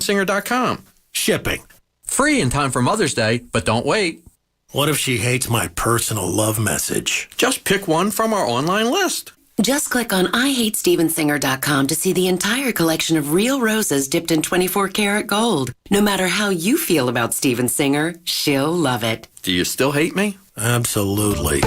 StevenSinger.com. Shipping. Free in time for Mother's Day, but don't wait. What if she hates my personal love message? Just pick one from our online list. Just click on IHateStevenSinger.com to see the entire collection of real roses dipped in 24-karat gold. No matter how you feel about Steven Singer, she'll love it. Do you still hate me? Absolutely.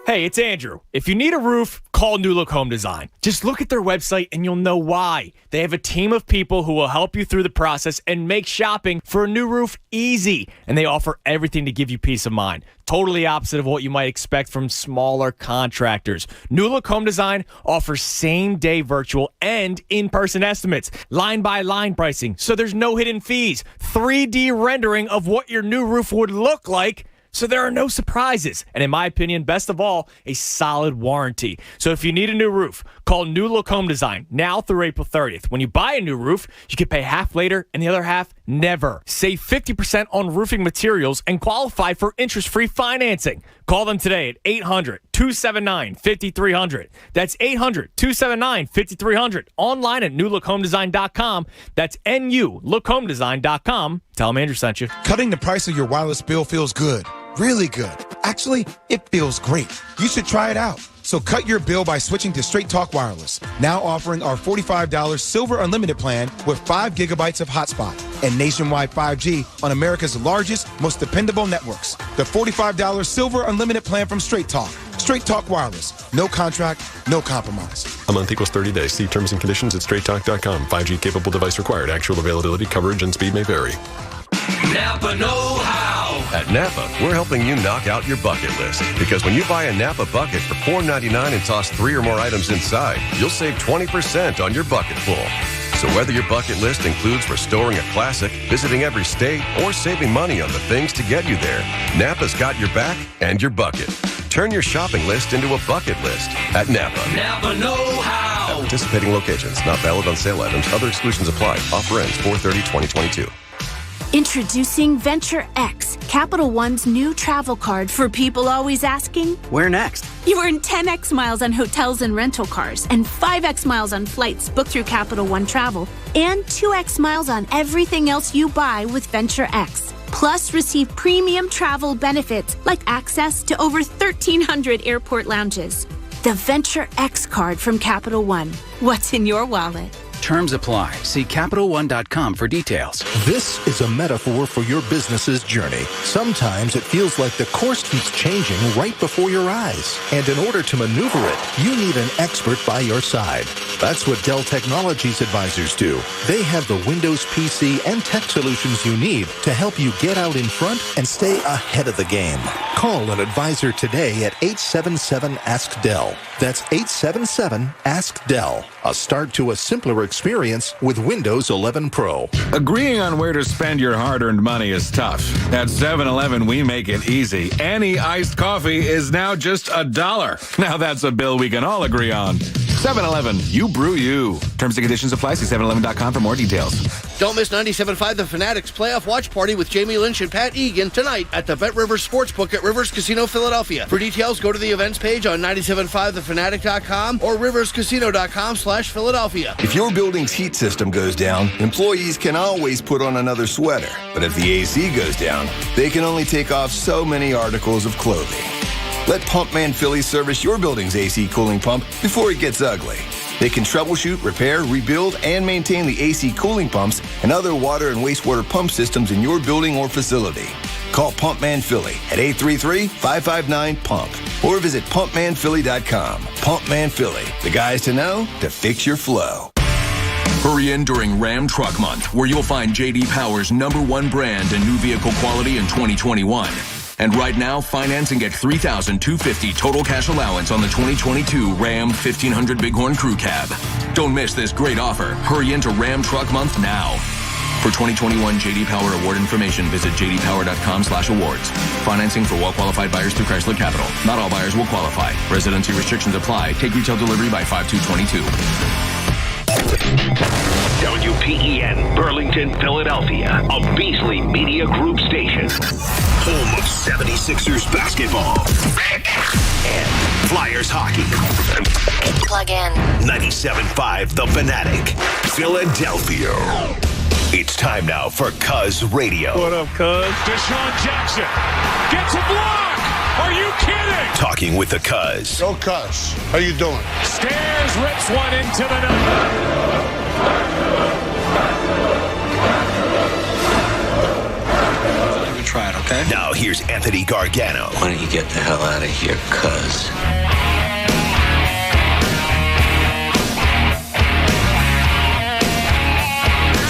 Hey, it's Andrew. If you need a roof, call New Look Home Design. Just look at their website and you'll know why. They have a team of people who will help you through the process and make shopping for a new roof easy. And they offer everything to give you peace of mind. Totally opposite of what you might expect from smaller contractors. New Look Home Design offers same-day virtual and in-person estimates, line-by-line pricing, so there's no hidden fees, 3D rendering of what your new roof would look like, so there are no surprises. And in my opinion, best of all, a solid warranty. So if you need a new roof, call New Look Home Design now through April 30th. When you buy a new roof, you can pay half later and the other half never. Save 50% on roofing materials and qualify for interest-free financing. Call them today at 800-279-5300. That's 800-279-5300. Online at newlookhomedesign.com. That's NULookHomedesign.com. Tell them Andrew sent you. Cutting the price of your wireless bill feels good. Really good. Actually, it feels great. You should try it out. So cut your bill by switching to Straight Talk Wireless. Now offering our $45 Silver Unlimited plan with 5 gigabytes of hotspot and nationwide 5G on America's largest, most dependable networks. The $45 Silver Unlimited plan from Straight Talk. Straight Talk Wireless. No contract, no compromise. A month equals 30 days. See terms and conditions at straighttalk.com. 5G capable device required. Actual availability, coverage, and speed may vary. Napa know-how. At Napa, we're helping you knock out your bucket list. Because when you buy a Napa bucket for $4.99 and toss 3 or more items inside, you'll save 20% on your bucket full. So whether your bucket list includes restoring a classic, visiting every state, or saving money on the things to get you there, Napa's got your back and your bucket. Turn your shopping list into a bucket list at Napa. Napa know-how. At participating locations, not valid on sale items. Other exclusions apply. Offer ends 4/30/2022. Introducing Venture X, Capital One's new travel card for people always asking, where next? You earn 10x miles on hotels and rental cars, and 5x miles on flights booked through Capital One Travel, and 2x miles on everything else you buy with Venture X. Plus, receive premium travel benefits like access to over 1,300 airport lounges. The Venture X card from Capital One. What's in your wallet? Terms apply. See CapitalOne.com for details. This is a metaphor for your business's journey. Sometimes it feels like the course keeps changing right before your eyes. And in order to maneuver it, you need an expert by your side. That's what Dell Technologies advisors do. They have the Windows PC and tech solutions you need to help you get out in front and stay ahead of the game. Call an advisor today at 877-ASK-DELL. That's 877-ASK-DELL. A start to a simpler experience with Windows 11 Pro. Agreeing on where to spend your hard-earned money is tough. At 7-Eleven, we make it easy. Any iced coffee is now just $1. Now that's a bill we can all agree on. 7-Eleven, you brew you. Terms and conditions apply. See 711.com for more details. Don't miss 97.5 The Fanatic's playoff watch party with Jamie Lynch and Pat Egan tonight at the Bet Rivers Sportsbook at Rivers Casino Philadelphia. For details, go to the events page on 97.5thefanatic.com or riverscasino.com/Philadelphia. If your building's heat system goes down, employees can always put on another sweater. But if the AC goes down, they can only take off so many articles of clothing. Let Pumpman Philly service your building's AC cooling pump before it gets ugly. They can troubleshoot, repair, rebuild, and maintain the AC cooling pumps and other water and wastewater pump systems in your building or facility. Call Pumpman Philly at 833-559-PUMP or visit pumpmanphilly.com. Pumpman Philly, the guys to know to fix your flow. Hurry in during Ram Truck Month, where you'll find J.D. Power's #1 brand in new vehicle quality in 2021. And right now, finance and get $3,250 total cash allowance on the 2022 Ram 1500 Bighorn Crew Cab. Don't miss this great offer. Hurry into Ram Truck Month now. For 2021 J.D. Power award information, visit jdpower.com/awards. Financing for well-qualified buyers through Chrysler Capital. Not all buyers will qualify. Residency restrictions apply. Take retail delivery by 5/2/22. WPEN Burlington, Philadelphia, a Beasley Media Group station. Home of 76ers basketball. And Flyers hockey. Plug in. 97.5 The Fanatic. Philadelphia. It's time now for Cuz Radio. What up, Cuz? Deshaun Jackson gets a block. Are you kidding? Talking with the Cuz. Go Cuz. How you doing? Stairs rips one into the net. Try it, okay? Now here's Anthony Gargano. Why don't you get the hell out of here, cuz?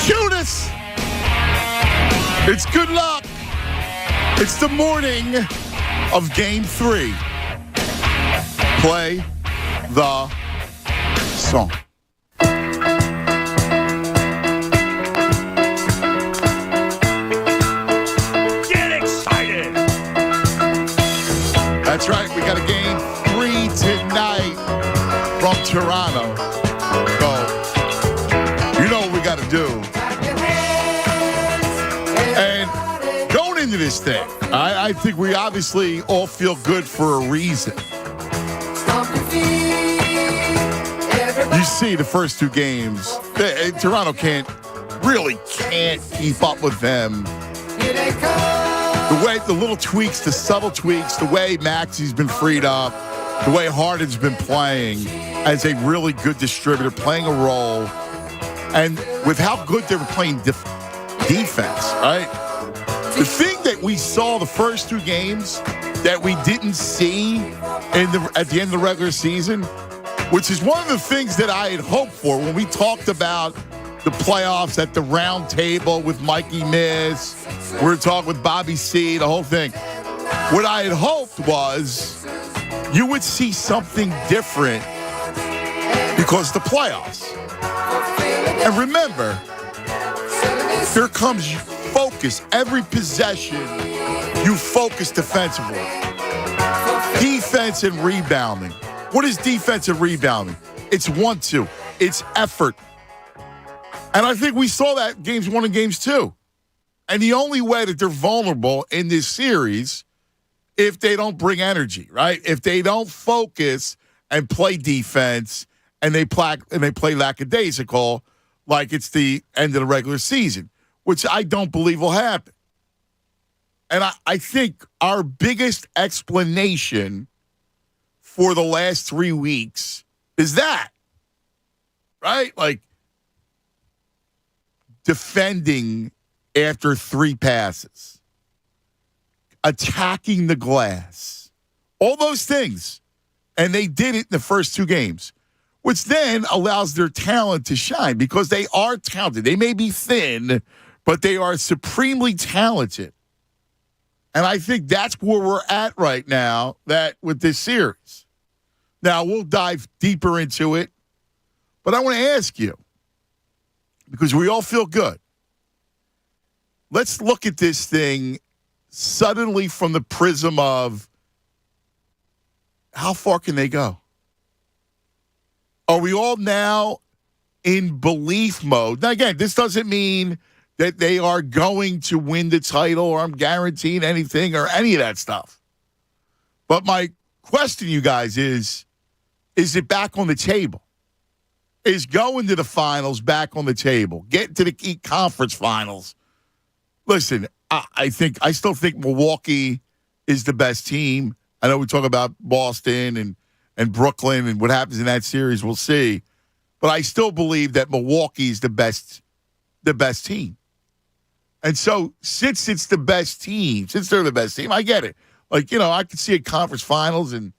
Judas! It's good luck. It's the morning of Game 3. Play the song. That's right. We got a Game 3 tonight from Toronto. So, you know what we got to do. And going into this thing, I think we obviously all feel good for a reason. You see the first two games, Toronto can't keep up with them. The way, the little tweaks, the subtle tweaks, the way Maxi's been freed up, the way Harden's been playing as a really good distributor, playing a role, and with how good they were playing defense, right? The thing that we saw the first two games that we didn't see at the end of the regular season, which is one of the things that I had hoped for when we talked about the playoffs at the round table with Mikey Miss. We were talking with Bobby C, the whole thing. What I had hoped was you would see something different because the playoffs. And remember, there comes focus. Every possession, you focus defensively. Defense and rebounding. What is defense and rebounding? It's 1-2. It's effort. And I think we saw that games 1 and games 2. And the only way that they're vulnerable in this series, if they don't bring energy, right? If they don't focus and play defense and they play lackadaisical like it's the end of the regular season, which I don't believe will happen. And I think our biggest explanation for the last 3 weeks is that, right? Like, defending after 3 passes, attacking the glass, all those things. And they did it in the first 2 games, which then allows their talent to shine because they are talented. They may be thin, but they are supremely talented. And I think that's where we're at right now with this series. Now, we'll dive deeper into it, but I want to ask you, because we all feel good. Let's look at this thing suddenly from the prism of how far can they go? Are we all now in belief mode? Now, again, this doesn't mean that they are going to win the title or I'm guaranteeing anything or any of that stuff. But my question, you guys, is it back on the table? Is going to the finals back on the table? Getting to the key conference finals. Listen, I still think Milwaukee is the best team. I know we talk about Boston and Brooklyn and what happens in that series. We'll see. But I still believe that Milwaukee is the best team. And so since it's the best team, since they're the best team, I get it. Like, I could see a conference finals and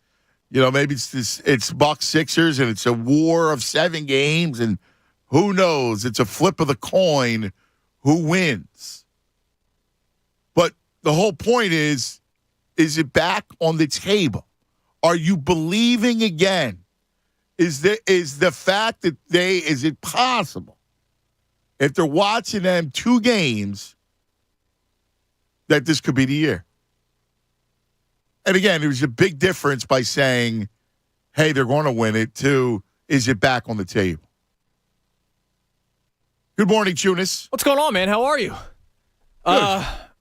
maybe it's Bucks Sixers and it's a war of 7 games and who knows? It's a flip of the coin who wins. But the whole point is it back on the table? Are you believing again? Is the fact that is it possible if they're watching them 2 games that this could be the year? And again, there's a big difference by saying, hey, they're going to win it, to is it back on the table? Good morning, Tunis. What's going on, man? How are you?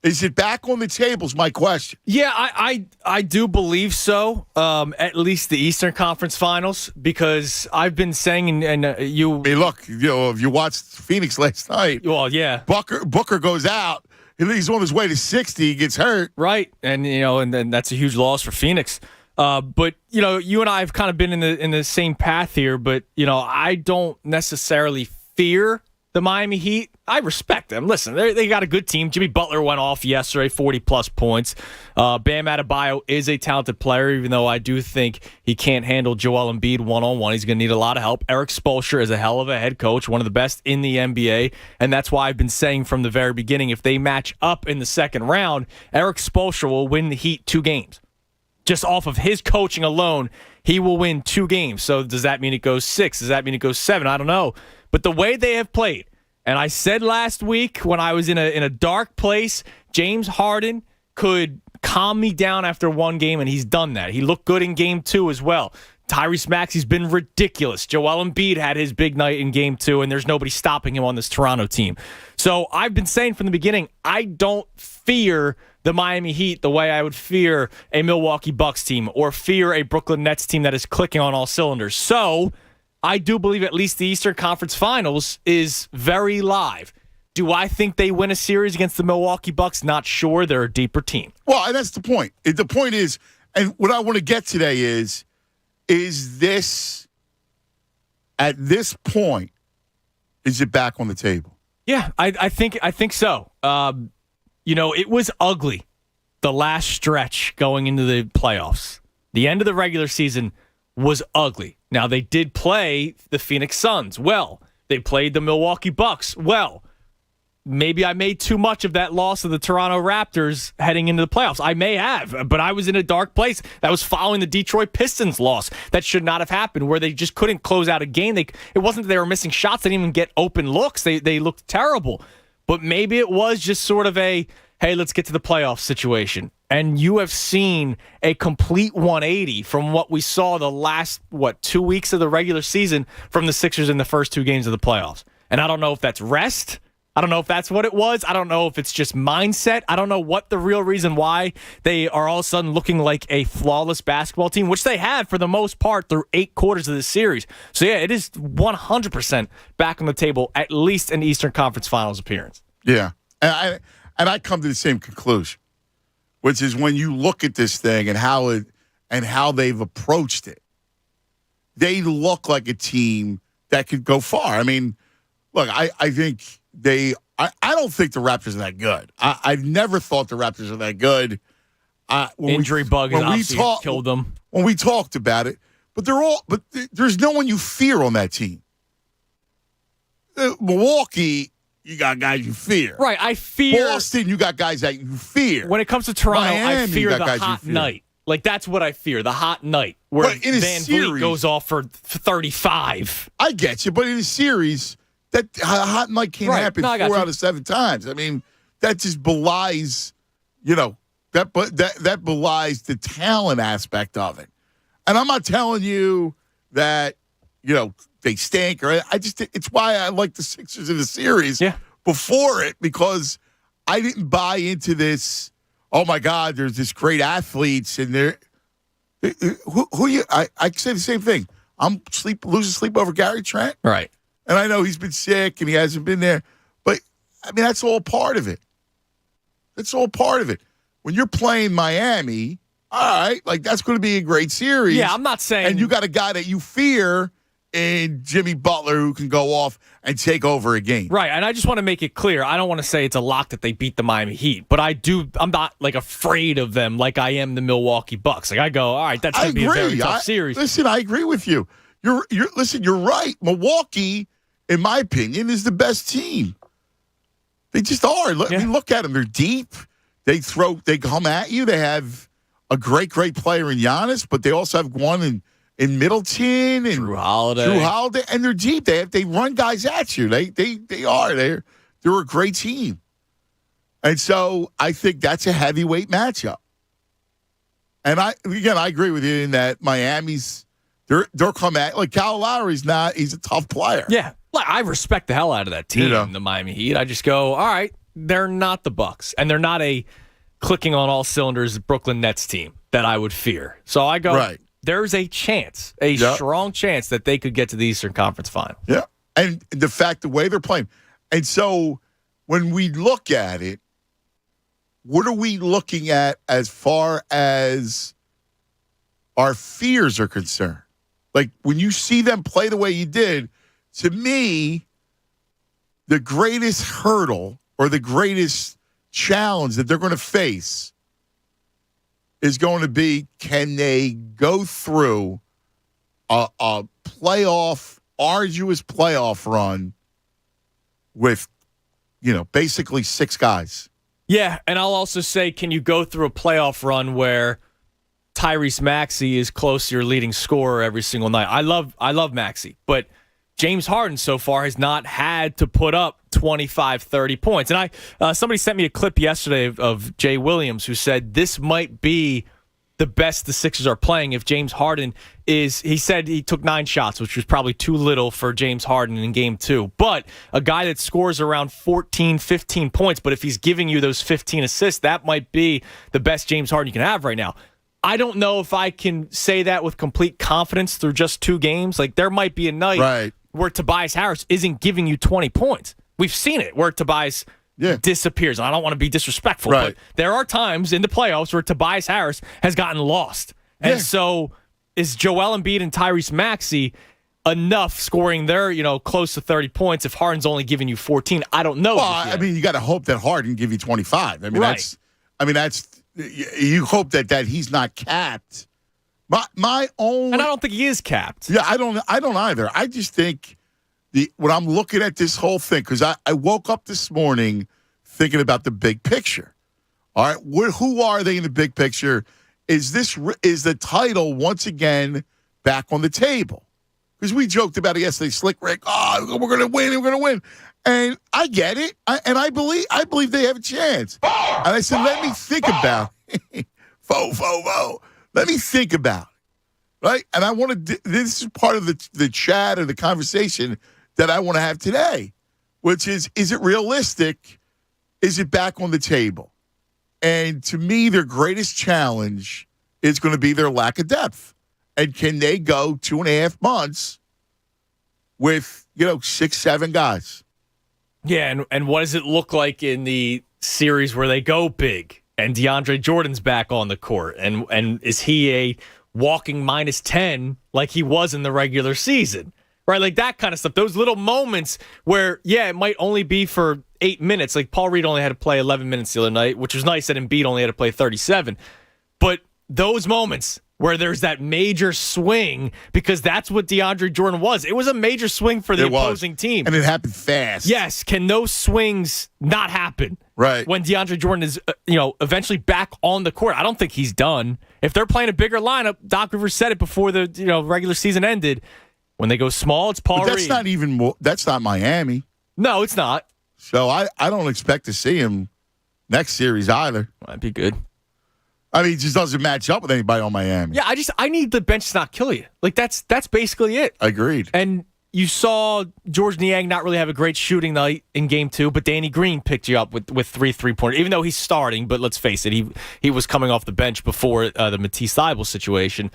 Is it back on the table is my question. Yeah, I do believe so, at least the Eastern Conference Finals, because I've been saying, and you... I mean, look, if you watched Phoenix last night... Well, yeah. Booker goes out, he's on his way to 60, he gets hurt. Right, and then that's a huge loss for Phoenix. But, you and I have kind of been in the same path here, but, I don't necessarily fear the Miami Heat. I respect them. Listen, they got a good team. Jimmy Butler went off yesterday, 40-plus points. Bam Adebayo is a talented player, even though I do think he can't handle Joel Embiid one-on-one. He's going to need a lot of help. Eric Spoelstra is a hell of a head coach, one of the best in the NBA, and that's why I've been saying from the very beginning, if they match up in the second round, Eric Spoelstra will win the Heat 2 games. Just off of his coaching alone, he will win 2 games. So does that mean it goes 6? Does that mean it goes 7? I don't know. But the way they have played, and I said last week when I was in a dark place, James Harden could calm me down after 1 game, and he's done that. He looked good in game 2 as well. Tyrese Maxey's been ridiculous. Joel Embiid had his big night in game 2, and there's nobody stopping him on this Toronto team. So I've been saying from the beginning, I don't fear the Miami Heat the way I would fear a Milwaukee Bucks team or fear a Brooklyn Nets team that is clicking on all cylinders. So I do believe at least the Eastern Conference Finals is very live. Do I think they win a series against the Milwaukee Bucks? Not sure. They're a deeper team. Well, and that's the point. The point is, and what I want to get today is this, at this point, is it back on the table? Yeah, I think so. It was ugly, the last stretch going into the playoffs. The end of the regular season was ugly. Now, they did play the Phoenix Suns well. They played the Milwaukee Bucks well. Maybe I made too much of that loss of the Toronto Raptors heading into the playoffs. I may have, but I was in a dark place. That was following the Detroit Pistons loss. That should not have happened, where they just couldn't close out a game. It wasn't that they were missing shots. They didn't even get open looks. They looked terrible. But maybe it was just sort of a, hey, let's get to the playoffs situation. And you have seen a complete 180 from what we saw the last, 2 weeks of the regular season from the Sixers in the first 2 games of the playoffs. And I don't know if that's rest. I don't know if that's what it was. I don't know if it's just mindset. I don't know what the real reason why they are all of a sudden looking like a flawless basketball team, which they have for the most part through 8 quarters of this series. So, yeah, it is 100% back on the table, at least an Eastern Conference Finals appearance. Yeah. And I come to the same conclusion, which is when you look at this thing and how they've approached it, they look like a team that could go far. I mean, look, I think I don't think the Raptors are that good. I've never thought the Raptors are that good. Injury bug has obviously killed them. When we talked about it, but there's no one you fear on that team. Milwaukee, you got guys you fear. Right, I fear. Boston, you got guys that you fear. When it comes to Toronto, Miami, I fear the hot night. Like, that's what I fear, the hot night, where Van Vliet goes off for 35. I get you, but in a series, that hot night can't happen 4 out of 7 times. I mean, that just belies, that belies the talent aspect of it. And I'm not telling you that, they stink. It's why I like the Sixers in the series before it, because I didn't buy into this, oh, my God, there's this great athletes, and I say the same thing. I'm losing sleep over Gary Trent. Right. And I know he's been sick and he hasn't been there. But, I mean, that's all part of it. That's all part of it. When you're playing Miami, all right, like, that's going to be a great series. Yeah, I'm not saying. And you got a guy that you fear in Jimmy Butler who can go off and take over a game. Right, and I just want to make it clear. I don't want to say it's a lock that they beat the Miami Heat, but I'm not, like, afraid of them like I am the Milwaukee Bucks. Like, I go, all right, that's going to be a very tough series. Listen, I agree with you. You're right. Milwaukee, in my opinion, is the best team. They just are. I mean, look at them. They're deep. They come at you. They have a great player in Giannis, but they also have one in Middleton and Drew Holiday, and they're deep. They run guys at you. They're a great team, and so I think that's a heavyweight matchup. And I agree with you in that Miami's they'll come at, like, Kyle Lowry's he's a tough player. Yeah. I respect the hell out of that team, the Miami Heat. I just go, all right, they're not the Bucks, and they're not a clicking on all cylinders Brooklyn Nets team that I would fear. So I go, there's a chance, strong chance that they could get to the Eastern Conference Final. Yeah, and the way they're playing. And so when we look at it, what are we looking at as far as our fears are concerned? Like, when you see them play the way you did, to me, the greatest hurdle or the greatest challenge that they're going to face is going to be, can they go through a arduous playoff run with, basically 6 guys? Yeah, and I'll also say, can you go through a playoff run where Tyrese Maxey is close to your leading scorer every single night? I love Maxey, but James Harden so far has not had to put up 25, 30 points. And somebody sent me a clip yesterday of Jay Williams, who said this might be the best the Sixers are playing if James Harden is, he said he took 9 shots, which was probably too little for James Harden in game 2. But a guy that scores around 14, 15 points, but if he's giving you those 15 assists, that might be the best James Harden you can have right now. I don't know if I can say that with complete confidence through just 2 games. Like, there might be a night where Tobias Harris isn't giving you 20 points. We've seen it where Tobias disappears. And I don't want to be disrespectful, but there are times in the playoffs where Tobias Harris has gotten lost. And so is Joel Embiid and Tyrese Maxey enough scoring their, close to 30 points if Harden's only giving you 14? I don't know. Well, you got to hope that Harden give you 25. You hope that he's not capped. My own, and I don't think he is capped. Yeah, I don't either. I just think when I'm looking at this whole thing, because I woke up this morning thinking about the big picture. All right, who are they in the big picture? Is the title once again back on the table? Because we joked about it yesterday. Slick Rick, we're going to win, and I get it, and I believe they have a chance. And I said, let me think about it. Let me think about it, right? And I want to. This is part of the chat or the conversation that I want to have today, which is it realistic? Is it back on the table? And to me, their greatest challenge is going to be their lack of depth. And can they go 2.5 months with 6, 7 guys? Yeah, and what does it look like in the series where they go big and DeAndre Jordan's back on the court? And is he a walking -10 like he was in the regular season? Right, like that kind of stuff. Those little moments where, it might only be for 8 minutes. Like Paul Reed only had to play 11 minutes the other night, which was nice that Embiid only had to play 37. But those moments where there's that major swing, because that's what DeAndre Jordan was. It was a major swing for the opposing team. And it happened fast. Yes. Can those swings not happen? Right. When DeAndre Jordan is, eventually back on the court? I don't think he's done. If they're playing a bigger lineup, Doc Rivers said it before the regular season ended. When they go small, it's Paul Reed. That's not Miami. No, it's not. So I don't expect to see him next series either. That'd be good. He just doesn't match up with anybody on Miami. Yeah, I need the bench to not kill you. Like that's basically it. Agreed. And you saw George Niang not really have a great shooting night in game 2, but Danny Green picked you up with 3 3-pointers, even though he's starting. But let's face it, he was coming off the bench before the Matisse Thybulle situation.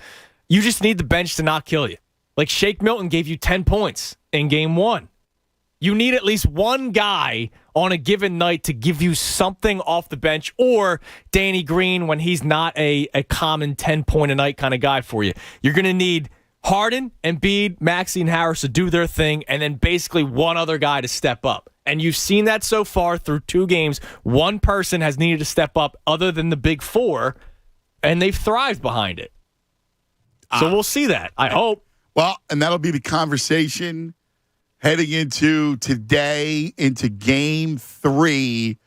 You just need the bench to not kill you. Like Shake Milton gave you 10 points in game 1. You need at least one guy on a given night to give you something off the bench, or Danny Green when he's not a common 10-point-a-night kind of guy for you. You're going to need Harden, Embiid, Maxey, and Harris to do their thing, and then basically one other guy to step up. And you've seen that so far through 2 games. One person has needed to step up other than the big 4, and they've thrived behind it. So we'll see that, I hope. Well, and that'll be the conversation heading into today, into game 3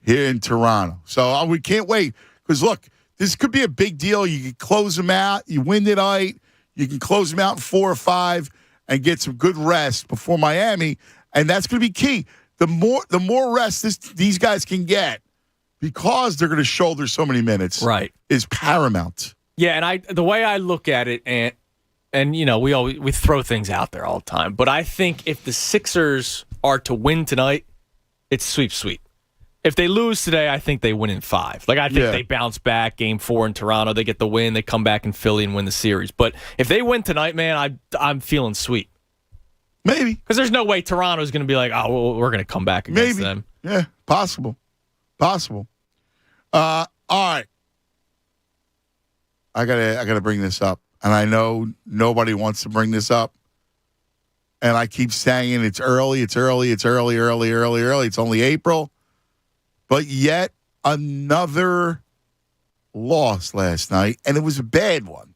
here in Toronto. So we can't wait. Because, look, this could be a big deal. You can close them out. You win tonight. You can close them out in 4 or 5 and get some good rest before Miami. And that's going to be key. The more rest these guys can get, because they're going to shoulder so many minutes, is paramount. Yeah, and the way I look at it, and we throw things out there all the time, but I think if the Sixers are to win tonight, it's sweep. If they lose today, I think they win in 5. Like, I think they bounce back Game 4 in Toronto. They get the win. They come back in Philly and win the series. But if they win tonight, man, I'm feeling sweet. Maybe. Because there's no way Toronto's going to be like, oh, well, we're going to come back against them. Yeah, possible. All right. I gotta bring this up. And I know nobody wants to bring this up. And I keep saying it's early. It's only April. But yet another loss last night, and it was a bad one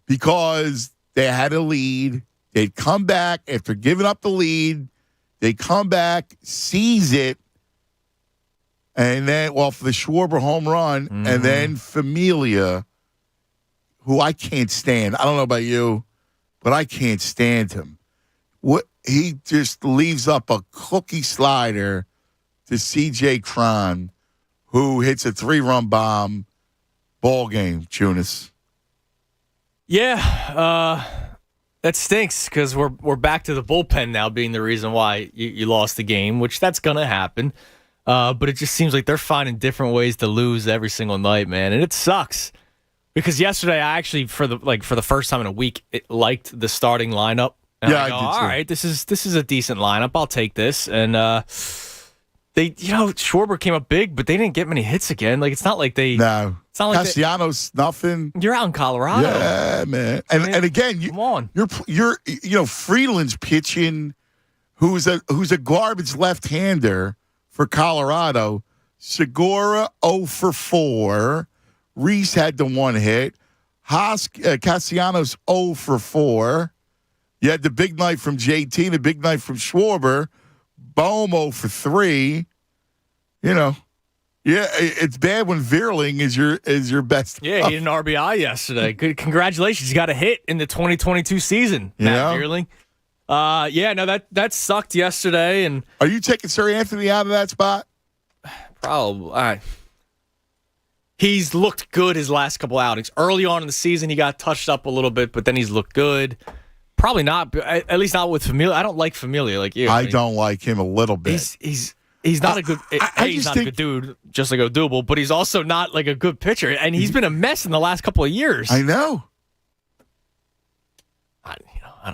because they had a lead. They'd come back after giving up the lead. They come back, seize it, and then, for the Schwarber home run, and then Familia, who I can't stand. I don't know about you, but I can't stand him. He just leaves up a cookie slider to C.J. Cron, who hits a 3-run bomb. Ball game, Tunis. Yeah, that stinks because we're back to the bullpen now being the reason why you lost the game, which that's gonna happen. But it just seems like they're finding different ways to lose every single night, man, and it sucks. Because yesterday I actually, for the first time in a week, liked the starting lineup. And I did too. All right, this is a decent lineup. I'll take this. And Schwarber came up big, but they didn't get many hits again. Like, it's not like they. No. It's not like Castellanos, nothing. You're out in Colorado. Yeah, man. And again, come on. You're Freeland's pitching, who's a garbage left-hander for Colorado. Segura 0 for 4. Reese had the 1 hit. Castellanos 0 for 4. You had the big night from JT, the big night from Schwarber. Bohm 0 for 3. It's bad when Veerling is your best. Yeah, he had an RBI yesterday. Good, congratulations! You got a hit in the 2022 season, Matt Veerling. That sucked yesterday. And are you taking Sir Anthony out of that spot? Probably. He's looked good his last couple outings. Early on in the season, he got touched up a little bit, but then he's looked good. Probably not, at least not with Familia. I don't like Familia like you. I don't like him a little bit. He's not a good. He's not a good dude, just like Odubel, but he's also not like a good pitcher, and he's been a mess in the last couple of years. I know.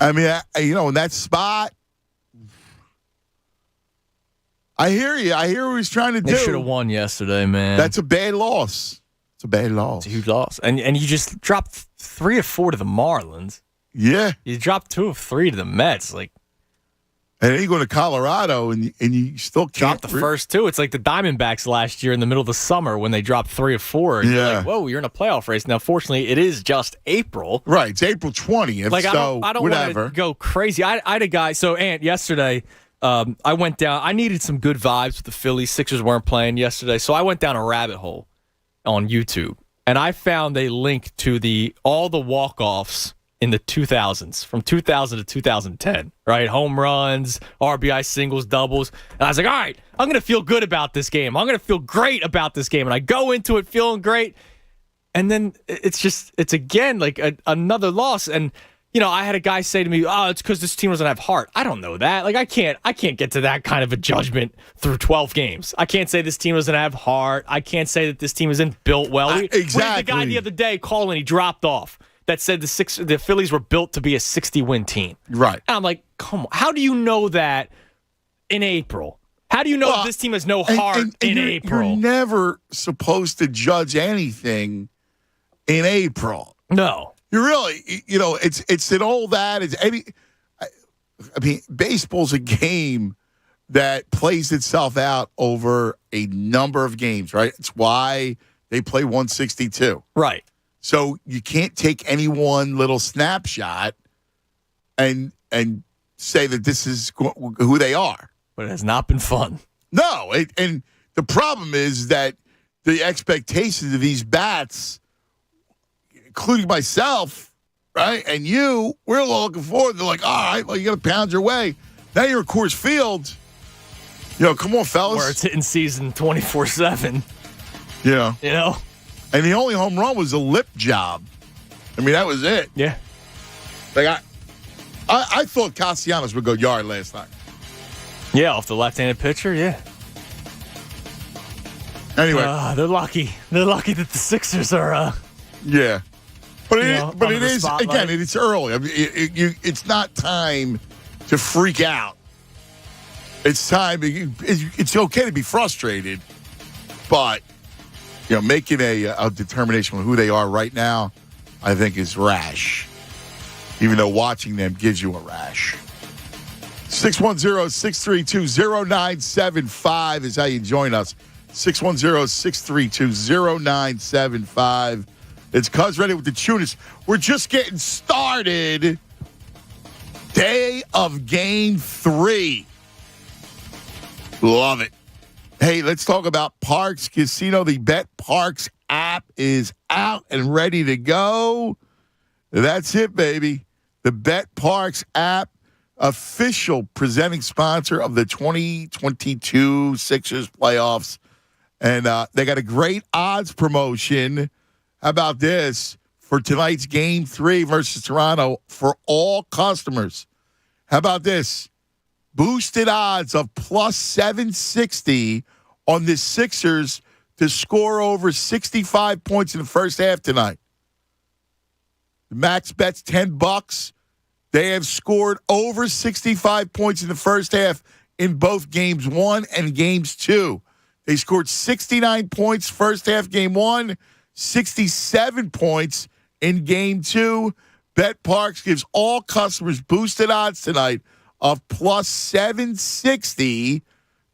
In that spot, I hear you. I hear what he's trying to do. They should have won yesterday, man. That's a bad loss. It's a bad loss. It's a huge loss, and you just dropped 3 of 4 to the Marlins. Yeah, you dropped 2 of 3 to the Mets, like. And then you go to Colorado, and you still can't. Dropped the first 2. It's like the Diamondbacks last year in the middle of the summer when they dropped 3 of 4. And you're like, whoa, you're in a playoff race. Now, fortunately, it is just April. Right, it's April 20th, like, so I don't whatever. Want to go crazy. I had a guy, so Ant, yesterday, I went down. I needed some good vibes with the Phillies. Sixers weren't playing yesterday, so I went down a rabbit hole on YouTube, and I found a link to all the walk-offs in the 2000s, from 2000 to 2010, right? Home runs, RBI singles, doubles. And I was like, all right, I'm going to feel good about this game. I'm going to feel great about this game. And I go into it feeling great. And then it's again like another loss. And, I had a guy say to me, oh, it's because this team doesn't have heart. I don't know that. Like, I can't get to that kind of a judgment through 12 games. I can't say this team doesn't have heart. I can't say that this team isn't built well. Exactly. We had the guy the other day calling, he dropped off. That said the Phillies were built to be a 60-win team. Right. And I'm like, come on. How do you know that in April? How do you know this team has no heart in April? You're never supposed to judge anything in April. No. You really, it's an old adage. Baseball's a game that plays itself out over a number of games, right? It's why they play 162. Right. So you can't take any one little snapshot and say that this is who they are. But it has not been fun. No, and the problem is that the expectations of these bats, including myself, right, and you, we're all looking forward. They're like, all right, well, you got to pound your way. Now you're at Coors Field. Come on, fellas. Where it's hitting season 24/7. Yeah. And the only home run was a lip job. That was it. Yeah. Like I thought Castellanos would go yard last night. Yeah, off the left-handed pitcher, yeah. Anyway. They're lucky. They're lucky that the Sixers are... Yeah. But it is, spotlight. again, it's early. I mean, it's not time to freak out. It's time. It's okay to be frustrated, but making a determination on who they are right now, I think, is rash. Even though watching them gives you a rash. 610-632-0975 is how you join us. 610-632-0975. It's Cuz Ready with the Tunis. We're just getting started. Day of Game 3. Love it. Hey, let's talk about Parx Casino. The Bet Parx app is out and ready to go. That's it, baby. The Bet Parx app, official presenting sponsor of the 2022 Sixers playoffs. And they got a great odds promotion. How about this? For tonight's Game 3 versus Toronto for all customers. How about this? Boosted odds of plus 760 on the Sixers to score over 65 points in the first half tonight. The max bet's $10. They have scored over 65 points in the first half in both Games 1 and Games 2. They scored 69 points first half Game 1, 67 points in Game 2. Bet Parx gives all customers boosted odds tonight of plus 760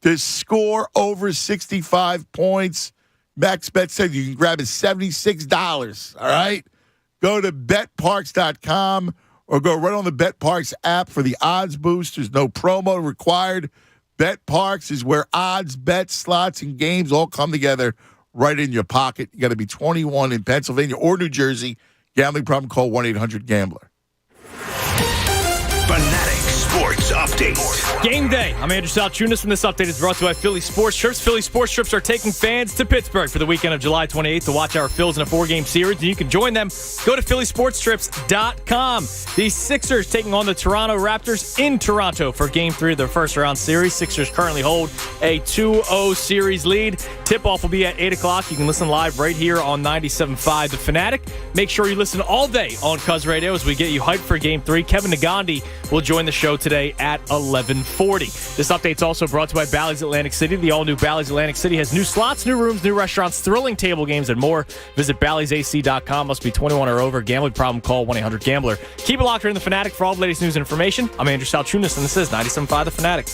to score over 65 points. Max Bet said you can grab it $76. All right? Go to betparx.com or go right on the Bet Parx app for the odds boost. There's no promo required. Bet Parx is where odds, bets, slots, and games all come together right in your pocket. You got to be 21 in Pennsylvania or New Jersey. Gambling problem, call 1-800-GAMBLER. Fanatic Sports Update. Game day. I'm Andrew Salchunas, and this update is brought to you by Philly Sports Trips. Philly Sports Trips are taking fans to Pittsburgh for the weekend of July 28th to watch our Phils in a 4-game series, and you can join them. Go to phillysportstrips.com. The Sixers taking on the Toronto Raptors in Toronto for Game 3 of their first-round series. Sixers currently hold a 2-0 series lead. Tip-off will be at 8 o'clock. You can listen live right here on 97.5 The Fanatic. Make sure you listen all day on Cuz Radio as we get you hyped for Game 3. Kevin Nagandi will join the show today at 11:40. This update's also brought to you by Bally's Atlantic City. The all-new Bally's Atlantic City has new slots, new rooms, new restaurants, thrilling table games, and more. Visit Bally'sAC.com. Must be 21 or over. Gambling problem, call 1-800-GAMBLER. Keep it locked here in The Fanatic for all the latest news and information. I'm Andrew Salchunas, and this is 97.5 The Fanatic.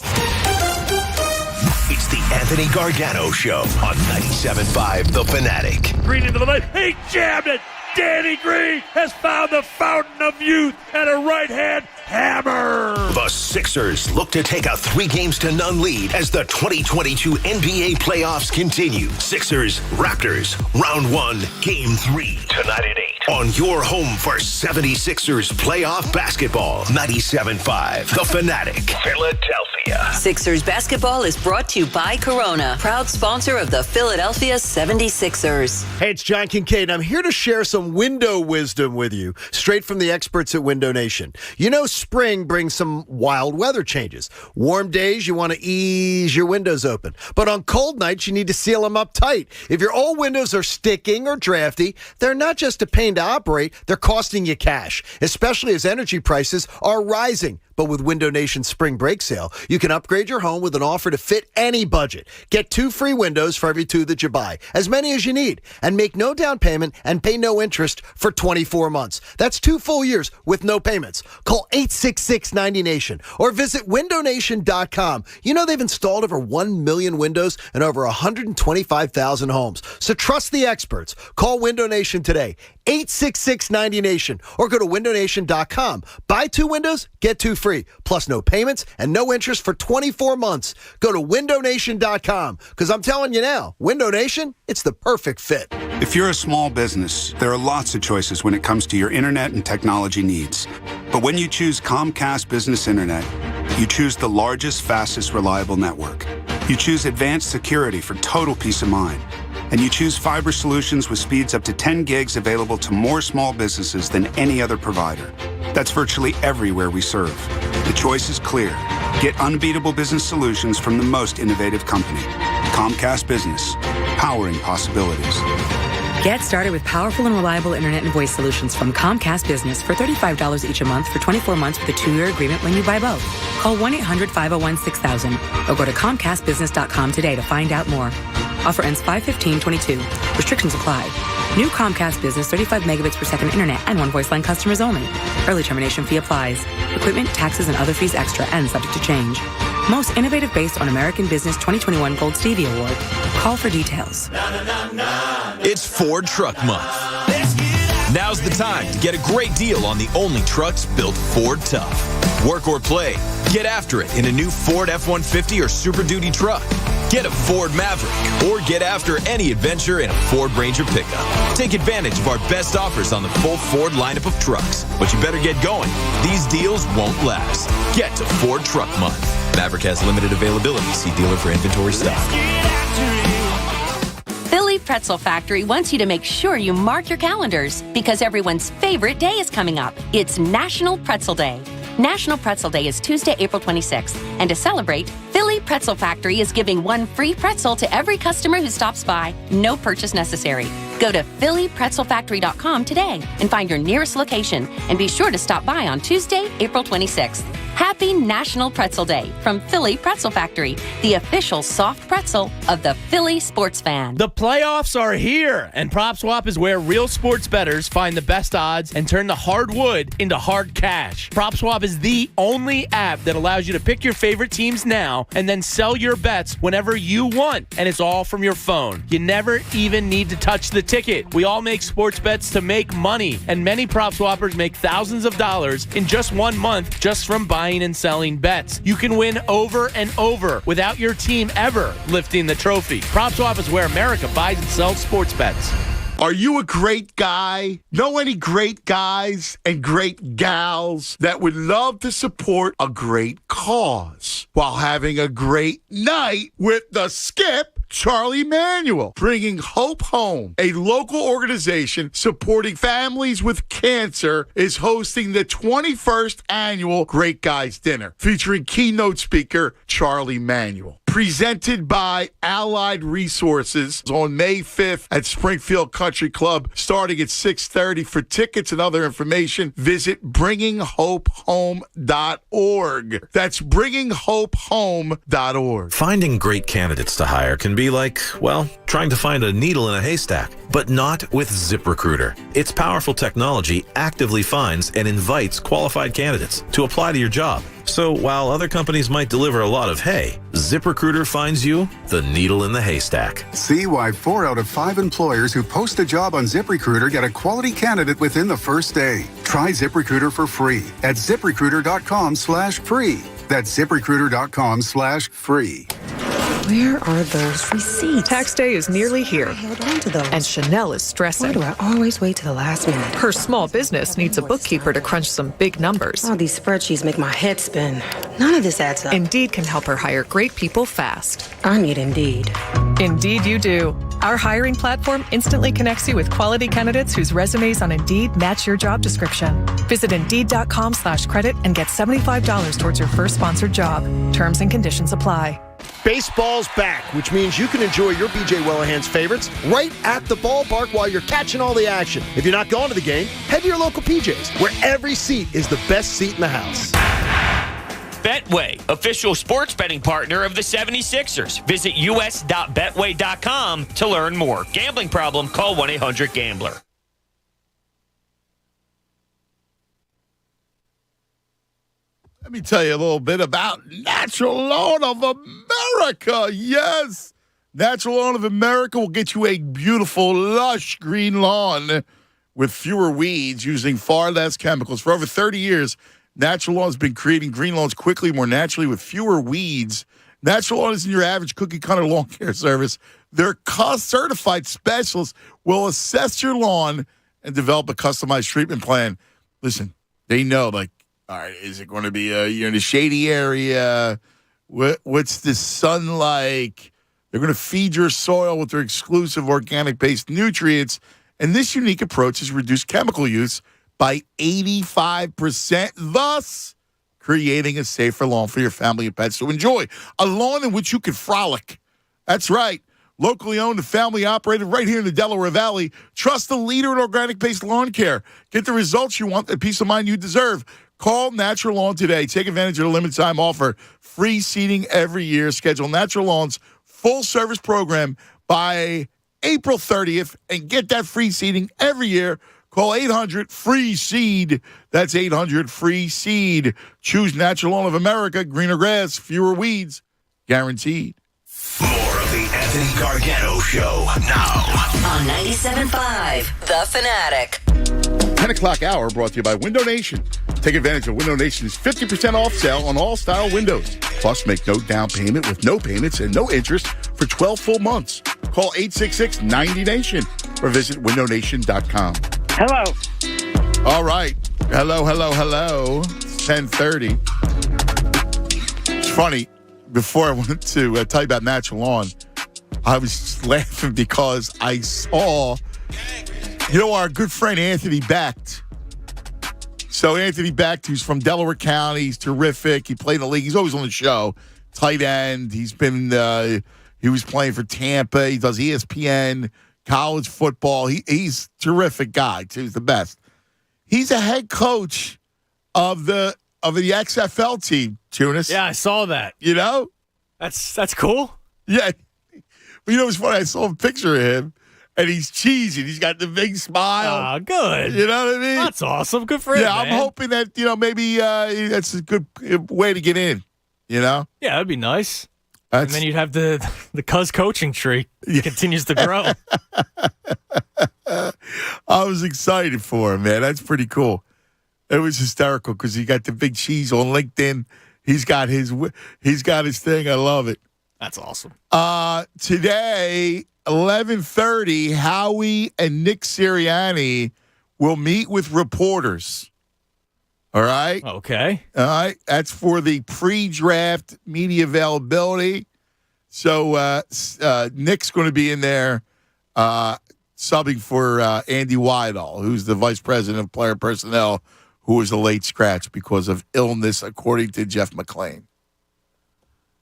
It's the Anthony Gargano Show on 97.5 The Fanatic. Green into the lane. He jammed it. Danny Green has found the fountain of youth and a right-hand hammer. The Sixers look to take a 3-0 lead as the 2022 NBA playoffs continue. Sixers, Raptors, Round 1, Game 3. Tonight at 8 on your home for 76ers playoff basketball. 97.5 The Fanatic, Philadelphia. Sixers basketball is brought to you by Corona, proud sponsor of the Philadelphia 76ers. Hey, it's John Kincaid. I'm here to share some window wisdom with you, straight from the experts at Window Nation. You know, spring brings some wild weather changes. Warm days, you want to ease your windows open. But on cold nights, you need to seal them up tight. If your old windows are sticking or drafty, they're not just a pain to operate, they're costing you cash, especially as energy prices are rising. But with Window Nation's spring break sale, you can upgrade your home with an offer to fit any budget. Get 2 free windows for every 2 that you buy, as many as you need, and make no down payment and pay no interest for 24 months. That's 2 full years with no payments. Call 866-90-NATION or visit windownation.com. You know they've installed over 1 million windows in over 125,000 homes. So trust the experts. Call Window Nation today, 866-90-NATION, or go to windownation.com. Buy 2 windows, get 2 free, plus no payments and no interest for 24 months. Go to windownation.com, because I'm telling you now, Window Nation, it's the perfect fit. If you're a small business, there are lots of choices when it comes to your internet and technology needs. But when you choose Comcast Business Internet, you choose the largest, fastest, reliable network. You choose advanced security for total peace of mind. And you choose fiber solutions with speeds up to 10 gigs available to more small businesses than any other provider. That's virtually everywhere we serve. The choice is clear. Get unbeatable business solutions from the most innovative company. Comcast Business, powering possibilities. Get started with powerful and reliable internet and voice solutions from Comcast Business for $35 each a month for 24 months with a 2-year agreement when you buy both. Call 1-800-501-6000 or go to ComcastBusiness.com today to find out more. Offer ends 5/15/22. Restrictions apply. New Comcast Business 35 megabits per second internet and one voice line customers only. Early termination fee applies. Equipment, taxes, and other fees extra and subject to change. Most innovative based on American Business 2021 Gold Stevie Award. Call for details. It's Ford Truck Month. Now's the time to get a great deal on the only trucks built Ford tough. Work or play, get after it in a new Ford F-150 or Super Duty truck. Get a Ford Maverick or get after any adventure in a Ford Ranger pickup. Take advantage of our best offers on the full Ford lineup of trucks. But you better get going. These deals won't last. Get to Ford Truck Month. Maverick has limited availability. See dealer for inventory stock. Philly Pretzel Factory wants you to make sure you mark your calendars because everyone's favorite day is coming up. It's National Pretzel Day. National Pretzel Day is Tuesday, April 26th. And to celebrate, Philly Pretzel Factory is giving one free pretzel to every customer who stops by. No purchase necessary. Go to phillypretzelfactory.com today and find your nearest location. And be sure to stop by on Tuesday, April 26th. Happy National Pretzel Day from Philly Pretzel Factory, the official soft pretzel of the Philly sports fan. The playoffs are here, and PropSwap is where real sports bettors find the best odds and turn the hard wood into hard cash. PropSwap is the only app that allows you to pick your favorite teams now and then sell your bets whenever you want, and it's all from your phone. You never even need to touch the ticket. We all make sports bets to make money, and many PropSwappers make thousands of dollars in just 1 month just from buying and selling bets. You can win over and over without your team ever lifting the trophy. PropSwap is where America buys and sells sports bets. Are you a great guy? Know any great guys and great gals that would love to support a great cause while having a great night with the Skip? Charlie Manuel, bringing hope home. A local organization supporting families with cancer is hosting the 21st annual Great Guys Dinner, featuring keynote speaker Charlie Manuel. Presented by Allied Resources on May 5th at Springfield Country Club, starting at 6:30. For tickets and other information, visit bringinghopehome.org. That's bringinghopehome.org. Finding great candidates to hire can be like, well, trying to find a needle in a haystack, but not with ZipRecruiter. Its powerful technology actively finds and invites qualified candidates to apply to your job. So while other companies might deliver a lot of hay, ZipRecruiter finds you the needle in the haystack. See why 4 out of 5 employers who post a job on ZipRecruiter get a quality candidate within the first day. Try ZipRecruiter for free at ZipRecruiter.com/free. That's ZipRecruiter.com/free. Where are those receipts? Tax day is nearly here. I held on to those. And Chanel is stressing. Why do I always wait to the last minute? Her small business needs a bookkeeper to crunch some big numbers. All these spreadsheets make my head spin. None of this adds up. Indeed can help her hire great people fast. I need Indeed. Indeed you do. Our hiring platform instantly connects you with quality candidates whose resumes on Indeed match your job description. Visit Indeed.com/credit and get $75 towards your first sponsored job. Terms and conditions apply. Baseball's back, which means you can enjoy your BJ Wellahan's favorites right at the ballpark while you're catching all the action. If you're not going to the game, head to your local PJ's, where every seat is the best seat in the house. Betway, official sports betting partner of the 76ers. Visit us.betway.com to learn more. Gambling problem? Call 1-800-GAMBLER. Let me tell you a little bit about Natural Lawn of America. Yes, Natural Lawn of America will get you a beautiful, lush green lawn with fewer weeds using far less chemicals. For over 30 years, Natural Lawn has been creating green lawns quickly, more naturally, with fewer weeds. Natural Lawn isn't your average cookie-cutter lawn care service. Their certified specialists will assess your lawn and develop a customized treatment plan. Listen, they know, like, all right, is it going to be you're in a shady area? What's the sun like? They're going to feed your soil with their exclusive organic-based nutrients. And this unique approach has reduced chemical use by 85%, thus creating a safer lawn for your family and pets to enjoy. A lawn in which you can frolic. That's right. Locally owned and family operated right here in the Delaware Valley. Trust the leader in organic-based lawn care. Get the results you want, the peace of mind you deserve. Call Natural Lawn today. Take advantage of the limited time offer. Free seeding every year. Schedule Natural Lawn's full-service program by April 30th and get that free seeding every year. Call 800-FREE-SEED. That's 800-FREE-SEED. Choose Natural Lawn of America. Greener grass, fewer weeds. Guaranteed. More of the Anthony Gargano Show now. On 97.5 The Fanatic. 10 o'clock hour brought to you by Window Nation. Take advantage of Window Nation's 50% off sale on all style windows. Plus, make no down payment with no payments and no interest for 12 full months. Call 866-90-NATION or visit windownation.com. Hello. All right. Hello. It's 10:30. It's funny. Before I went to tell you about Natural Lawn, I was laughing because I saw, our good friend Anthony Becht. So Anthony Becht, who's from Delaware County, he's terrific. He played in the league. He's always on the show. Tight end. He's been, he was playing for Tampa. He does ESPN, college football. He's a terrific guy, too. He's the best. He's a head coach of the XFL team, Tunis. Yeah, I saw that. You know? That's cool. Yeah. But it's funny. I saw a picture of him, and he's cheesy. He's got the big smile. Oh, good. You know what I mean? That's awesome. Good for him, Yeah, I'm hoping that, maybe that's a good way to get in, Yeah, that'd be nice. And then you'd have the Cuz coaching tree. Continues to grow. I was excited for him, man. That's pretty cool. It was hysterical because he got the big cheese on LinkedIn. He's got his thing. I love it. That's awesome. Today, 11:30, Howie and Nick Sirianni will meet with reporters. All right? Okay. All right. That's for the pre-draft media availability. So Nick's going to be in there subbing for Andy Weidel, who's the vice president of player personnel, who was a late scratch because of illness, according to Jeff McClain.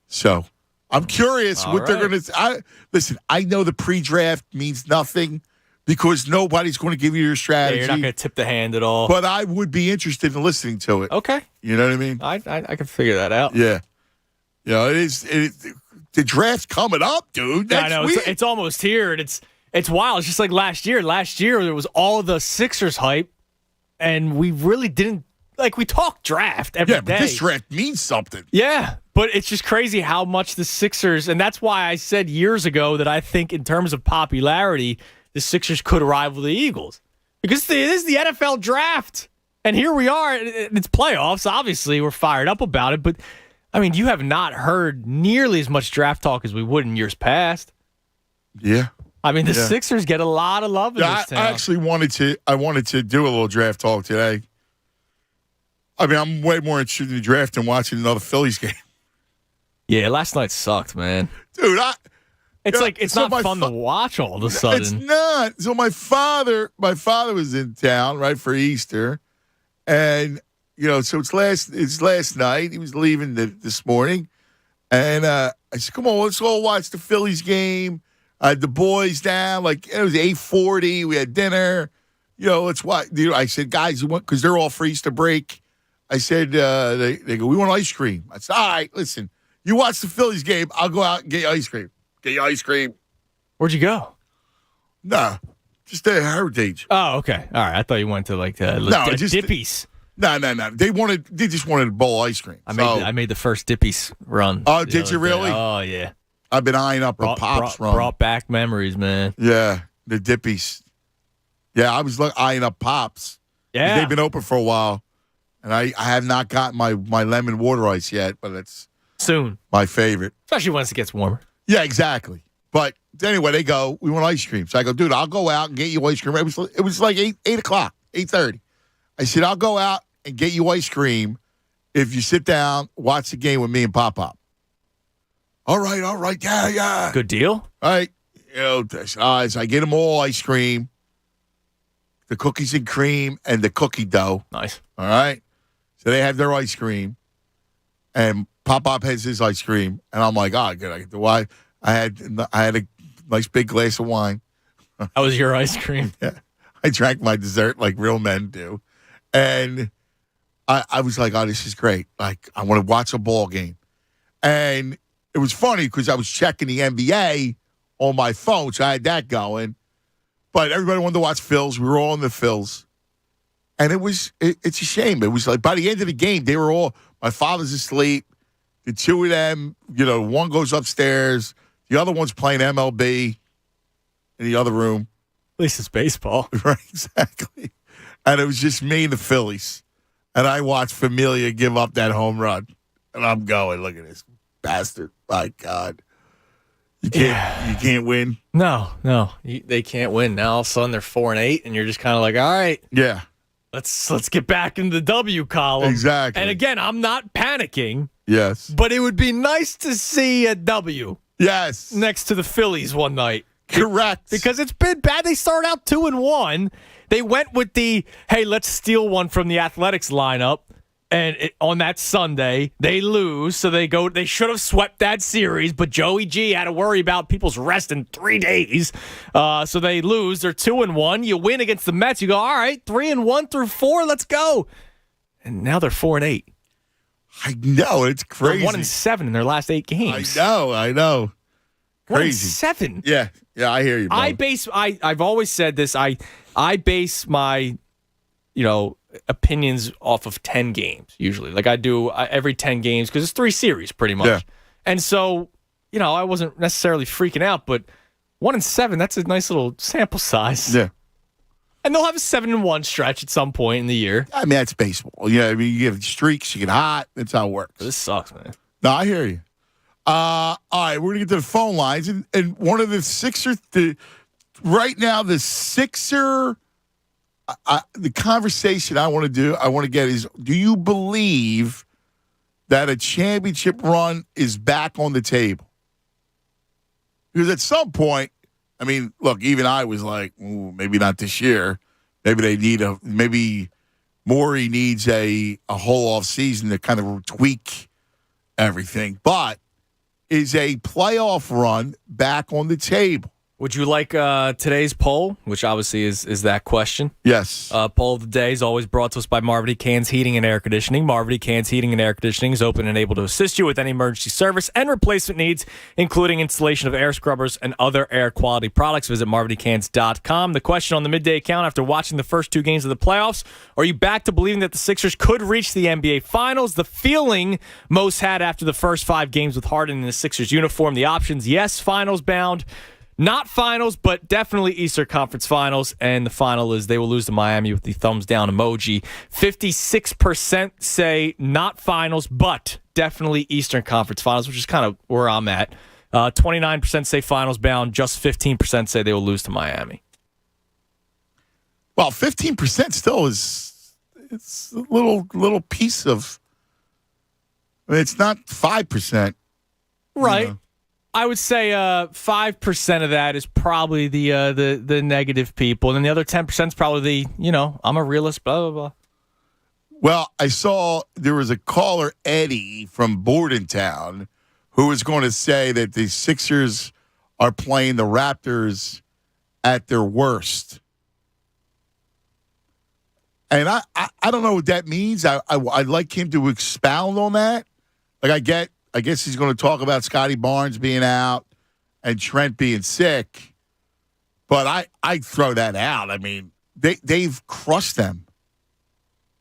So I'm curious what they're going to. Listen, I know the pre-draft means nothing because nobody's going to give you your strategy. Yeah, you're not going to tip the hand at all. But I would be interested in listening to it. Okay. You know what I mean? I can figure that out. Yeah. It is. The draft's coming up, dude. I know. It's almost here, and it's wild. It's just like last year. Last year, there was all the Sixers hype, and we really didn't. We talk draft every day. But this draft means something. Yeah, but it's just crazy how much the Sixers, and that's why I said years ago that I think in terms of popularity, the Sixers could rival the Eagles. Because it is the NFL draft. And here we are. It's playoffs. Obviously, we're fired up about it. But, you have not heard nearly as much draft talk as we would in years past. Yeah. The Sixers get a lot of love in this town. I actually wanted to do a little draft talk today. I'm way more interested in the draft than watching another Phillies game. Yeah, last night sucked, man. Dude, it's not fun to watch all of a sudden. It's not. So my father was in town, right, for Easter. And, so it's last night. He was leaving this morning. And I said, come on, let's all watch the Phillies game. I had the boys down. It was 8:40. We had dinner. Let's watch. I said, guys, because they're all for Easter break. I said, they go, we want ice cream. I said, all right, listen, you watch the Phillies game. I'll go out and get you ice cream. Get you ice cream. Where'd you go? No, just at Heritage. Oh, okay. All right. I thought you went to Dippies. No. They just wanted a bowl of ice cream. I made the first Dippies run. Oh, did you really? Oh, yeah. I've been eyeing up a Pops run. Brought back memories, man. Yeah, the Dippies. Yeah, I was eyeing up Pops. Yeah. They've been open for a while. And I have not gotten my lemon water ice yet, but it's soon. My favorite. Especially once it gets warmer. Yeah, exactly. But anyway, they go, we want ice cream. So I go, dude, I'll go out and get you ice cream. It was like 8 o'clock, 8:30. I said, I'll go out and get you ice cream if you sit down, watch the game with me and Pop. All right. Yeah. Good deal. All right. So I get them all ice cream, the cookies and cream, and the cookie dough. Nice. All right. So they have their ice cream, and Pop has his ice cream, and I'm like, good. I get the why. I had a nice big glass of wine. That was your ice cream. Yeah. I drank my dessert like real men do. And I was like, oh, this is great. Like, I want to watch a ball game. And it was funny because I was checking the NBA on my phone, so I had that going. But everybody wanted to watch Phils. We were all in the Phils. And it's a shame. It was like by the end of the game, they were all, my father's asleep. The two of them, one goes upstairs. The other one's playing MLB in the other room. At least it's baseball. Right, exactly. And it was just me and the Phillies. And I watched Familia give up that home run. And I'm going, look at this bastard. My God. You can't win. No. They can't win. Now all of a sudden they're 4-8, and you're just kind of like, all right. Yeah. Let's get back in the W column. Exactly. And again, I'm not panicking. Yes. But it would be nice to see a W. Yes. Next to the Phillies one night. Correct. Because it's been bad. They started out 2-1. They went with the, hey, let's steal one from the Athletics lineup. And on that Sunday, they lose. So they should have swept that series. But Joey G had to worry about people's rest in 3 days. So they lose. They're 2-1. You win against the Mets. You go, all right, 3-1 through 4. Let's go. And now they're 4-8. I know. It's crazy. They're 1-7 in their last 8 games. I know. Crazy. 1-7. Yeah, I hear you, bro. I've always said this. I base my, opinions off of 10 games usually. Like I do every 10 games because it's 3 series pretty much. Yeah. And so, I wasn't necessarily freaking out, but 1-7, that's a nice little sample size. Yeah. And they'll have a 7-1 stretch at some point in the year. I mean, that's baseball. You get streaks, you get hot. That's how it works. This sucks, man. No, I hear you. All right, we're going to get to the phone lines. And one of the Sixers, right now, the Sixer, the conversation I want to get is, do you believe that a championship run is back on the table? Because at some point, I mean, look, even I was like, maybe not this year. Maybe Morey needs a whole off season to kind of tweak everything. But is a playoff run back on the table? Would you like today's poll, which obviously is that question? Yes. Poll of the day is always brought to us by Marvity Cans Heating and Air Conditioning. Marvity Cans Heating and Air Conditioning is open and able to assist you with any emergency service and replacement needs, including installation of air scrubbers and other air quality products. Visit MarvityCans.com. The question on the midday account after watching the first 2 games of the playoffs, are you back to believing that the Sixers could reach the NBA Finals? The feeling most had after the first 5 games with Harden in the Sixers uniform. The options, yes, finals bound. Not finals, but definitely Eastern Conference Finals. And the final is they will lose to Miami with the thumbs down emoji. 56% say not finals, but definitely Eastern Conference Finals, which is kind of where I'm at. 29% say finals bound. Just 15% say they will lose to Miami. Well, 15% still it's a little piece of. I mean, it's not 5%. Right. I would say 5% of that is probably the negative people, and then the other 10% is probably the I'm a realist, blah blah blah. Well, I saw there was a caller, Eddie from Bordentown, who was going to say that the Sixers are playing the Raptors at their worst, and I don't know what that means. I'd like him to expound on that. Like I guess he's going to talk about Scotty Barnes being out and Trent being sick. But I throw that out. I mean, they've crushed them.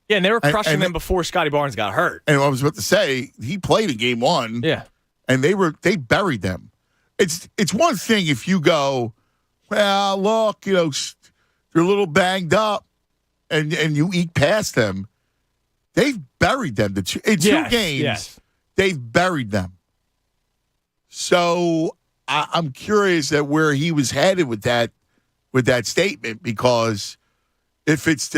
Yeah, and they were crushing them before Scotty Barnes got hurt. And I was about to say, he played in game 1. Yeah. And they buried them. It's one thing if you go, well, look, they're a little banged up and you eke past them. They've buried them in 2 games. Yes. They've buried them. So I'm curious at where he was headed with that statement, because if it's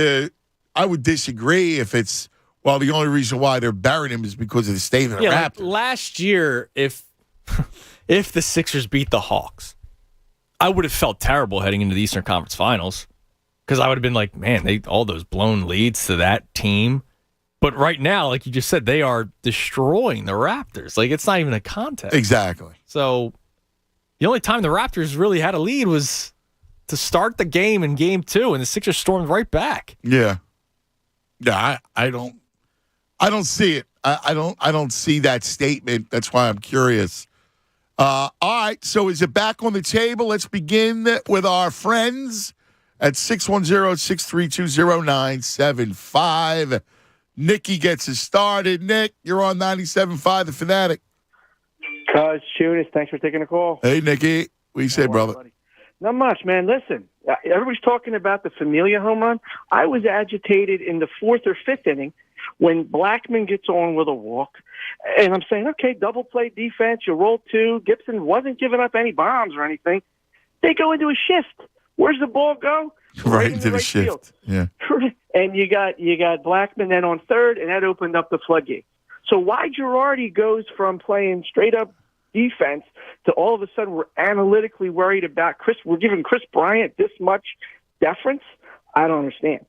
I would disagree if it's, well, the only reason why they're burying him is because of the state of the Raptors. Like last year, if the Sixers beat the Hawks, I would have felt terrible heading into the Eastern Conference Finals, because I would have been like, man, all those blown leads to that team. But right now, like you just said, they are destroying the Raptors. Like, it's not even a contest. Exactly. So, The only time the Raptors really had a lead was to start the game in Game 2, and the Sixers stormed right back. Yeah. Yeah, I don't see it. I don't see that statement. That's why I'm curious. All right, so is it back on the table? Let's begin with our friends at 610-632-0975. Nikki gets us started. Nick, you're on 97.5 The Fanatic. Cuz Tunis, thanks for taking the call. Hey, Nikki. What you say, brother? Buddy. Not much, man. Listen, everybody's talking about the Familia home run. I was agitated in the 4th or 5th inning when Blackman gets on with a walk. And I'm saying, okay, double play defense, you roll 2. Gibson wasn't giving up any bombs or anything. They go into a shift. Where's the ball go? Right into the shift. Field. Yeah. And you got Blackman then on third, and that opened up the floodgate. So why Girardi goes from playing straight up defense to all of a sudden we're analytically worried about we're giving Chris Bryant this much deference? I don't understand.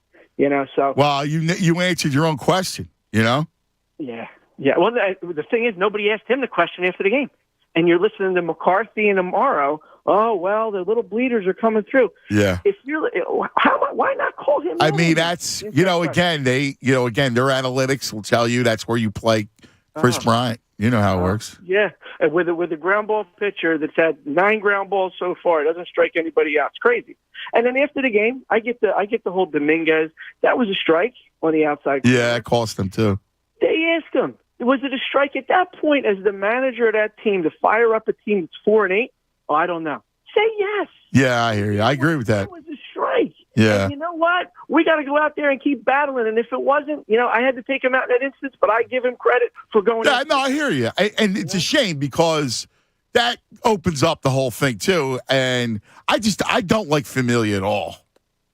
So well, you answered your own question. Yeah. Well, the thing is, nobody asked him the question after the game, and you're listening to McCarthy and Amaro. Oh well, the little bleeders are coming through. Yeah. If you're, why not call him? I mean, that's their analytics will tell you that's where you play Chris Bryant. You know how it works. Yeah, and with a ground ball pitcher that's had 9 ground balls so far, it doesn't strike anybody out. It's crazy. And then after the game, I get the whole Dominguez. That was a strike on the outside corner. Yeah, it cost them too. They asked him, was it a strike at that point as the manager of that team to fire up a team that's 4-8? Oh, I don't know. Say yes. Yeah, I hear you. I agree with that. It was a strike. Yeah. And you know what? We got to go out there and keep battling. And if it wasn't, I had to take him out in that instance, but I give him credit for going. Yeah, no, I hear you. And it's a shame because that opens up the whole thing too. And I don't like Familia at all.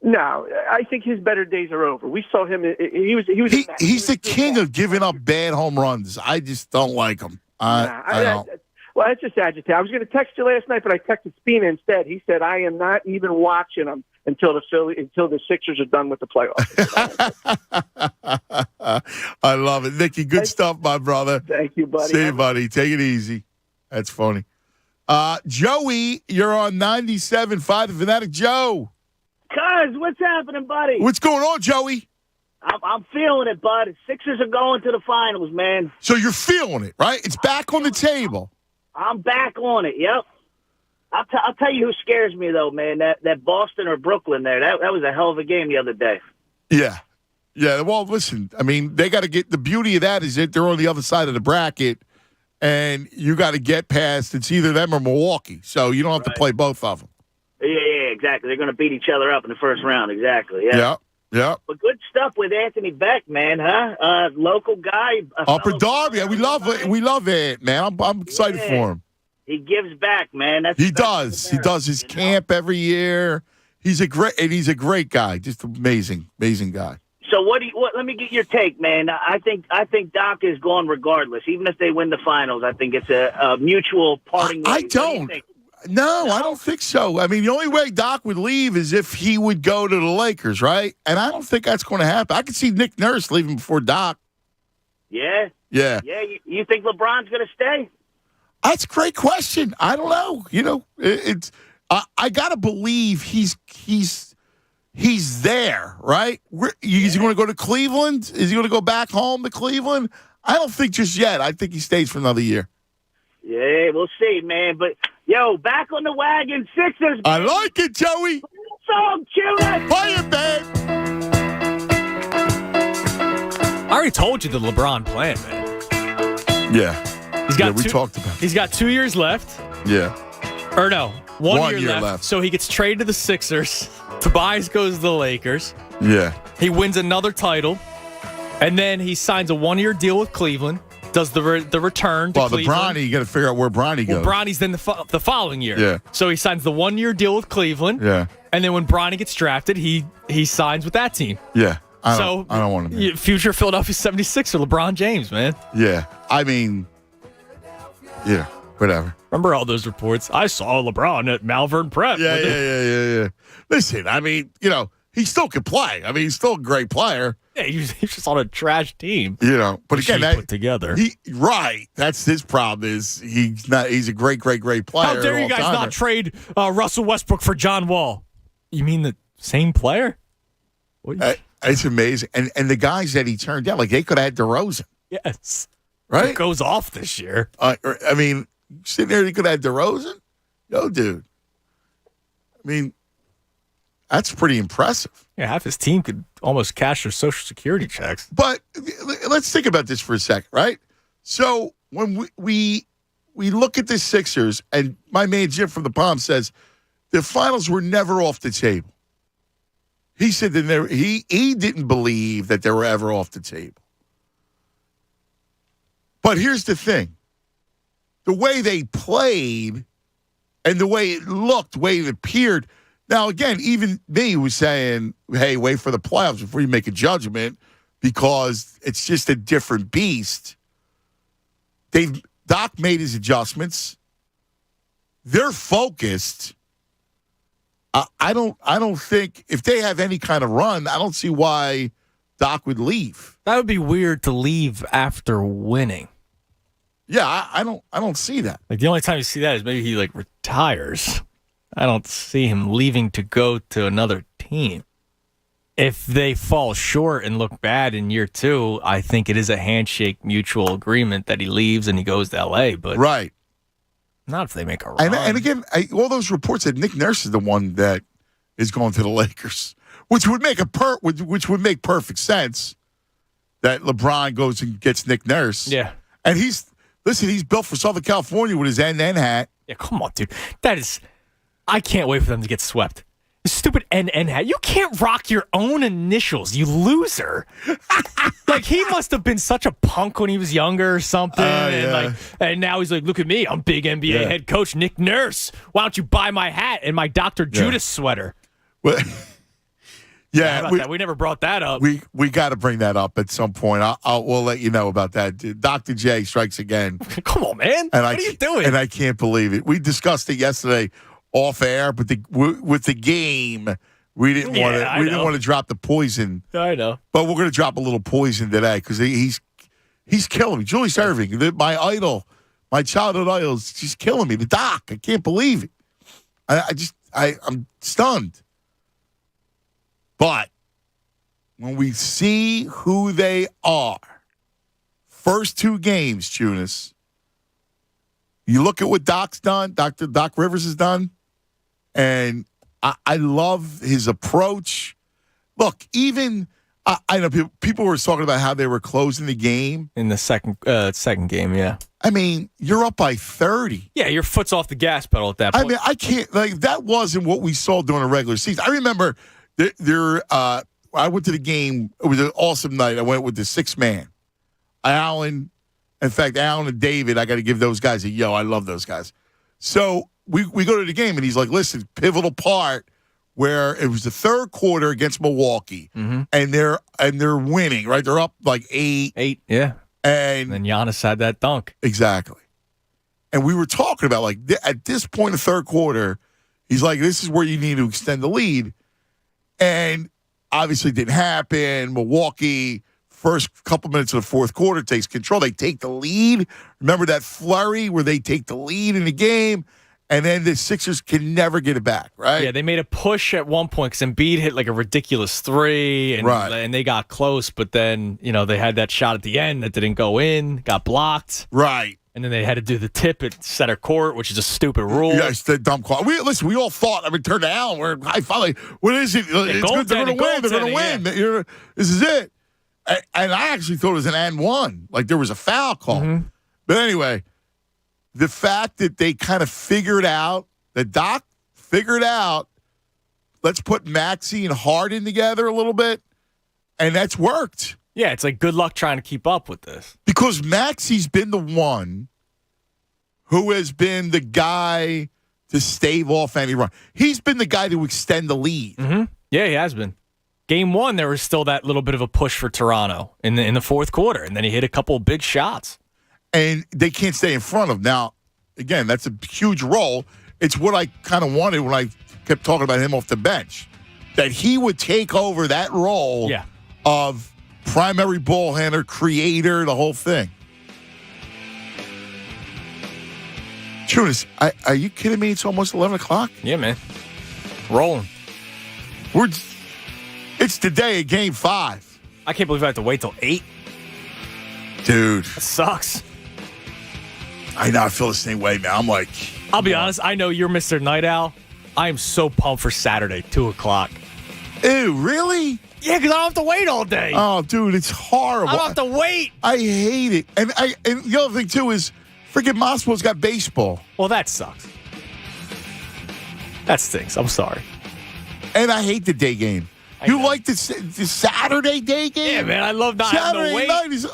No, I think his better days are over. We saw him. He's the king of giving up bad home runs. I just don't like him. I don't. Well, that's just agitated. I was going to text you last night, but I texted Spina instead. He said, I am not even watching them until the Sixers are done with the playoffs. I love it. Nicky, good stuff, my brother. Thank you, buddy. See you, buddy. Take it easy. That's funny. Joey, you're on 97.5 The Fanatic. Joe. Cuz, what's happening, buddy? What's going on, Joey? I'm feeling it, bud. Sixers are going to the finals, man. So you're feeling it, right? It's back on the table. I'm back on it, yep. I'll tell you who scares me, though, man, that Boston or Brooklyn there. That was a hell of a game the other day. Yeah. Yeah, well, listen, I mean, they got to get – the beauty of that is that they're on the other side of the bracket, and you got to get past – it's either them or Milwaukee, so you don't have to play both of them. Yeah, exactly. They're going to beat each other up in the first round, exactly, yeah. Yeah. But good stuff with Anthony Beck, man, huh? Local guy. Upper Darby. Yeah, we love it, man. I'm excited for him. He gives back, man. He does. He does his camp every year. He's a great guy. Just amazing guy. So what? Let me get your take, man. I think Doc is gone regardless, even if they win the finals. I think it's a mutual parting ways. I don't. No, I don't think so. I mean, the only way Doc would leave is if he would go to the Lakers, right? And I don't think that's going to happen. I could see Nick Nurse leaving before Doc. Yeah? Yeah. Yeah, you think LeBron's going to stay? That's a great question. I don't know. It's I got to believe he's there, right? Is he going to go to Cleveland? Is he going to go back home to Cleveland? I don't think just yet. I think he stays for another year. Yeah, we'll see, man. But, yo, back on the wagon, Sixers. I like it, Joey. Song, chew it. Play it, man. I already told you the LeBron plan, man. Yeah. We talked about it. He's got 2 years left. Yeah. Or no, one year left. So he gets traded to the Sixers. Tobias goes to the Lakers. Yeah. He wins another title. And then he signs a 1-year deal with Cleveland. Does the return to Cleveland. Well, the Bronny, you got to figure out where Bronny goes. Well, Bronny's then the following year. Yeah. So he signs the 1-year deal with Cleveland. Yeah. And then when Bronny gets drafted, he signs with that team. Yeah. I don't want to. Future Philadelphia 76er, LeBron James, man. Yeah. I mean, yeah, whatever. Remember all those reports? I saw LeBron at Malvern Prep. Yeah. Listen, I mean, he still can play. I mean, he's still a great player. Yeah, he's just on a trash team. But again, that put together. That's his problem. Is he's not? He's a great player. How dare you guys not trade Russell Westbrook for John Wall? You mean the same player? It's amazing. And the guys that he turned down, like they could have had DeRozan. Yes. Right? It goes off this year. I mean, sitting there, he could have had DeRozan? Yo, dude. I mean, that's pretty impressive. Yeah, half his team could almost cash their Social Security checks. But let's think about this for a second, right? So when we look at the Sixers, and my man Jim from the Palm says the finals were never off the table. He said that he didn't believe that they were ever off the table. But here's the thing. The way they played and the way it looked, the way it appeared. Now, again, even me was saying, hey, wait for the playoffs before you make a judgment because it's just a different beast. Doc made his adjustments. They're focused. I don't think if they have any kind of run, I don't see why Doc would leave. That would be weird to leave after winning. Yeah, I don't see that. Like the only time you see that is maybe he retires. I don't see him leaving to go to another team. If they fall short and look bad in year 2, I think it is a handshake mutual agreement that he leaves and he goes to LA. But right. Not if they make a run. And again, all those reports that Nick Nurse is the one that is going to the Lakers, which would make which would make perfect sense that LeBron goes and gets Nick Nurse. Yeah. And he's built for Southern California with his NN hat. Yeah, come on, dude. I can't wait for them to get swept. The stupid NN hat. You can't rock your own initials, you loser. He must have been such a punk when he was younger or something. And now he's like, look at me. I'm big NBA head coach Nick Nurse. Why don't you buy my hat and my Dr. Judas sweater? Well, how about that? We never brought that up. We got to bring that up at some point. We'll let you know about that. Dr. J strikes again. Come on, man. What are you doing? And I can't believe it. We discussed it yesterday off air, but with the game, we didn't want to drop the poison. I know, but we're going to drop a little poison today because he's killing me. Julius Erving, my idol, my childhood idol, is just killing me. The Doc, I can't believe it. I'm stunned. But when we see who they are, first 2 games, Tunis, you look at what Doc's done, Doc Rivers has done, and I love his approach. Look, even I know people were talking about how they were closing the game. In the second game, yeah. I mean, you're up by 30. Yeah, your foot's off the gas pedal at that point. I mean, I can't, that wasn't what we saw during the regular season. I remember I went to the game. It was an awesome night. I went with the 6-man. Allen and David, I got to give those guys a yo. I love those guys. So we go to the game, and he's like, listen, pivotal part where it was the third quarter against Milwaukee, and they're winning, right? They're up 8. 8, yeah. And then Giannis had that dunk. Exactly. And we were talking about, at this point in the third quarter, he's like, this is where you need to extend the lead. And obviously it didn't happen. Milwaukee, first couple minutes of the fourth quarter, takes control. They take the lead. Remember that flurry where they take the lead in the game, and then the Sixers can never get it back, right? Yeah, they made a push at one point because Embiid hit a ridiculous 3, and they got close, but then, they had that shot at the end that didn't go in, got blocked. Right. And then they had to do the tip at center court, which is a stupid rule. Yeah, it's the dumb call. We all thought, turn down. We're high-fiving. What is it? It's good. They're going to win. They're going to win. Yeah. This is it. And I actually thought it was an and one. There was a foul call. Mm-hmm. But anyway, the fact that they kind of figured out, that Doc figured out, let's put Maxey and Harden together a little bit, and that's worked. Yeah, it's good luck trying to keep up with this. Because Maxey's been the one who has been the guy to stave off any run. He's been the guy to extend the lead. Mm-hmm. Yeah, he has been. Game 1, there was still that little bit of a push for Toronto in the fourth quarter, and then he hit a couple of big shots. And they can't stay in front of him. Now, again, that's a huge role. It's what I kind of wanted when I kept talking about him off the bench. that he would take over that role of primary ball handler, creator, the whole thing. Tunis, are you kidding me? It's almost 11 o'clock. Yeah, man. Rolling. It's today of Game 5. I can't believe I have to wait till 8. Dude. That sucks. I know. I feel the same way, man. I'm like... I'll be honest. I know you're Mr. Night Owl. I am so pumped for Saturday, 2 o'clock. Ew, really? Yeah, because I don't have to wait all day. Oh, dude, it's horrible. I don't have to wait. I hate it. And the other thing, too, is freaking Moscow's got baseball. Well, that sucks. That stinks. I'm sorry. And I hate the day game. You like the Saturday day game? Yeah, man. I love not having to wait. Saturday night is...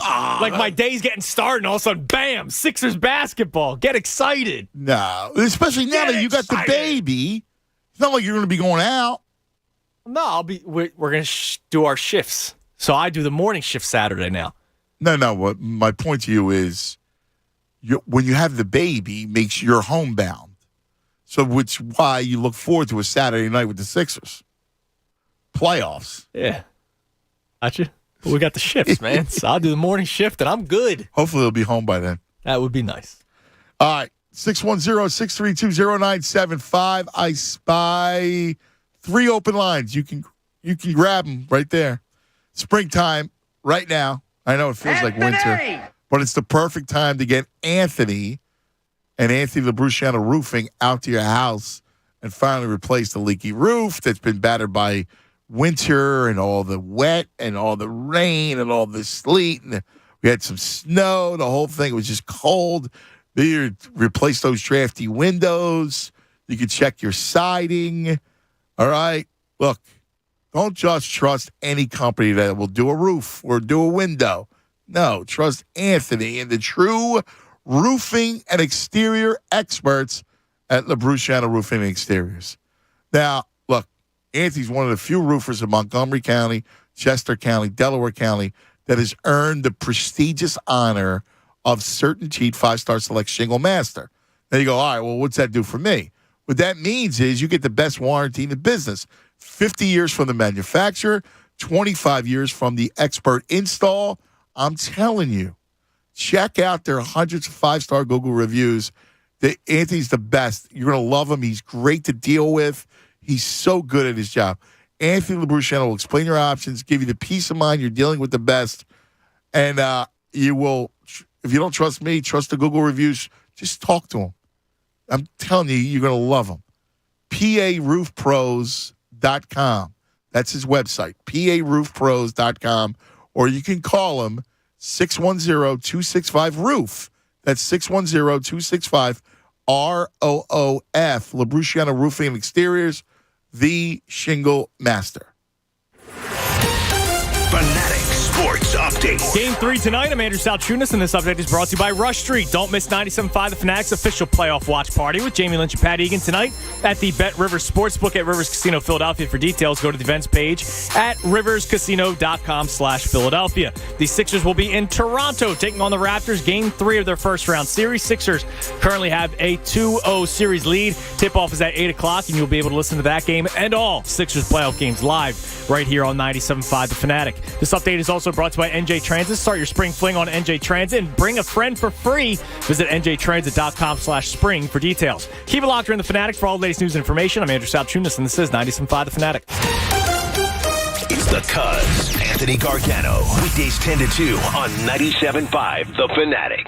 like my day's getting started, and all of a sudden, bam, Sixers basketball. Get excited. No. Especially now that you got the baby. It's not like you're going to be going out. No, we're going to do our shifts. So I do the morning shift Saturday now. No. What my point to you is, when you have the baby, makes you're homebound. So which why you look forward to a Saturday night with the Sixers. Playoffs. Yeah. Gotcha. But we got the shifts, man. So I'll do the morning shift, and I'm good. Hopefully they'll be home by then. That would be nice. All right. 610-632-0975. I spy 3 open lines. You can grab them right there. Springtime right now. I know it feels like winter, but it's the perfect time to get Anthony and Anthony LaBruciana Roofing out to your house and finally replace the leaky roof that's been battered by winter and all the wet and all the rain and all the sleet. And we had some snow. The whole thing was just cold. You replace those drafty windows. You can check your siding. All right. Look, don't just trust any company that will do a roof or do a window. No, trust Anthony and the true roofing and exterior experts at LaBruciana Roofing and Exteriors. Now, look, Anthony's one of the few roofers in Montgomery County, Chester County, Delaware County that has earned the prestigious honor of CertainTeed 5-Star Select Shingle Master. Now you go, all right, well, what's that do for me? What that means is you get the best warranty in the business. 50 years from the manufacturer, 25 years from the expert install. I'm telling you, check out their hundreds of 5-star Google reviews. Anthony's the best. You're going to love him. He's great to deal with. He's so good at his job. Anthony LaBruciana will explain your options, give you the peace of mind you're dealing with the best. And you will, if you don't trust me, trust the Google reviews. Just talk to him. I'm telling you, you're going to love him. PARoofPros.com. That's his website, PARoofPros.com. Or you can call him 610-265-ROOF. That's 610-265-ROOF. LaBruciana Roofing and Exteriors, the Shingle Master. Fanatic Sports Update. Game 3 tonight. I'm Andrew Salchunas, and this update is brought to you by Rush Street. Don't miss 97.5 The Fanatic's official playoff watch party with Jamie Lynch and Pat Egan tonight at the Bet Rivers Sportsbook at Rivers Casino Philadelphia. For details, go to the events page at riverscasino.com/Philadelphia. The Sixers will be in Toronto taking on the Raptors. Game 3 of their first round series. Sixers currently have a 2-0 series lead. Tip-off is at 8 o'clock, and you'll be able to listen to that game and all Sixers playoff games live right here on 97.5 The Fanatic. This update is also brought to you by NJ Transit. Start your spring fling on NJ Transit and bring a friend for free. Visit njtransit.com/spring for details. Keep it locked in the Fanatics for all the latest news and information. I'm Andrew Salchunas, and this is 97.5 The Fanatic. It's the Cuz, Anthony Gargano. Weekdays 10 to 2 on 97.5 The Fanatic.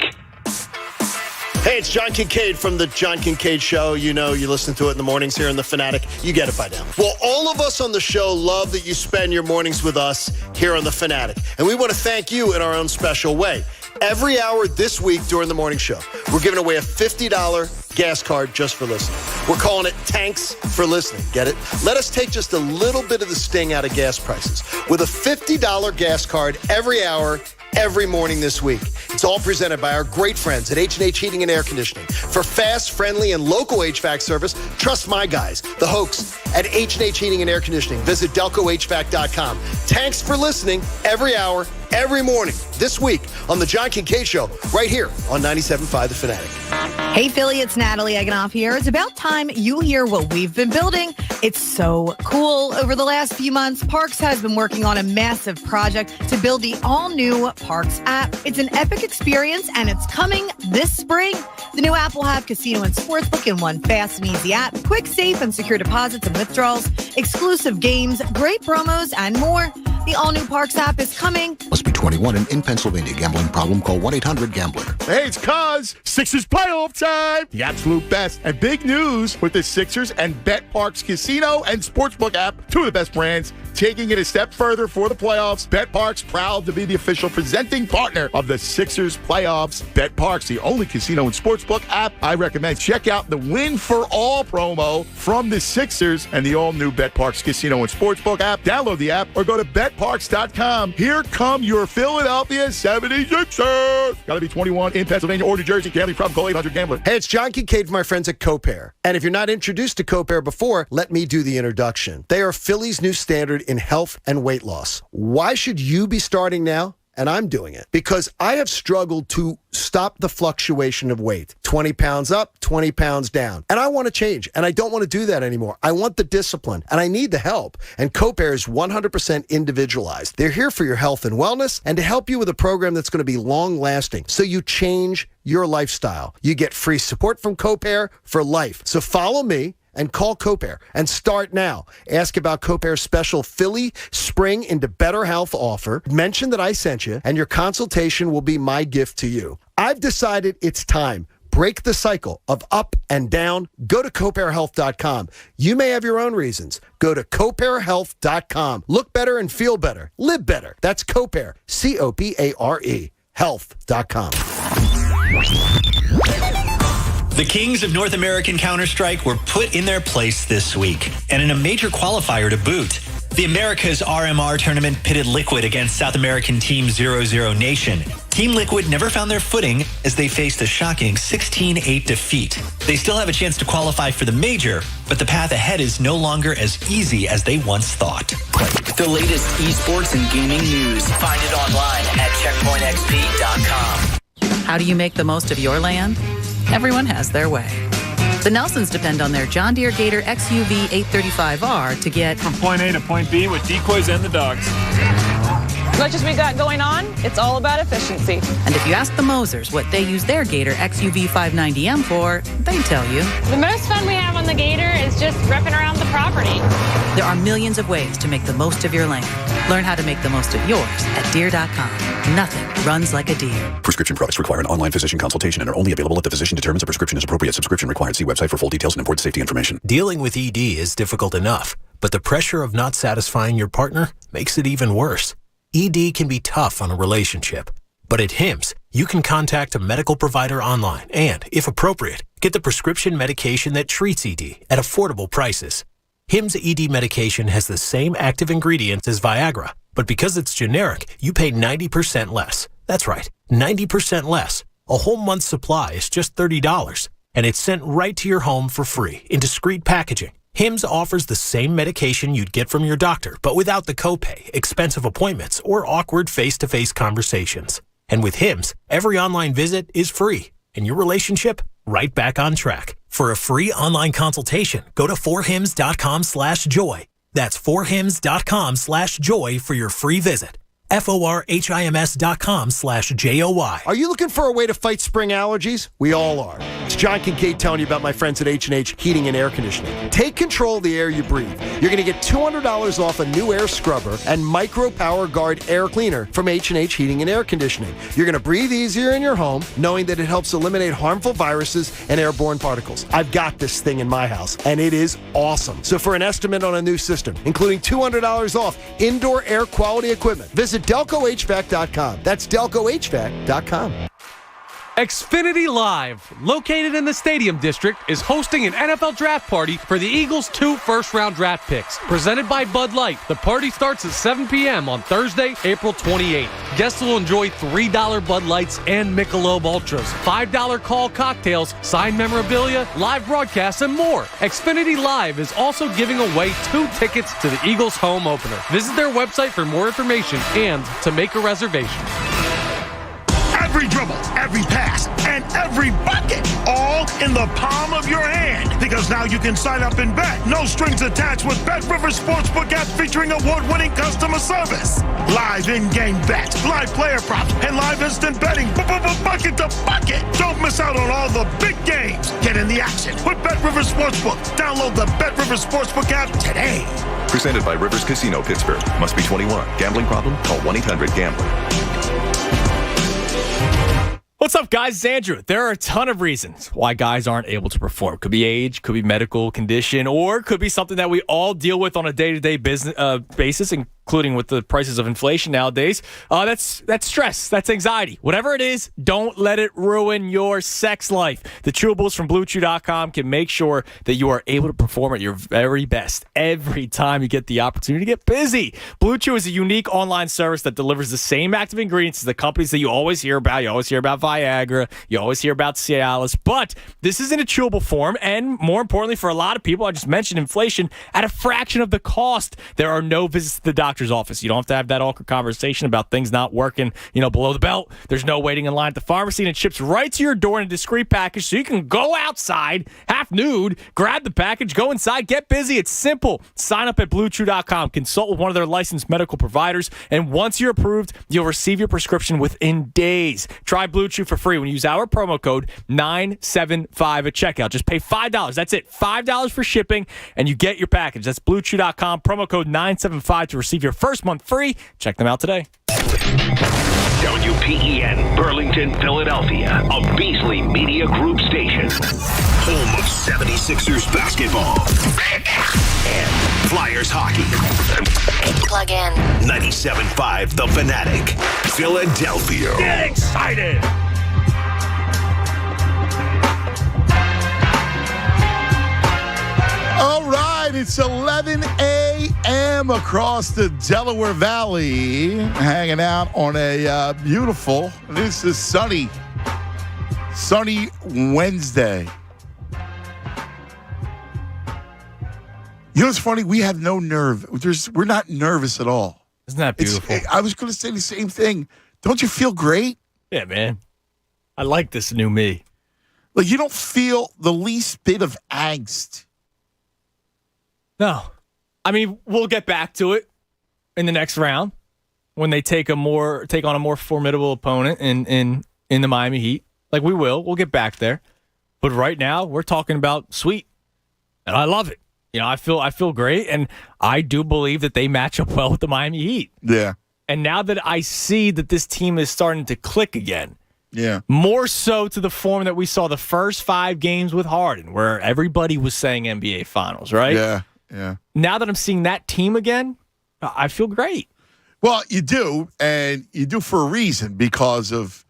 Hey, it's John Kincaid from The John Kincaid Show. You know, you listen to it in the mornings here in The Fanatic. You get it by now. Well, all of us on the show love that you spend your mornings with us here on The Fanatic. And we want to thank you in our own special way. Every hour this week during the morning show, we're giving away a $50 gas card just for listening. We're calling it Tanks for Listening. Get it? Let us take just a little bit of the sting out of gas prices with a $50 gas card every hour, every morning this week. It's all presented by our great friends at H&H Heating and Air Conditioning. For fast, friendly, and local HVAC service, trust my guys, the Hoax, at H&H Heating and Air Conditioning. Visit DelcoHVAC.com. Thanks for listening every hour, every morning this week on the John Kincaid Show right here on 97.5 The Fanatic. Hey, Philly, it's Natalie Eganoff here. It's about time you hear what we've been building. It's so cool. Over the last few months, Parks has been working on a massive project to build the all-new Parks app. It's an epic experience, and it's coming this spring. The new app will have casino and sportsbook in one fast and easy app, quick, safe, and secure deposits and withdrawals, exclusive games, great promos, and more. The all-new Parks app is coming. Must be 21 and in Pennsylvania. Gambling problem? Call 1-800-GAMBLER. Hey, it's Cuz. Sixers playoff time. The absolute best. And big news with the Sixers and BetParks Casino and Sportsbook app. Two of the best brands taking it a step further for the playoffs. BetParks proud to be the official presenting partner of the Sixers playoffs. BetParks, the only casino and sportsbook app I recommend. Check out the Win for All promo from the Sixers and the all-new BetParks Casino and Sportsbook app. Download the app or go to BetParks.com. Here come your Philadelphia 76ers. Got to be 21 in Pennsylvania or New Jersey. Gambling problem? Call 800-GAMBLER. Hey, it's John Kincaid from my friends at CoPair. And if you're not introduced to CoPair before, let me do the introduction. They are Philly's new standard in health and weight loss. Why should you be starting now? And I'm doing it because I have struggled to stop the fluctuation of weight. 20 pounds up, 20 pounds down. And I want to change. And I don't want to do that anymore. I want the discipline. And I need the help. And CoPair is 100% individualized. They're here for your health and wellness and to help you with a program that's going to be long-lasting. So you change your lifestyle. You get free support from CoPair for life. So follow me and call CoPair and start now. Ask about CoPair's special Philly Spring into Better Health offer. Mention that I sent you, and your consultation will be my gift to you. I've decided it's time. Break the cycle of up and down. Go to CoPairHealth.com. You may have your own reasons. Go to CoPairHealth.com. Look better and feel better. Live better. That's CoPair. CoPare. Health.com. The kings of North American Counter-Strike were put in their place this week, and in a major qualifier to boot. The Americas RMR tournament pitted Liquid against South American Team 00 Nation. Team Liquid never found their footing as they faced a shocking 16-8 defeat. They still have a chance to qualify for the major, but the path ahead is no longer as easy as they once thought. The latest esports and gaming news. Find it online at checkpointxp.com. How do you make the most of your land? Everyone has their way. The Nelsons depend on their John Deere Gator XUV 835R to get from point A to point B with decoys and the dogs. As much as we got going on, it's all about efficiency. And if you ask the Mosers what they use their Gator XUV 590M for, they tell you. The most fun we have on the Gator is just repping around the property. There are millions of ways to make the most of your land. Learn how to make the most of yours at Deere.com. Nothing runs like a Deere. Prescription products require an online physician consultation and are only available if the physician determines a prescription is appropriate. Subscription required. See website for full details and important safety information. Dealing with ED is difficult enough, but the pressure of not satisfying your partner makes it even worse. ED can be tough on a relationship, but at HIMSS, you can contact a medical provider online and, if appropriate, get the prescription medication that treats ED at affordable prices. HIMSS ED medication has the same active ingredients as Viagra, but because it's generic, you pay 90% less. That's right, 90% less. A whole month's supply is just $30, and it's sent right to your home for free in discreet packaging. HIMSS offers the same medication you'd get from your doctor, but without the copay, expensive appointments, or awkward face-to-face conversations. And with HIMSS, every online visit is free, and your relationship right back on track. For a free online consultation, go to forhims.com/joy. That's forhims.com/joy for your free visit. forhims.com/joy. Are you looking for a way to fight spring allergies? We all are. It's John Kincaid telling you about my friends at H&H Heating and Air Conditioning. Take control of the air you breathe. You're going to get $200 off a new air scrubber and Micro Power Guard air cleaner from H&H Heating and Air Conditioning. You're going to breathe easier in your home, knowing that it helps eliminate harmful viruses and airborne particles. I've got this thing in my house, and it is awesome. So for an estimate on a new system, including $200 off indoor air quality equipment, visit DelcoHVAC.com. That's DelcoHVAC.com. Xfinity Live, located in the Stadium District, is hosting an NFL draft party for the Eagles' 2 first-round draft picks. Presented by Bud Light, the party starts at 7 p.m. on Thursday, April 28th. Guests will enjoy $3 Bud Lights and Michelob Ultras, $5 call cocktails, signed memorabilia, live broadcasts, and more. Xfinity Live is also giving away 2 tickets to the Eagles' home opener. Visit their website for more information and to make a reservation. Every dribble, every pass, and every bucket, all in the palm of your hand. Because now you can sign up and bet. No strings attached with Bet Rivers Sportsbook app featuring award-winning customer service. Live in-game bets, live player props, and live instant betting. Bucket to bucket. Don't miss out on all the big games. Get in the action with Bet Rivers Sportsbook. Download the Bet Rivers Sportsbook app today. Presented by Rivers Casino Pittsburgh. Must be 21. Gambling problem? Call 1-800-GAMBLER. What's up, guys? It's Andrew. There are a ton of reasons why guys aren't able to perform. Could be age, could be medical condition, or could be something that we all deal with on a day-to-day basis, including with the prices of inflation nowadays. That's stress. That's anxiety. Whatever it is, don't let it ruin your sex life. The Chewables from BlueChew.com can make sure that you are able to perform at your very best every time you get the opportunity to get busy. Blue Chew is a unique online service that delivers the same active ingredients as the companies that you always hear about. You always hear about Viagra. You always hear about Cialis. But this is in a chewable form, and more importantly, for a lot of people, I just mentioned inflation, at a fraction of the cost. There are no visits to the doctor's office. You don't have to have that awkward conversation about things not working, below the belt. There's no waiting in line at the pharmacy, and it ships right to your door in a discreet package, so you can go outside, half nude, grab the package, go inside, get busy. It's simple. Sign up at BlueChew.com. Consult with one of their licensed medical providers, and once you're approved, you'll receive your prescription within days. Try Blue Chew for free when you use our promo code 975 at checkout. Just pay $5. That's it. $5 for shipping, and you get your package. That's BlueChew.com. Promo code 975 to receive your first month free. Check them out today. WPEN, Burlington, Philadelphia, a Beasley Media Group station. Home of 76ers basketball and Flyers hockey. Plug in. 97.5 The Fanatic, Philadelphia. Get excited! All right, it's 11 a.m. across the Delaware Valley, hanging out on a beautiful, this is sunny Wednesday. You know what's funny? We have no nerve. We're not nervous at all. Isn't that beautiful? I was going to say the same thing. Don't you feel great? Yeah, man. I like this new me. Like, you don't feel the least bit of angst. No. I mean, we'll get back to it in the next round when they take on a more formidable opponent in the Miami Heat. Like, we will. We'll get back there. But right now, we're talking about sweet. And I love it. I feel great, and I do believe that they match up well with the Miami Heat. Yeah. And now that I see that this team is starting to click again, yeah, more so to the form that we saw the first 5 games with Harden, where everybody was saying NBA Finals, right? Yeah, yeah. Now that I'm seeing that team again, I feel great. Well, you do, and you do for a reason, because of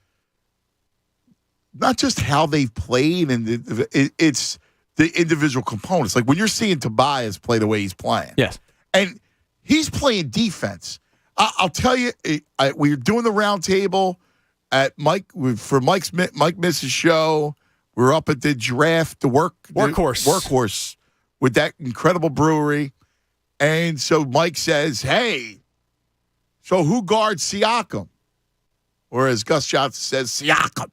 not just how they've played, and it's the individual components. Like when you're seeing Tobias play the way he's playing. Yes. And he's playing defense. I'll tell you, we were doing the round table at Mike Miss's show. We're up at the draft, the workhorse with that incredible brewery. And so Mike says, hey, so who guards Siakam? Or as Gus Johnson says, Siakam.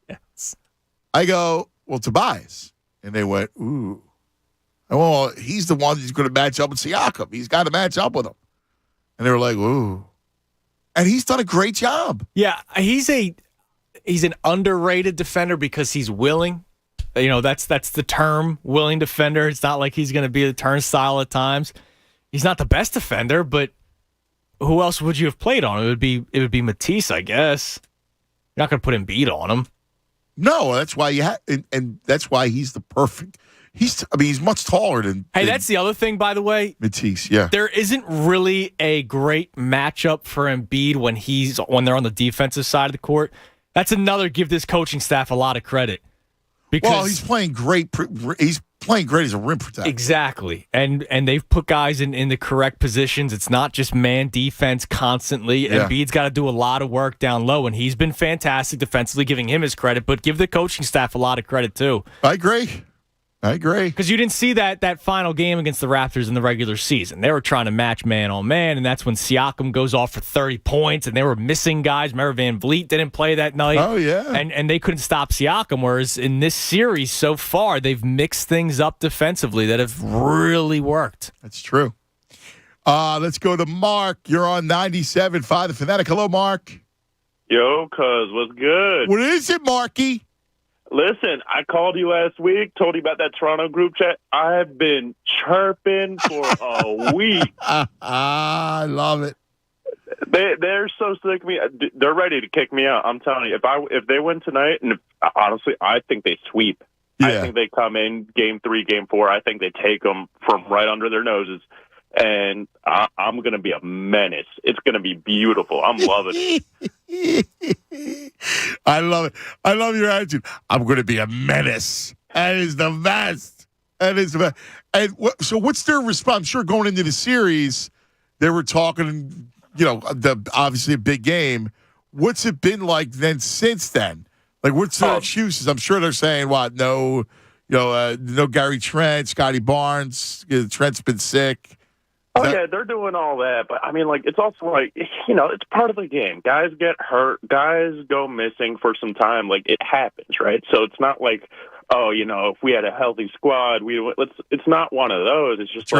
Yes. I go, well, Tobias. And they went, ooh. Well, he's the one who's going to match up with Siakam. He's got to match up with him. And they were like, ooh. And he's done a great job. Yeah, he's an underrated defender because he's willing. That's the term, willing defender. It's not like he's going to be the turnstile at times. He's not the best defender, but who else would you have played on? It would be Matisse, I guess. You're not going to put Embiid on him. No, that's why and that's why he's the perfect. He's much taller than. Hey, that's the other thing, by the way. Matisse, yeah. There isn't really a great matchup for Embiid when they're on the defensive side of the court, That's another give this coaching staff a lot of credit. Well, he's playing great. He's playing great as a rim protector. Exactly. And they've put guys in the correct positions. It's not just man defense constantly. Yeah. Embiid's got to do a lot of work down low, and he's been fantastic defensively, giving him his credit, but give the coaching staff a lot of credit too. I agree. Because you didn't see that final game against the Raptors in the regular season. They were trying to match man on man, and that's when Siakam goes off for 30 points, and they were missing guys. Remember, Van Vliet didn't play that night. Oh, yeah. And they couldn't stop Siakam, whereas in this series so far, they've mixed things up defensively that have really worked. That's true. Let's go to Mark. You're on 97.5 The Fanatic. Hello, Mark. Yo, cuz, what's good? What is it, Marky? Listen, I called you last week, told you about that Toronto group chat. I've been chirping for a week. I love it. They're so sick of me. They're ready to kick me out. I'm telling you, if they win tonight, and honestly, I think they sweep. Yeah. I think they come in game 3, game 4. I think they take them from right under their noses. And I'm going to be a menace. It's going to be beautiful. I'm loving it. I love it. I love your attitude. I'm going to be a menace. That is the best. That is the best. And so what's their response? I'm sure going into the series, they were talking, obviously a big game. What's it been like then since then? Like, what's their excuses? I'm sure they're saying, what, no Gary Trent, Scotty Barnes, Trent's been sick. Yeah, they're doing all that, but I mean, it's also like, it's part of the game. Guys get hurt, guys go missing for some time. It happens, right? So it's not like, if we had a healthy squad, it's not one of those. It's just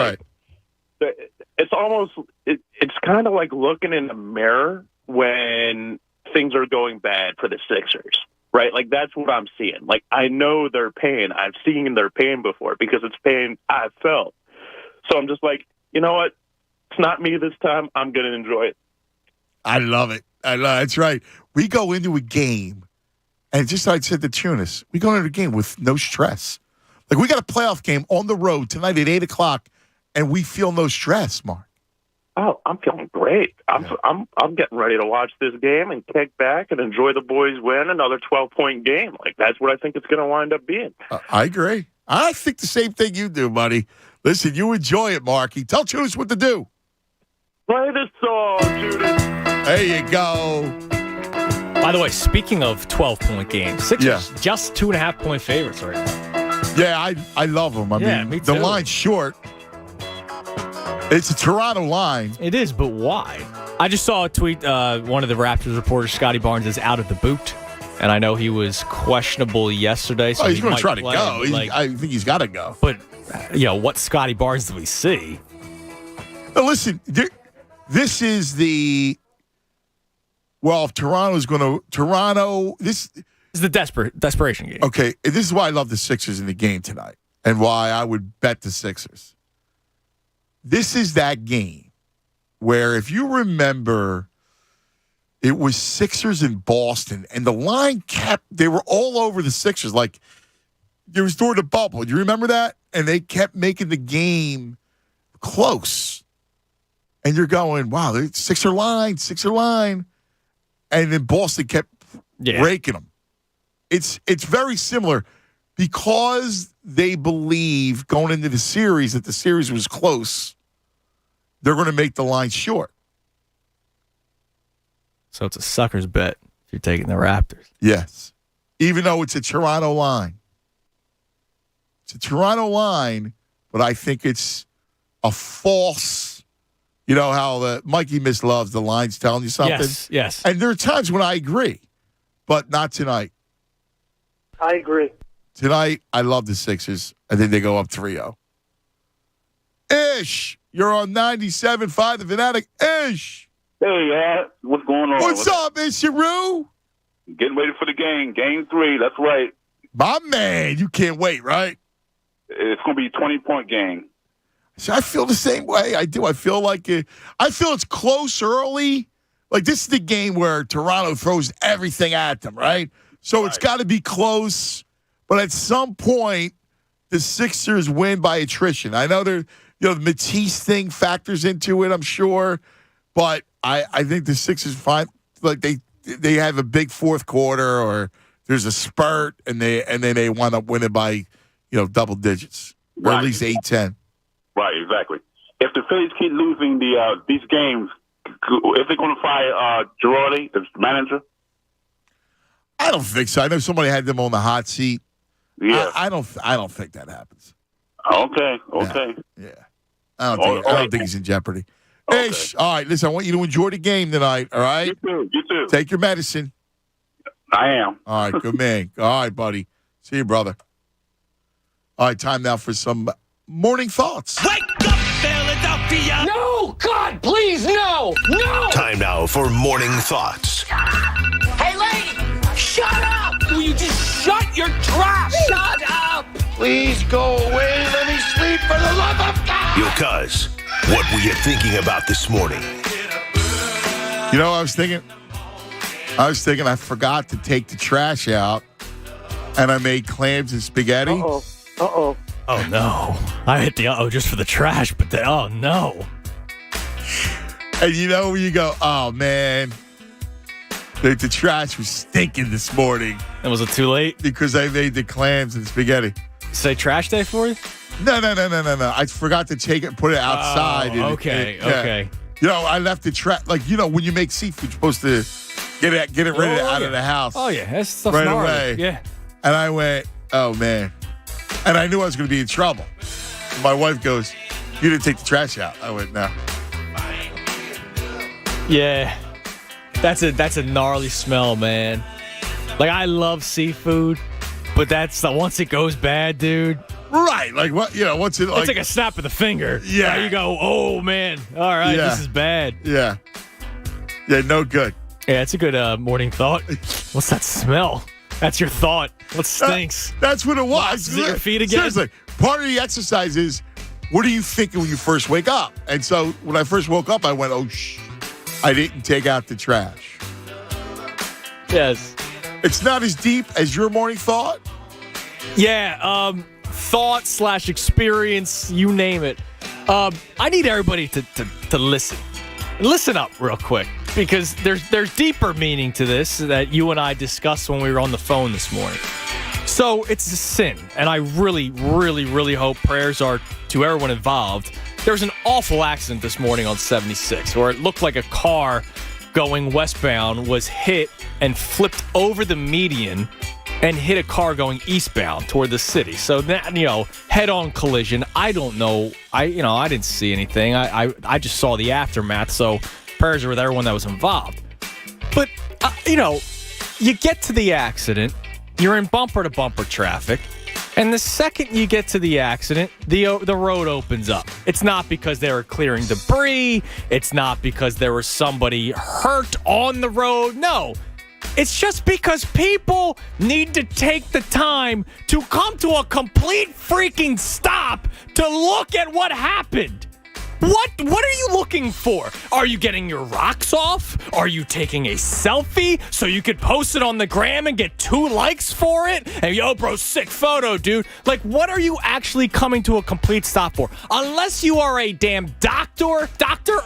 it's almost, it's kind of like looking in the mirror when things are going bad for the Sixers, right? That's what I'm seeing. I know their pain. I've seen their pain before because it's pain I've felt. So I'm just like, you know what? It's not me this time. I'm going to enjoy it. I love it. That's right. We go into a game, and just like I said to Tunis, we go into a game with no stress. We got a playoff game on the road tonight at 8 o'clock, and we feel no stress, Mark. Oh, I'm feeling great. I'm getting ready to watch this game and kick back and enjoy the boys win another 12-point game. That's what I think it's going to wind up being. I agree. I think the same thing you do, buddy. Listen, you enjoy it, Marky. Tell Judas what to do. Play this song, Judas. There you go. By the way, speaking of 12-point games, Sixers just 2.5-point favorites right now. Yeah, I love them. I mean, me the too. line's short. It's a Toronto line. It is, but why? I just saw a tweet. One of the Raptors reporters, Scotty Barnes, is out of the boot. And I know he was questionable yesterday. So he's going to try to play, go. I think he's got to go. But, what Scotty Barnes do we see? Now, listen, this is the... Well, if Toronto's going to... This is the desperation game. Okay, this is why I love the Sixers in the game tonight and why I would bet the Sixers. This is that game where, if you remember... It was Sixers in Boston, and the line they were all over the Sixers. It was during the bubble. Do you remember that? And they kept making the game close. And you're going, wow, Sixer line. And then Boston kept breaking them. It's very similar because they believe going into the series that the series was close, they're going to make the line short. So it's a sucker's bet if you're taking the Raptors. Yes. Even though it's a Toronto line. It's a Toronto line, but I think it's a false, how Mikey misloves the lines telling you something? Yes. And there are times when I agree, but not tonight. I agree. Tonight, I love the Sixers. I think they go up 3-0. Ish, you're on 97.5 The Fanatic. Ish. Hey, what's going on? What's up, Ishiru? Getting ready for the game. Game 3, that's right. My man, you can't wait, right? It's going to be a 20-point game. See, I feel the same way. I do. I feel it's close early. This is the game where Toronto throws everything at them, right? So It's got to be close. But at some point, the Sixers win by attrition. I know the Matisse thing factors into it, I'm sure. But I think the Sixers find they they have a big fourth quarter or there's a spurt and then they wind up winning by, double digits or at least 8-10. Right, exactly. If the Phillies keep losing these games, if they're going to fire Girardi, the manager? I don't think so. I know somebody had them on the hot seat. Yeah. I don't think that happens. Okay. Yeah. I don't think he's in jeopardy. Okay. Ish, all right, listen, I want you to enjoy the game tonight, all right? You too. Take your medicine. I am. All right, good man. All right, buddy. See you, brother. All right, time now for some morning thoughts. Wake up, Philadelphia! No! God, please, no! No! Time now for morning thoughts. Hey, lady! Shut up! Will you just shut your trap? Shut up! Please go away. Let me sleep for the love of God. Yo, cuz, what were you thinking about this morning? You know what I was thinking? I forgot to take the trash out, and I made clams and spaghetti. Uh-oh. Oh, no. I hit the uh-oh just for the trash, but oh, no. And when you go, oh, man, the trash was stinking this morning. And was it too late? Because I made the clams and spaghetti. Say trash day for you? No. I forgot to take it and put it outside. Oh, okay. I left the trash. Like, when you make seafood, you're supposed to get it ready out of the house. Oh, yeah. That's stuff right gnarly. away. Yeah. And I went, oh, man. And I knew I was going to be in trouble. My wife goes, you didn't take the trash out. I went, no. Yeah. That's a gnarly smell, man. Like, I love seafood, but once it goes bad, dude. Right. Like, what? What's it like? It's like a snap of the finger. Yeah. You go, oh, man. All right, This is bad. Yeah. Yeah, no good. Yeah, it's a good morning thought. What's that smell? That's your thought. What stinks? That's what it was. Is it your feet again? Seriously. Part of the exercise is, what are you thinking when you first wake up? And so when I first woke up, I went, I didn't take out the trash. Yes. It's not as deep as your morning thought? Yeah, thought / experience, you name it. I need everybody to listen. Listen up real quick, because there's deeper meaning to this that you and I discussed when we were on the phone this morning. So it's a sin, and I really, really, really hope prayers are to everyone involved. There was an awful accident this morning on 76 where it looked like a car going westbound was hit and flipped over the median and hit a car going eastbound toward the city. So that, head-on collision. I don't know. I didn't see anything. I just saw the aftermath. So prayers are with everyone that was involved. But you get to the accident, you're in bumper-to-bumper traffic, and the second you get to the accident, the road opens up. It's not because they were clearing debris. It's not because there was somebody hurt on the road. No. It's just because people need to take the time to come to a complete freaking stop to look at what happened. What are you looking for? Are you getting your rocks off? Are you taking a selfie so you could post it on the gram and get 2 likes for it? And yo, bro, sick photo, dude. Like, what are you actually coming to a complete stop for? Unless you are a damn doctor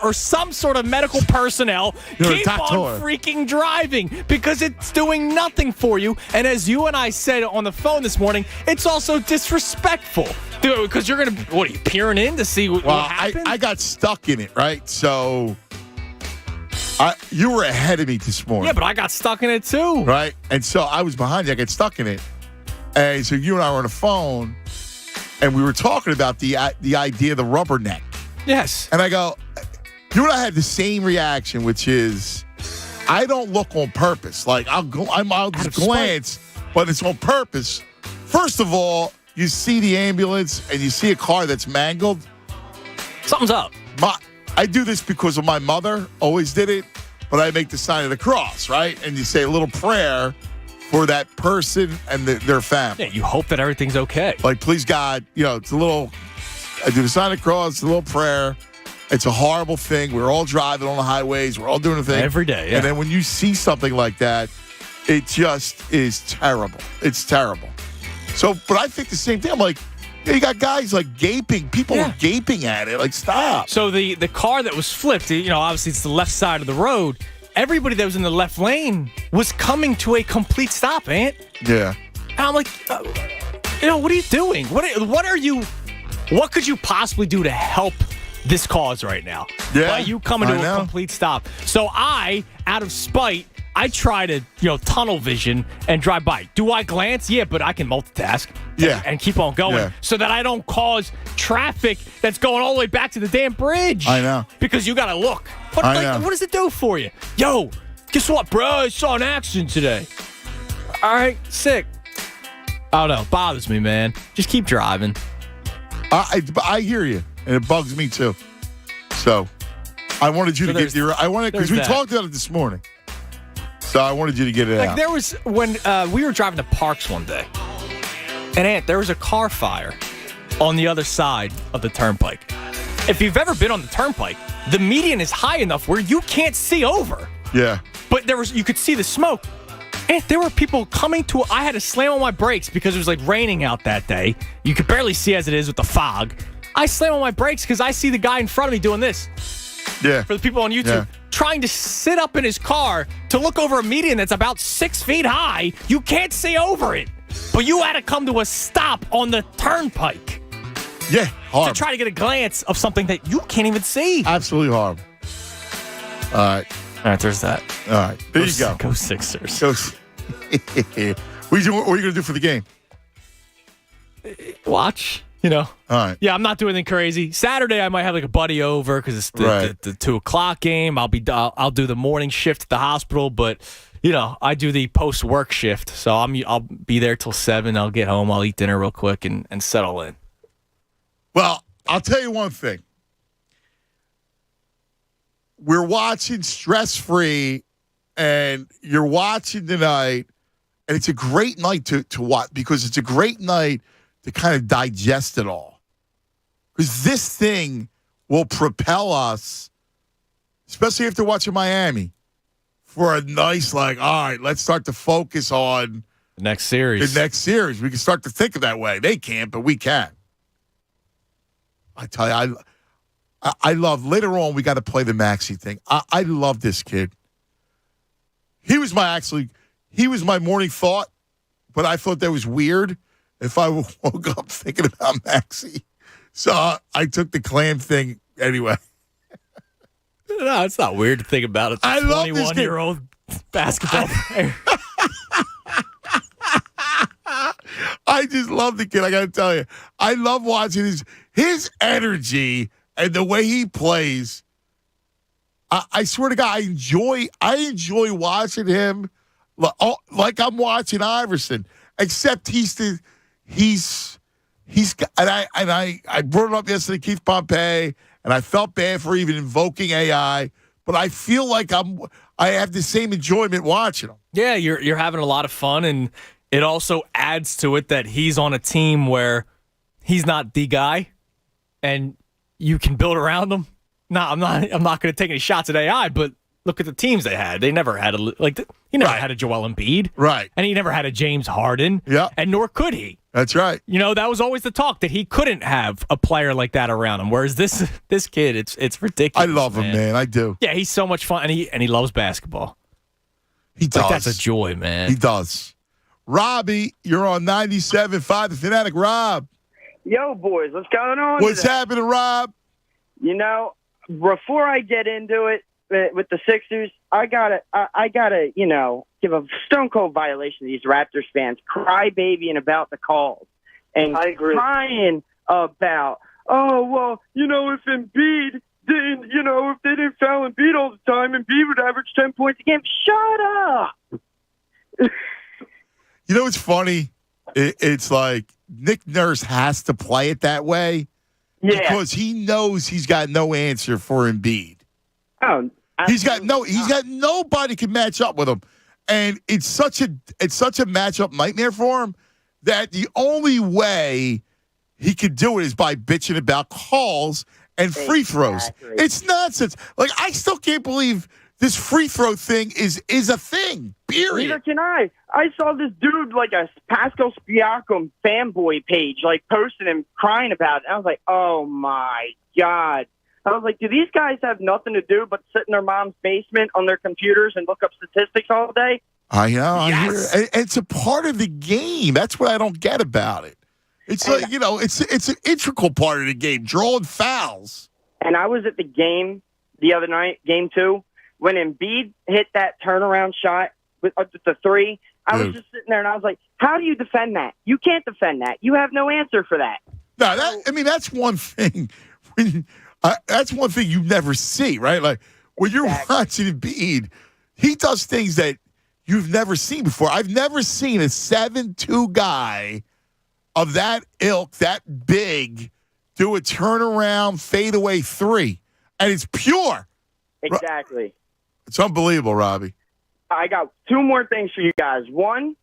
or some sort of medical personnel, keep on freaking driving, because it's doing nothing for you. And as you and I said on the phone this morning, it's also disrespectful. Dude, because you're going to, what are you, peering in to see what happened? I got stuck in it, right? So you were ahead of me this morning. Yeah, but I got stuck in it too. Right? And so I was behind you. I got stuck in it. And so you and I were on the phone, and we were talking about the idea of the rubberneck. Yes. And I go, you and I had the same reaction, which is, I don't look on purpose. Like, I'll just glance, but it's on purpose. First of all, you see the ambulance and you see a car that's mangled. Something's up. I do this because of my mother. Always did it. But I make the sign of the cross, right? And you say a little prayer for that person and their family. Yeah, you hope that everything's okay. Like, please, God, it's a little, I do the sign of the cross, it's a little prayer. It's a horrible thing. We're all driving on the highways. We're all doing the thing. Every day, yeah. And then when you see something like that, it just is terrible. It's terrible. So, but I think the same thing. I'm like, you got guys like gaping. People are gaping at it. Like, stop. So the car that was flipped, obviously it's the left side of the road. everybody that was in the left lane was coming to a complete stop, Ant. Yeah. And I'm like, what are you doing? What could you possibly do to help this cause right now? Yeah, by you coming to a complete stop. So I, out of spite, I try to, tunnel vision and drive by. Do I glance? Yeah, but I can multitask. Yeah. And keep on going so that I don't cause traffic that's going all the way back to the damn bridge. I know. Because you got to look. What does it do for you? Yo, guess what, bro? I saw an accident today. All right, sick. I don't know. Bothers me, man. Just keep driving. I hear you, and it bugs me too. So I wanted you to get your. Because we talked about it this morning. So I wanted you to get it out. There was when we were driving to Parks one day, and Ant, there was a car fire on the other side of the turnpike. If you've ever been on the turnpike, the median is high enough where you can't see over. Yeah. But you could see the smoke. And there were people coming to. I had to slam on my brakes because it was like raining out that day. You could barely see as it is with the fog. I slam on my brakes because I see the guy in front of me doing this. Yeah. For the people on YouTube, trying to sit up in his car to look over a median that's about 6 feet high. You can't see over it. But you had to come to a stop on the turnpike. Yeah, horrible. To try to get a glance of something that you can't even see. Absolutely horrible. All right. All right, there's that. All right. There you go. Go Sixers. What are you going to do for the game? Watch. All right. Yeah, I'm not doing anything crazy. Saturday, I might have like a buddy over because it's the 2:00 game. I'll do the morning shift at the hospital, but I do the post-work shift, so I'll be there till 7. I'll get home. I'll eat dinner real quick and settle in. Well, I'll tell you one thing. We're watching stress-free, and you're watching tonight, and it's a great night to watch because it's a great night to kind of digest it all. Because this thing will propel us, especially after watching Miami, for a nice, all right, let's start to focus on the next series. We can start to think of that way. They can't, but we can. I tell you, I love, later on, we got to play the Maxey thing. I love this kid. He was my morning thought, but I thought that was weird if I woke up thinking about Maxey. So I took the Clam thing anyway. No, it's not weird to think about it. I love this 21-year-old basketball player. I just love the kid. I got to tell you, I love watching his energy and the way he plays. I swear to God, I enjoy watching him like I'm watching Iverson. Except and I brought it up yesterday, Keith Pompey, and I felt bad for even invoking AI, but I feel like I have the same enjoyment watching him. Yeah, you're having a lot of fun, and it also adds to it that he's on a team where he's not the guy, and you can build around him. No, I'm not going to take any shots at AI, but look at the teams they had. They never had he never had a Joel Embiid, right? And he never had a James Harden, and nor could he. That's right. That was always the talk that he couldn't have a player like that around him. Whereas this kid, it's ridiculous. I love him, man. I do. Yeah, he's so much fun, and he loves basketball. He does. That's a joy, man. He does. Robbie, you're on 97.5 The Fanatic. Rob. Yo, boys, what's going on? What's happening, Rob? Before I get into it with the Sixers, I gotta, give a stone cold violation to these Raptors fans crybabying about the calls and I agree. crying about, if Embiid didn't, if they didn't foul Embiid all the time, Embiid would average 10 points a game. Shut up. It's funny. It's like Nick Nurse has to play it that way because he knows he's got no answer for Embiid. Oh, he's got nobody can match up with him, and it's such a matchup nightmare for him that the only way he could do it is by bitching about calls and free throws. It's nonsense. I still can't believe this free throw thing is a thing. Period. Neither can I. I saw this dude, a Pascal Siakam fanboy page, posting him crying about it. I was like, oh, my God. I was like, do these guys have nothing to do but sit in their mom's basement on their computers and look up statistics all day? I know. Yes. I hear. It's a part of the game. That's what I don't get about it. It's like, it's an integral part of the game, drawing fouls. And I was at the game the other night, game 2, when Embiid hit that turnaround shot with the 3. I was just sitting there, and I was like, how do you defend that? You can't defend that. You have no answer for that. No, that's one thing. That's one thing you never see, right? Like, when you're watching Embiid, he does things that you've never seen before. I've never seen a 7'2" guy of that ilk, that big, do a turnaround fadeaway 3. And it's pure. Exactly. It's unbelievable, Robbie. I got 2 more things for you guys. One,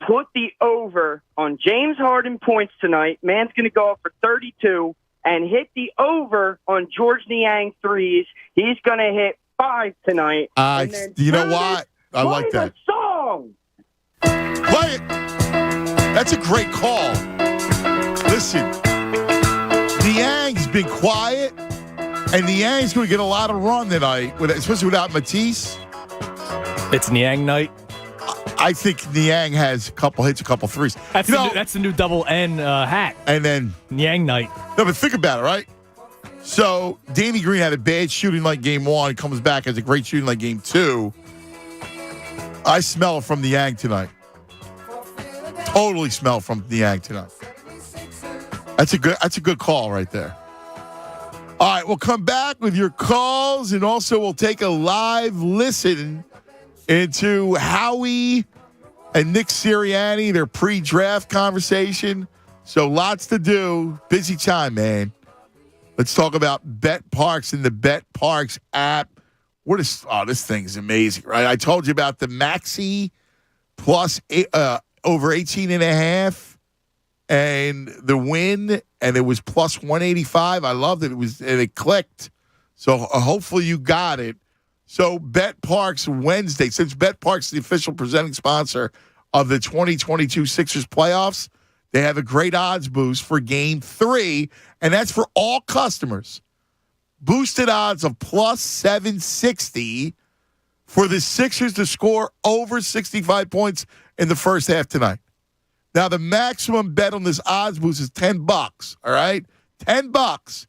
put the over on James Harden points tonight. Man's going to go up for 32 and hit the over on George Niang threes. He's going to hit 5 tonight. You know what? I like that. Song. Play it. That's a great call. Listen, Niang's been quiet, and Niang's going to get a lot of run tonight, especially without Matisse. It's Niang night. I think Niang has a couple hits, a couple threes. That's the new double N hat. And then Niang night. No, but think about it, right? So Danny Green had a bad shooting like game 1, comes back as a great shooting like game 2. I smell it from Niang tonight. Totally smell from Niang tonight. That's a good call right there. All right, we'll come back with your calls, and also we'll take a live listen into Howie and Nick Sirianni, their pre-draft conversation. So lots to do. Busy time, man. Let's talk about Bet Parks and the Bet Parks app. This thing's amazing, right? I told you about the Maxi plus over 18.5 and the win, and it was plus 185. I loved it. It clicked. So hopefully you got it. So Bet Parks Wednesday, since Bet Parks is the official presenting sponsor of the 2022 Sixers playoffs, they have a great odds boost for Game 3, and that's for all customers. Boosted odds of plus 760 for the Sixers to score over 65 points in the first half tonight. Now, the maximum bet on this odds boost is $10, all right? $10.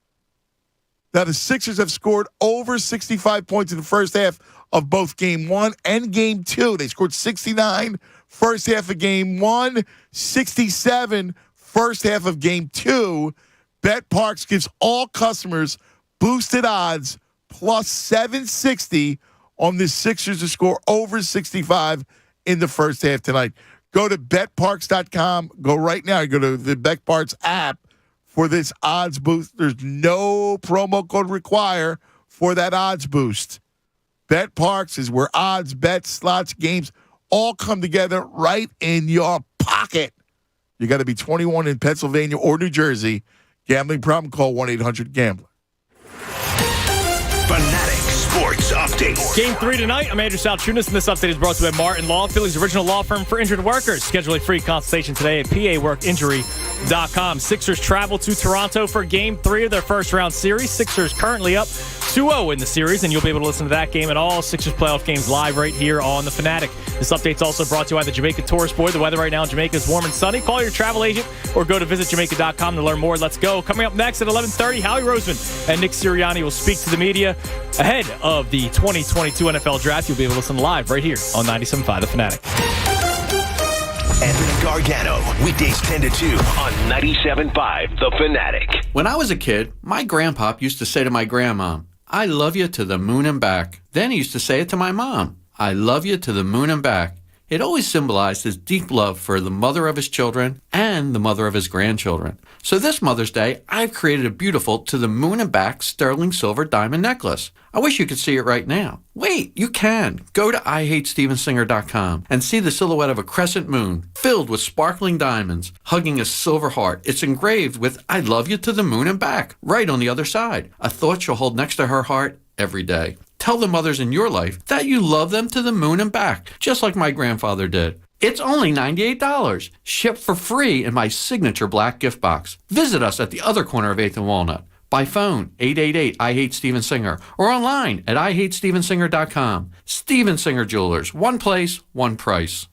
Now, the Sixers have scored over 65 points in the first half of both Game 1 and Game 2. They scored 69 first half of Game 1, 67 first half of Game 2. Bet Parks gives all customers boosted odds plus 760 on the Sixers to score over 65 in the first half tonight. Go to betparks.com. Go right now. Go to the Bet Parks app for this odds boost. There's no promo code required for that odds boost. Bet Parks is where odds, bets, slots, games all come together right in your pocket. You got to be 21 in Pennsylvania or New Jersey. Gambling problem? Call 1-800-GAMBLER. Fanatic Sports Update. Game 3 tonight. I'm Andrew Salchunas, and this update is brought to you by Martin Law, Philly's original law firm for injured workers. Schedule a free consultation today at paworkinjury.com. Sixers travel to Toronto for Game 3 of their first-round series. Sixers currently up 2-0 in the series, and you'll be able to listen to that game and all Sixers playoff games live right here on The Fanatic. This update's also brought to you by the Jamaica Tourist Board. The weather right now in Jamaica is warm and sunny. Call your travel agent or go to visitjamaica.com to learn more. Let's go. Coming up next at 11:30, Howie Roseman and Nick Sirianni will speak to the media ahead of the 2022 NFL Draft. You'll be able to listen live right here on 97.5 The Fanatic. Evan Gargano, weekdays 10 to 2 on 97.5 The Fanatic. When I was a kid, my grandpa used to say to my grandma, "I love you to the moon and back." Then he used to say it to my mom, "I love you to the moon and back." It always symbolized his deep love for the mother of his children and the mother of his grandchildren. So this Mother's Day, I've created a beautiful to the moon and back sterling silver diamond necklace. I wish you could see it right now. Wait, you can. Go to IHateStevensinger.com and see the silhouette of a crescent moon filled with sparkling diamonds, hugging a silver heart. It's engraved with "I love you to the moon and back" right on the other side. A thought she'll hold next to her heart every day. Tell the mothers in your life that you love them to the moon and back, just like my grandfather did. It's only $98, shipped for free in my signature black gift box. Visit us at the other corner of 8th and Walnut. By phone, 888-I-HATE-STEVEN-SINGER, or online at IHateStevenSinger.com. Steven Singer Jewelers. One place, one price.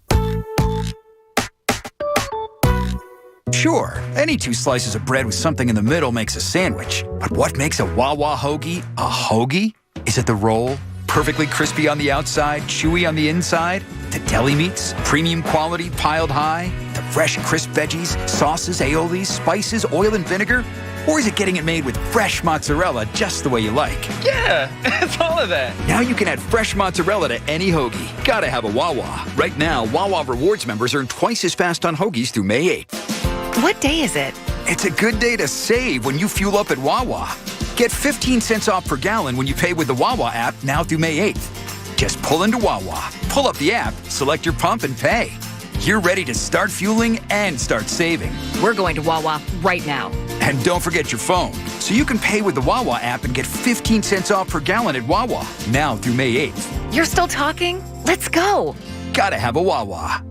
Sure, any two slices of bread with something in the middle makes a sandwich. But what makes a Wawa hoagie a hoagie? Is it the roll? Perfectly crispy on the outside, chewy on the inside? The deli meats, premium quality piled high? The fresh, crisp veggies, sauces, aiolis, spices, oil, and vinegar? Or is it getting it made with fresh mozzarella just the way you like? Yeah, it's all of that. Now you can add fresh mozzarella to any hoagie. Gotta have a Wawa. Right now, Wawa Rewards members earn twice as fast on hoagies through May 8th. What day is it? It's a good day to save when you fuel up at Wawa. Get 15 cents off per gallon when you pay with the Wawa app now through May 8th. Just pull into Wawa, pull up the app, select your pump, and pay. You're ready to start fueling and start saving. We're going to Wawa right now. And don't forget your phone, so you can pay with the Wawa app and get 15 cents off per gallon at Wawa, now through May 8th. You're still talking? Let's go. Gotta have a Wawa.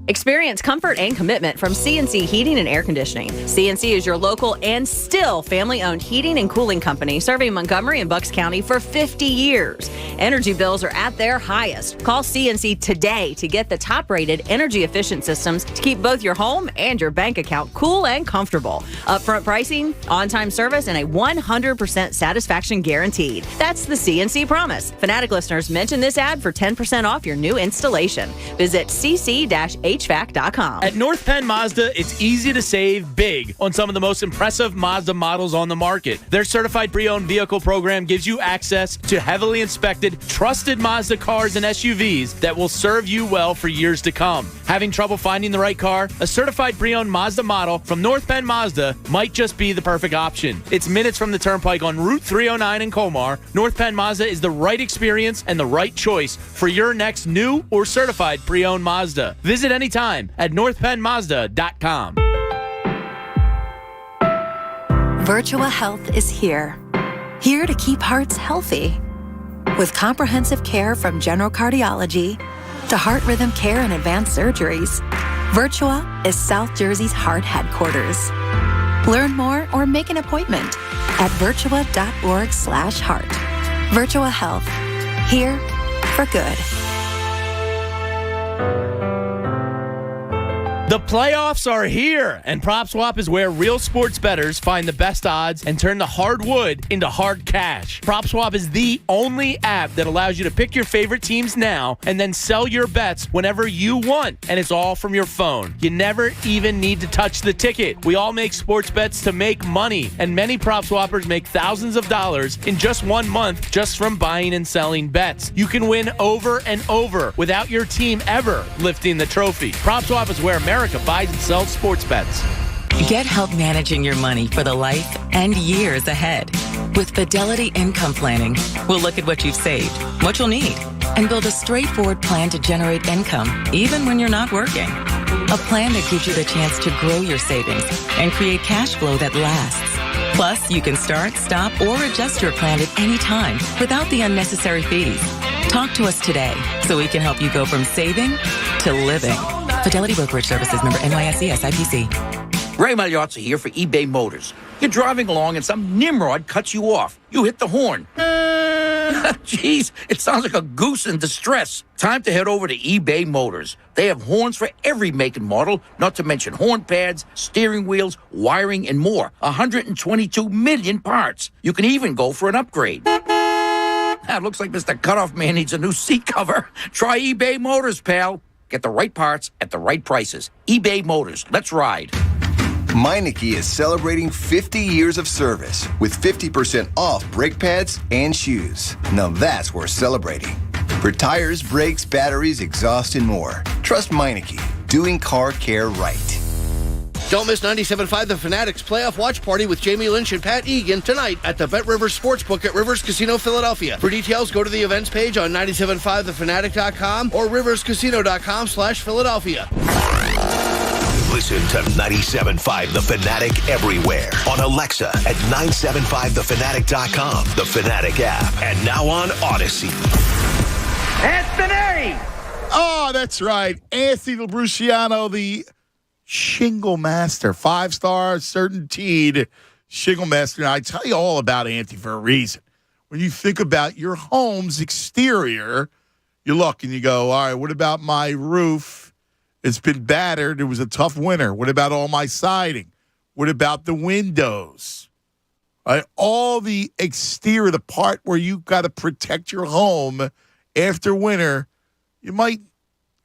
Experience comfort and commitment from CNC Heating and Air Conditioning. CNC is your local and still family-owned heating and cooling company serving Montgomery and Bucks County for 50 years. Energy bills are at their highest. Call CNC today to get the top-rated energy-efficient systems to keep both your home and your bank account cool and comfortable. Upfront pricing, on-time service, and a 100% satisfaction guaranteed. That's the CNC promise. Fanatic listeners, mention this ad for 10% off your new installation. Visit cc-HVAC.com. At North Penn Mazda, it's easy to save big on some of the most impressive Mazda models on the market. Their certified pre-owned vehicle program gives you access to heavily inspected, trusted Mazda cars and SUVs that will serve you well for years to come. Having trouble finding the right car? A certified pre-owned Mazda model from North Penn Mazda might just be the perfect option. It's minutes from the Turnpike on Route 309 in Colmar. North Penn Mazda is the right experience and the right choice for your next new or certified pre-owned Mazda. Visit anytime at northpennmazda.com. Virtua Health is here to keep hearts healthy. With comprehensive care from general cardiology to heart rhythm care and advanced surgeries, Virtua is South Jersey's heart headquarters. Learn more or make an appointment at virtua.org/heart. Virtua Health, here for good. The playoffs are here, and PropSwap is where real sports bettors find the best odds and turn the hard wood into hard cash. PropSwap is the only app that allows you to pick your favorite teams now and then sell your bets whenever you want, and it's all from your phone. You never even need to touch the ticket. We all make sports bets to make money, and many PropSwappers make thousands of dollars in just 1 month just from buying and selling bets. You can win over and over without your team ever lifting the trophy. PropSwap is where America buys and sells sports bets. Get help managing your money for the life and years ahead. With Fidelity Income Planning, we'll look at what you've saved, what you'll need, and build a straightforward plan to generate income, even when you're not working. A plan that gives you the chance to grow your savings and create cash flow that lasts. Plus, you can start, stop, or adjust your plan at any time without the unnecessary fees. Talk to us today so we can help you go from saving to living. Fidelity Brokerage Services, member NYSE SIPC. Ray Magliozzi here for eBay Motors. You're driving along and some nimrod cuts you off. You hit the horn. Jeez, it sounds like a goose in distress. Time to head over to eBay Motors. They have horns for every make and model, not to mention horn pads, steering wheels, wiring, and more. 122 million parts. You can even go for an upgrade. It looks like Mr. Cutoff Man needs a new seat cover. Try eBay Motors, pal. Get the right parts at the right prices. eBay Motors. Let's ride. Meineke is celebrating 50 years of service with 50% off brake pads and shoes. Now that's worth celebrating. For tires, brakes, batteries, exhaust, and more. Trust Meineke, doing car care right. Don't miss 97.5 The Fanatic's playoff watch party with Jamie Lynch and Pat Egan tonight at the Bet Rivers Sportsbook at Rivers Casino Philadelphia. For details, go to the events page on 97.5thefanatic.com or riverscasino.com/Philadelphia. Listen to 97.5 The Fanatic everywhere. On Alexa at 975thefanatic.com, the Fanatic app, and now on Odyssey. Anthony! Oh, that's right. Anthony Labruciano, the Shingle Master, 5-star certainteed Shingle Master. Now, I tell you all about Anthony for a reason. When you think about your home's exterior, you look and you go, all right, what about my roof? It's been battered. It was a tough winter. What about all my siding? What about the windows? All the exterior, the part where you got to protect your home after winter, you might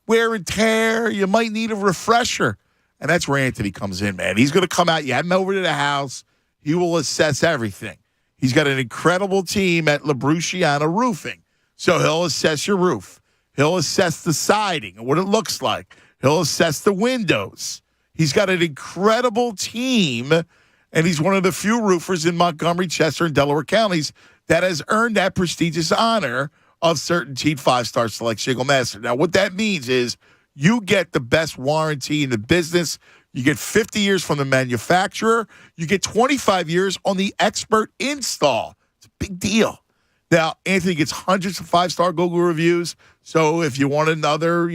wear and tear. You might need a refresher. And that's where Anthony comes in, man. He's going to come out. You have him over to the house. He will assess everything. He's got an incredible team at LaBruciana Roofing. So he'll assess your roof. He'll assess the siding and what it looks like. He'll assess the windows. He's got an incredible team, and he's one of the few roofers in Montgomery, Chester, and Delaware counties that has earned that prestigious honor of Certainteed 5-Star Select Shingle Master. Now, what that means is you get the best warranty in the business. You get 50 years from the manufacturer. You get 25 years on the expert install. It's a big deal. Now, Anthony gets hundreds of 5-star Google reviews. So if you want another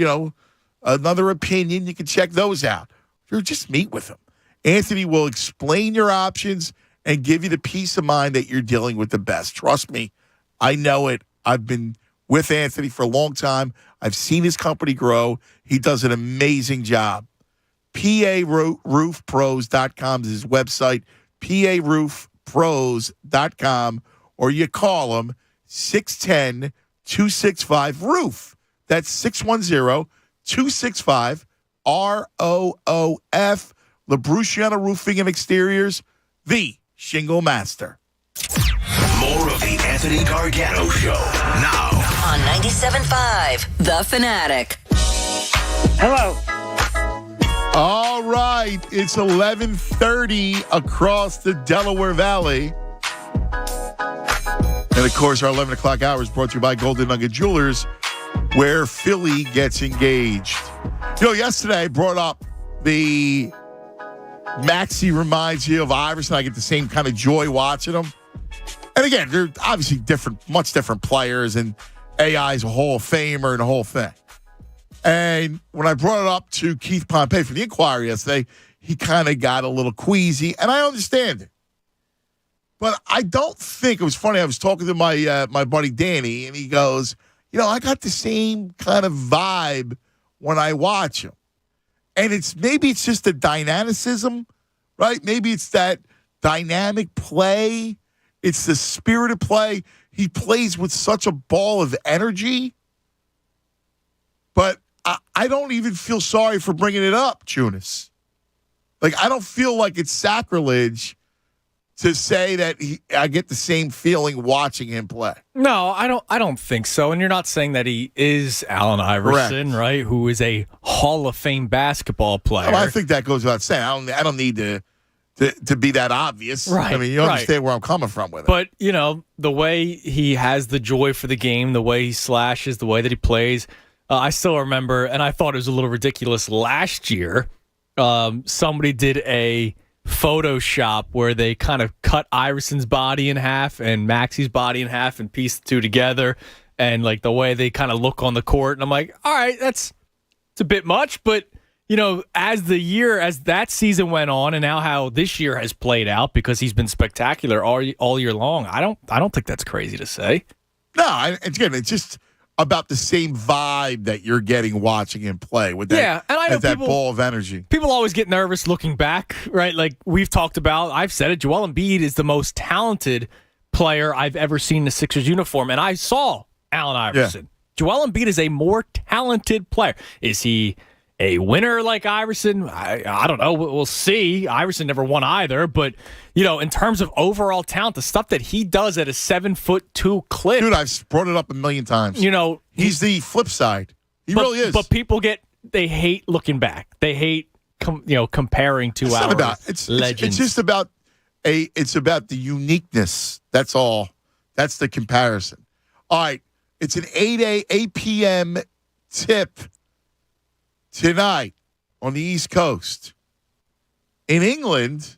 opinion, you can check those out. Or just meet with him. Anthony will explain your options and give you the peace of mind that you're dealing with the best. Trust me, I know it. I've been with Anthony for a long time. I've seen his company grow. He does an amazing job. PARoofPros.com is his website, PARoofPros.com, or you call him 610-265-ROOF. That's 610-265-ROOF. LaBruciana Roofing and Exteriors, the Shingle Master. More of the Anthony Gargano Show now on 97.5 The Fanatic. Hello. All right, it's 11:30 across the Delaware Valley. And, of course, our 11 o'clock hour is brought to you by Golden Nugget Jewelers, where Philly gets engaged. Yesterday I brought up the Maxey reminds you of Iverson. I get the same kind of joy watching them. And, again, they're obviously much different players, and AI is a Hall of Famer and the whole thing. And when I brought it up to Keith Pompey for the Inquirer yesterday, he kind of got a little queasy, and I understand it. But I don't think, it was funny, I was talking to my buddy Danny, and he goes, I got the same kind of vibe when I watch him. And maybe it's just the dynamicism, right? Maybe it's that dynamic play. It's the spirit of play. He plays with such a ball of energy. But I don't even feel sorry for bringing it up, Tunis. I don't feel like it's sacrilege to say that I get the same feeling watching him play. No, I don't think so. And you're not saying that he is Allen Iverson, correct, right? Who is a Hall of Fame basketball player. Well, I think that goes without saying. I don't need to be that obvious. Right. I mean, you understand where I'm coming from with it. But, the way he has the joy for the game, the way he slashes, the way that he plays, I still remember, and I thought it was a little ridiculous last year, somebody did a Photoshop where they kind of cut Iverson's body in half and Maxey's body in half and pieced the two together, and the way they kind of look on the court. And I'm like, all right, it's a bit much, but as that season went on, and now how this year has played out, because he's been spectacular all year long, I don't think that's crazy to say. No, it's just about the same vibe that you're getting watching him play with that, and I know that ball of energy. People always get nervous looking back, right? Like we've talked about, I've said it, Joel Embiid is the most talented player I've ever seen in the Sixers uniform, and I saw Allen Iverson. Yeah. Joel Embiid is a more talented player. Is he a winner like Iverson? I don't know. We'll see. Iverson never won either, but in terms of overall talent, the stuff that he does at a 7'2" clip. Dude, I've brought it up a million times. He's the flip side. He really is. But people they hate looking back. They hate comparing to legends. It's just about it's about the uniqueness. That's all. That's the comparison. All right. It's an 8 p.m. tip tonight on the East Coast. In England,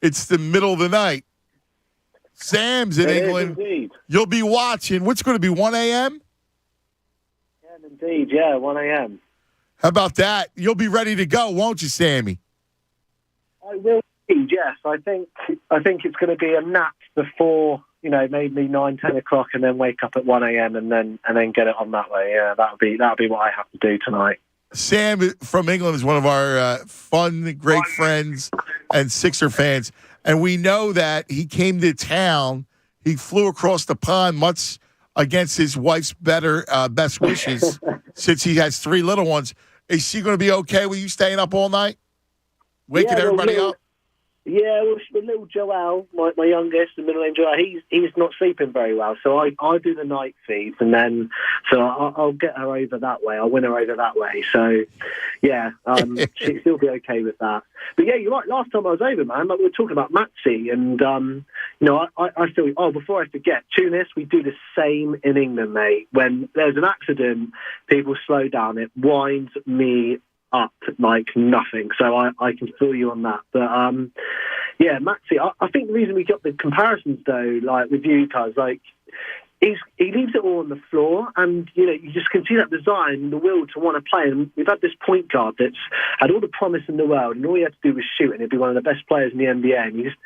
it's the middle of the night. Sam's in England. Indeed. You'll be watching. What's going to be, 1 a.m.? Yeah, indeed. Yeah, 1 a.m. How about that? You'll be ready to go, won't you, Sammy? I will. Yes, I think it's going to be a nap before, maybe 9, 10 o'clock, and then wake up at 1 a.m. and then get it on that way. Yeah, that'll be what I have to do tonight. Sam from England is one of our fun, great friends and Sixer fans, and we know that he came to town. He flew across the pond, much against his wife's best wishes, since he has 3 little ones. Is she going to be okay with you staying up all night, waking everybody up? Yeah, well, little Joel, my youngest, the middle name Joel, he's not sleeping very well. So I do the night feeds, and then I'll get her over that way. I'll win her over that way. So yeah, she'll be okay with that. But yeah, you're right. Last time I was over, man, we were talking about Maxi, and I feel. Oh, before I forget, Tunis, we do the same in England, mate. When there's an accident, people slow down. It winds me up like nothing, so I can feel you on that. But yeah, Maxi, I think the reason we got the comparisons though, like with you guys, like he leaves it all on the floor, and you just can see that design, the will to want to play. And we've had this point guard that's had all the promise in the world, and all he had to do was shoot, and he'd be one of the best players in the NBA. And he just,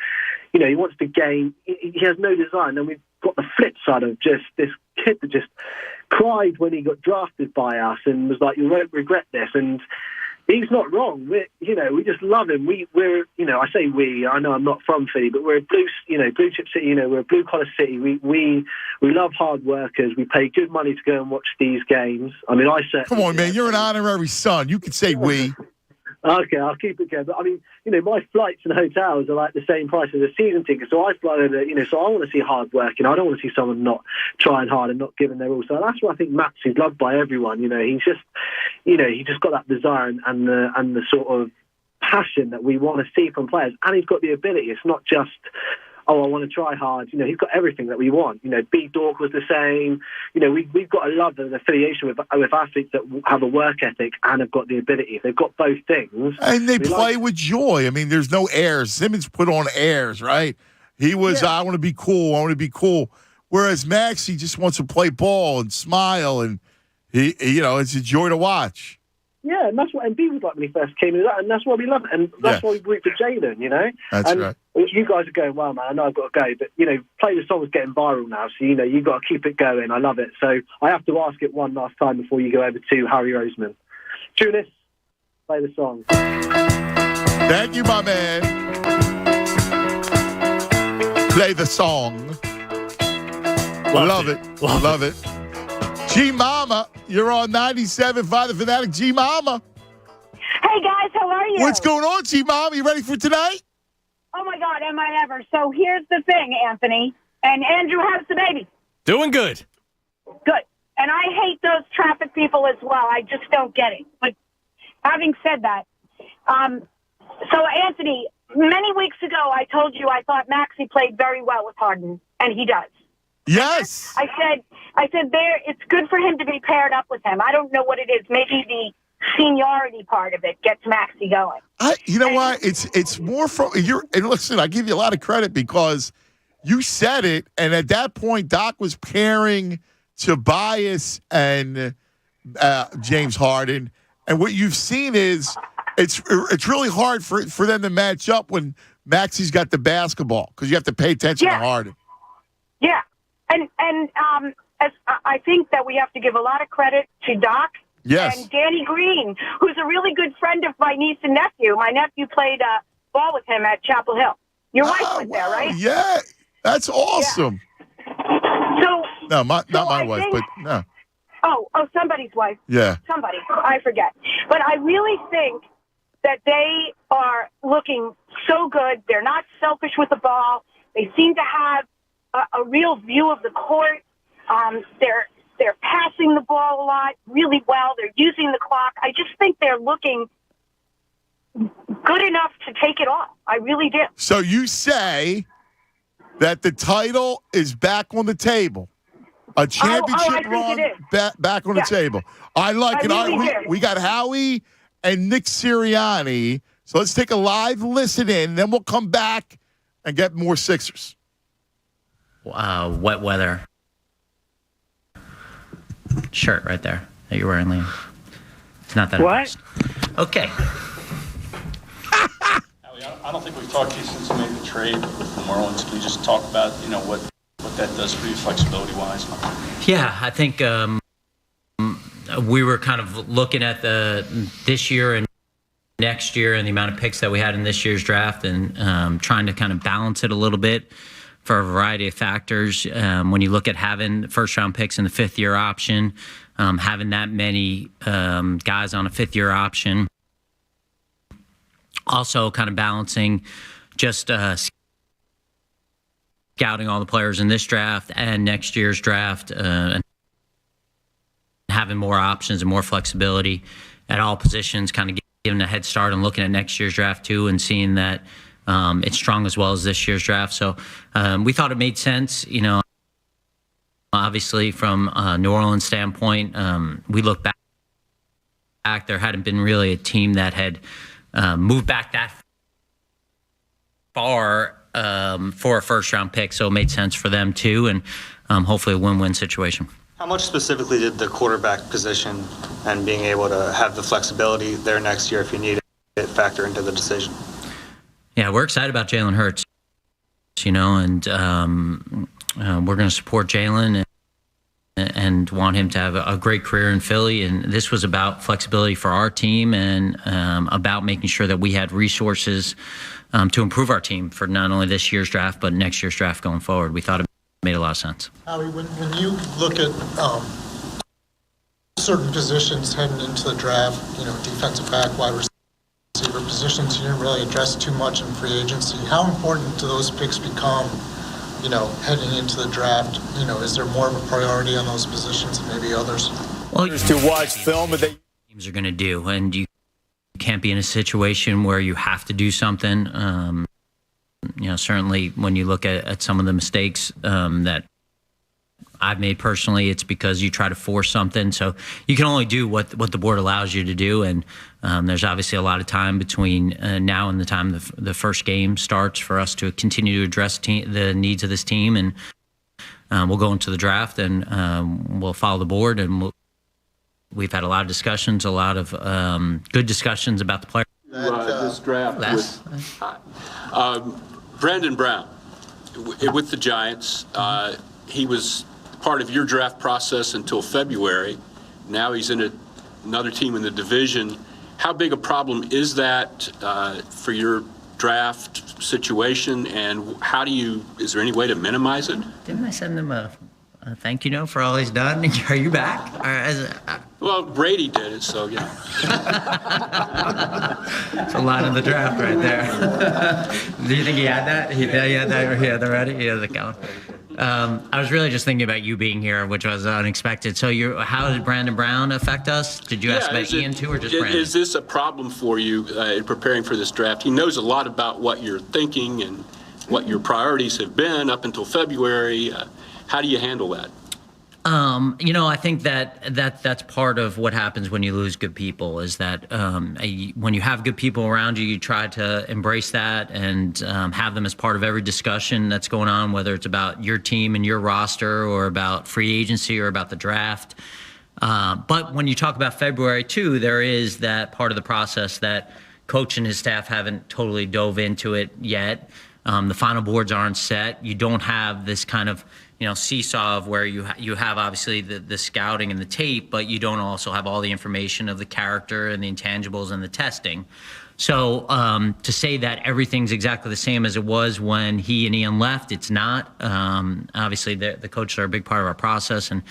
he wants to game. He has no design. And we've got the flip side of just this kid that just cried when he got drafted by us and was like, "You won't regret this." And he's not wrong. We just love him. We're I say we. I know I'm not from Philly, but we're a blue chip city. We're a blue collar city. We love hard workers. We pay good money to go and watch these games. I mean, come on, man. You're an honorary son. You can say we. Okay, I'll keep it going. But I mean, my flights and hotels are like the same price as a season ticket. So I fly over, so I want to see hard work, I don't want to see someone not trying hard and not giving their all. So that's why I think Max is loved by everyone. He's just, he just got that desire and the sort of passion that we want to see from players. And he's got the ability. It's not just, I want to try hard. He's got everything that we want. B. Dork was the same. We've got to love an affiliation with athletes that have a work ethic and have got the ability. They've got both things. And they play with joy. I mean, there's no airs. Simmons put on airs, right? He was, I want to be cool. I want to be cool. Whereas Max, he just wants to play ball and smile, and he it's a joy to watch. Yeah, and that's what Embiid was like when he first came in, and that's why we love it, and that's why we root for Jalen. That's and right. You guys are going, well, man, I know I've got to go, but Play the Song's getting viral now, so you've got to keep it going. I love it. So I have to ask it one last time before you go over to Harry Roseman. Tunis, play the song. Thank you, my man. Play the song. Love it. Love it. G Mama, you're on 97.5 The Fanatic. G Mama. Hey guys, how are you? What's going on, G Mama? You ready for tonight? Oh my God, am I ever? So here's the thing, Anthony, and Andrew has the baby. Doing good. Good. And I hate those traffic people as well. I just don't get it. But having said that, so Anthony, many weeks ago I told you I thought Maxey played very well with Harden, and he does. Yes. I said it's good for him to be paired up with him. I don't know what it is. Maybe the seniority part of it gets Maxey going. You know what? It's more from and listen, I give you a lot of credit because you said it, and at that point Doc was pairing Tobias and James Harden, and what you've seen is it's really hard for them to match up when Maxey's got the basketball because you have to pay attention to Harden. Yeah. And as I think that we have to give a lot of credit to Doc and Danny Green, who's a really good friend of my niece and nephew. My nephew played ball with him at Chapel Hill. Your wife was there, right? Yeah, that's awesome. Yeah. So no, not my wife, but no. Oh, somebody's wife. Yeah. Somebody. I forget. But I really think that they are looking so good. They're not selfish with the ball. They seem to have a real view of the court. They're passing the ball a lot, really well. They're using the clock. I just think they're looking good enough to take it off. I really do. So you say that the title is back on the table. A championship run back on the table. I like it. Really We got Howie and Nick Sirianni. So let's take a live listen in, then we'll come back and get more Sixers. Wet weather shirt right there that you're wearing, Liam. It's not that. What? Okay. I don't think we've talked to you since we made the trade with New Orleans. Can you just talk about, what that does for you flexibility-wise? Yeah, I think we were kind of looking at this year and next year and the amount of picks that we had in this year's draft and trying to kind of balance it a little bit for a variety of factors. When you look at having first-round picks in the fifth-year option, having that many guys on a fifth-year option, also kind of balancing just scouting all the players in this draft and next year's draft and having more options and more flexibility at all positions, kind of giving a head start and looking at next year's draft too and seeing that it's strong as well as this year's draft. So we thought it made sense, obviously from a New Orleans standpoint. We look back, there hadn't been really a team that had moved back that far for a first-round pick, so it made sense for them too, and hopefully a win-win situation. How much specifically did the quarterback position and being able to have the flexibility there next year if you need it factor into the decision? Yeah, we're excited about Jalen Hurts, and we're going to support Jalen and want him to have a great career in Philly. And this was about flexibility for our team and about making sure that we had resources to improve our team for not only this year's draft, but next year's draft going forward. We thought it made a lot of sense. Howie, when you look at certain positions heading into the draft, defensive back, wide receiver positions, you didn't really address too much in free agency. How important do those picks become, heading into the draft? Is there more of a priority on those positions than maybe others? Well, to watch film that teams are going to do, and you can't be in a situation where you have to do something. Certainly when you look at some of the mistakes that I've made personally, it's because you try to force something. So you can only do what the board allows you to do. And there's obviously a lot of time between now and the time the first game starts for us to continue to address the needs of this team. And we'll go into the draft and we'll follow the board. And we've had a lot of discussions, a lot of good discussions about the player. This draft with Brandon Brown with the Giants. He was part of your draft process until February. Now he's in another team in the division. How big a problem is that for your draft situation, and is there any way to minimize it? Didn't I send him a thank you note for all he's done? Are you back? Well, Brady did it, so yeah. It's a line in the draft right there. Do you think he had that? He had that already? He has it going. I was really just thinking about you being here, which was unexpected. So how did Brandon Brown affect us? Did you ask about Ian too, or just Brandon? Is this a problem for you in preparing for this draft? He knows a lot about what you're thinking and what your priorities have been up until February. How do you handle that? I think that's part of what happens when you lose good people is that when you have good people around you, you try to embrace that and have them as part of every discussion that's going on, whether it's about your team and your roster or about free agency or about the draft. But when you talk about February, too, there is that part of the process that Coach and his staff haven't totally dove into it yet. The final boards aren't set. You don't have this kind of seesaw of where you have obviously the scouting and the tape, but you don't also have all the information of the character and the intangibles and the testing. So to say that everything's exactly the same as it was when he and Ian left, it's not. Obviously, the coaches are a big part of our process, and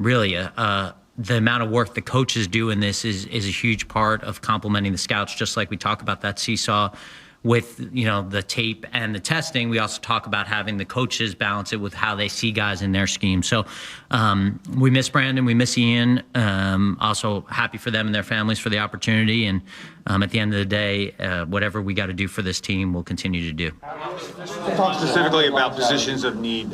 really the amount of work the coaches do in this is a huge part of complementing the scouts, just like we talk about that seesaw with the tape and the testing. We also talk about having the coaches balance it with how they see guys in their scheme. So we miss Brandon, we miss Ian. Also happy for them and their families for the opportunity. And at the end of the day, whatever we got to do for this team, we'll continue to do. Talk specifically about positions of need.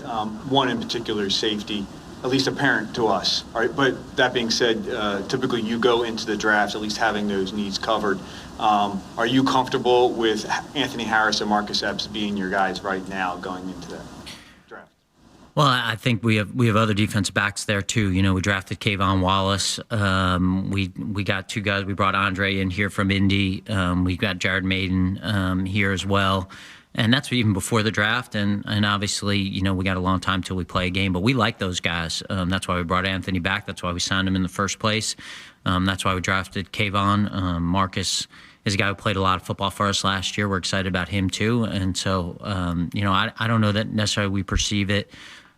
One in particular, safety, at least apparent to us. All right, but that being said, typically you go into the draft at least having those needs covered. Are you comfortable with Anthony Harris and Marcus Epps being your guys right now going into that draft? Well, I think we have other defensive backs there too. You know, we drafted Kayvon Wallace. We got two guys. We brought Andre in here from Indy. We got Jared Maiden here as well. And that's even before the draft. And obviously, you know, we got a long time till we play a game. But we like those guys. That's why we brought Anthony back. That's why we signed him in the first place. That's why we drafted Kayvon. Marcus is a guy who played a lot of football for us last year. We're excited about him too. And so, you know, I don't know that necessarily we perceive it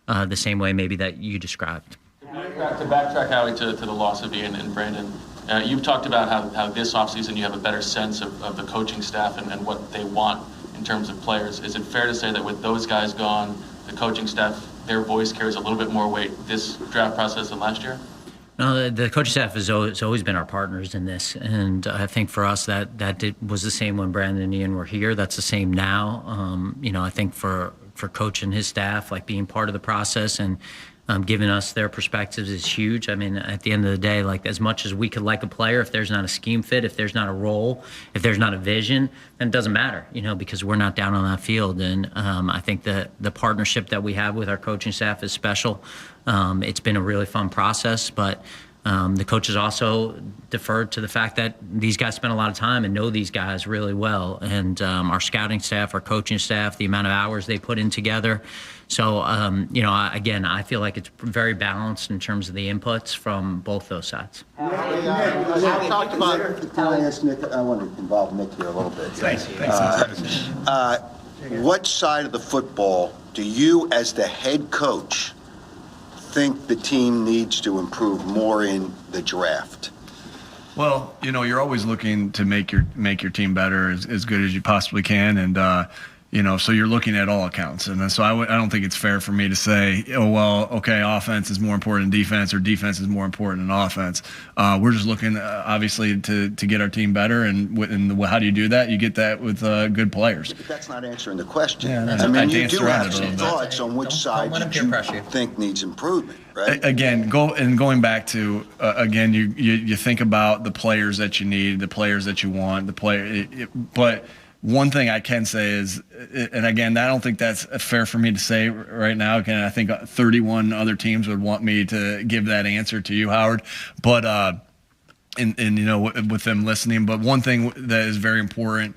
the same way maybe that you described. To backtrack, Howie, to the loss of Ian and Brandon, you've talked about how this offseason you have a better sense of the coaching staff and what they want in terms of players. Is it fair to say that with those guys gone, the coaching staff, their voice carries a little bit more weight this draft process than last year? No, the coaching staff has always been our partners in this, and I think for us that was the same when Brandon and Ian were here. That's the same now. You know, I think for Coach and his staff, like being part of the process and giving us their perspectives is huge. I mean, at the end of the day, like as much as we could like a player, if there's not a scheme fit, if there's not a role, if there's not a vision, then it doesn't matter, you know, because we're not down on that field. And I think the partnership that we have with our coaching staff is special. It's been a really fun process, but the coaches also deferred to the fact that these guys spend a lot of time and know these guys really well. And our scouting staff, our coaching staff, the amount of hours they put in together. So, you know, I feel like it's very balanced in terms of the inputs from both those sides. Can I ask Nick? I want to involve Nick here a little bit. Thanks. What side of the football do you, as the head coach, think the team needs to improve more in the draft? Well, you know, you're always looking to make your team better as good as you possibly can, and you know, so you're looking at all accounts. And so I don't think it's fair for me to say, oh, well, okay, offense is more important than defense or defense is more important than offense. We're just looking, obviously, to get our team better. And how do you do that? You get that with good players. But that's not answering the question. Yeah, I mean, you danced do around have it a some little bit. thoughts on which side you think needs improvement, right? Again, going back to, again, you think about the players that you need, the players that you want, but one thing I can say is, and again, I don't think that's fair for me to say right now. Again, I think 31 other teams would want me to give that answer to you, Howard. But and you know, with them listening. But one thing that is very important